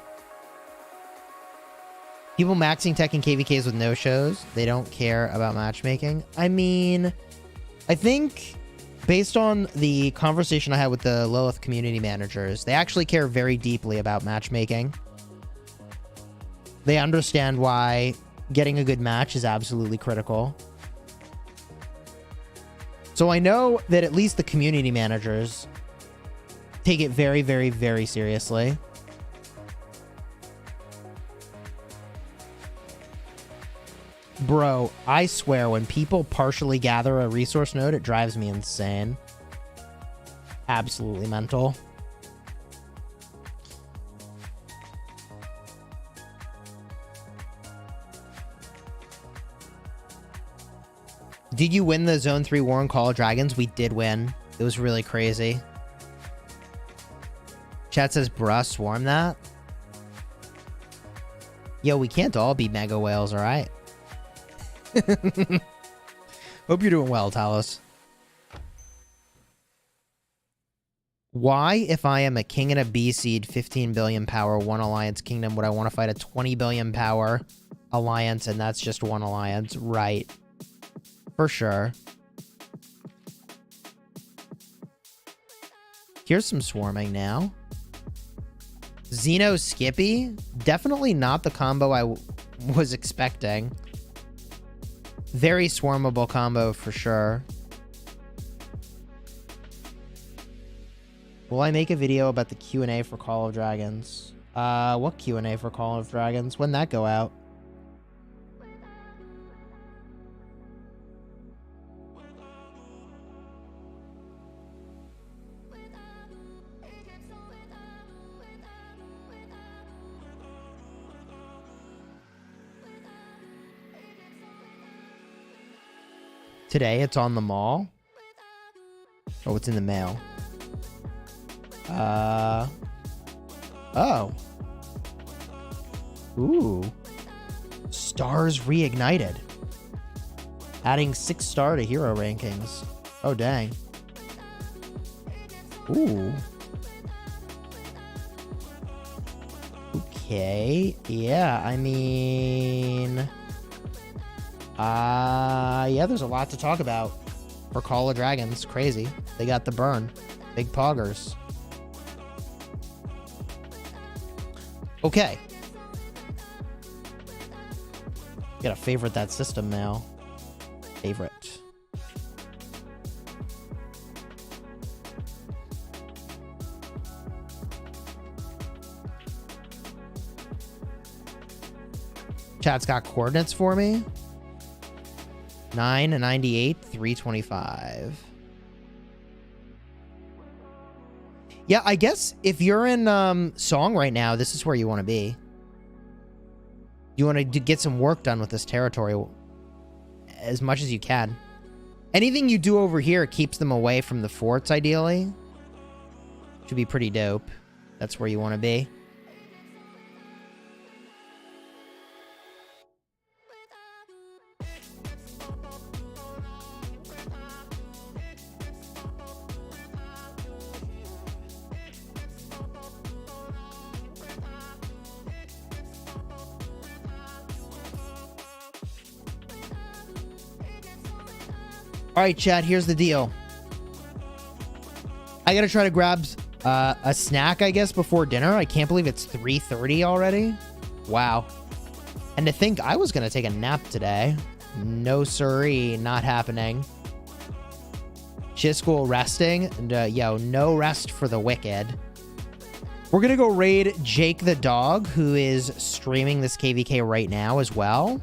People maxing tech and KvKs with no shows. They don't care about matchmaking. I mean, I think based on the conversation I had with the Lilith community managers, they actually care very deeply about matchmaking. They understand why getting a good match is absolutely critical. So I know that at least the community managers take it very, very, very seriously. Bro, I swear when people partially gather a resource node, it drives me insane. Absolutely mental. Did you win the Zone 3 War on Call of Dragons? We did win. It was really crazy. Chat says, bruh, swarm that. Yo, we can't all be mega whales, alright? Hope you're doing well, Talos. Why, if I am a king and a B seed, 15 billion power, one alliance kingdom, would I want to fight a 20 billion power alliance and that's just one alliance? Right. For sure. Here's some swarming now. Xeno Skippy? Definitely not the combo I was expecting. Very swarmable combo for sure. Will I make a video about the Q&A for Call of Dragons? What Q&A for Call of Dragons? When'd that go out? Today, it's on the mall. Oh, it's in the mail. Oh. Ooh. Stars reignited. Adding 6 star to hero rankings. Oh, dang. Ooh. Okay. Yeah, I mean... yeah, there's a lot to talk about for Call of Dragons. Crazy. They got the burn. Big poggers. Okay. Gotta favorite that system now. Favorite. Chat's got coordinates for me. 9, 98, 325. Yeah, I guess if you're in Song right now, this is where you want to be. You want to get some work done with this territory as much as you can. Anything you do over here keeps them away from the forts, ideally. Should be pretty dope. That's where you want to be. All right, chat, here's the deal. I gotta try to grab a snack, I guess, before dinner. I can't believe it's 3:30 already. Wow. And to think I was gonna take a nap today. No siree, not happening. Chisgule resting. And, yo, no rest for the wicked. We're gonna go raid Jake the dog, who is streaming this KvK right now as well.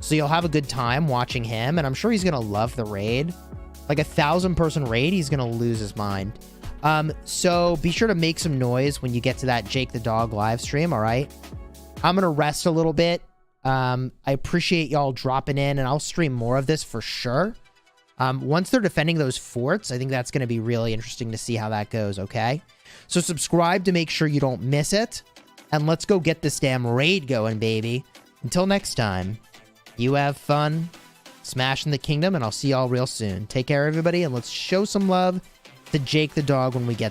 So you'll have a good time watching him, and I'm sure he's gonna love the raid. Like a 1,000-person raid, he's gonna lose his mind. So be sure to make some noise when you get to that Jake the Dog live stream, all right? I'm gonna rest a little bit. I appreciate y'all dropping in, and I'll stream more of this for sure. Once they're defending those forts, I think that's gonna be really interesting to see how that goes, okay? So subscribe to make sure you don't miss it, and let's go get this damn raid going, baby. Until next time. You have fun smashing the kingdom, and I'll see y'all real soon. Take care, everybody, and let's show some love to Jake the dog when we get there.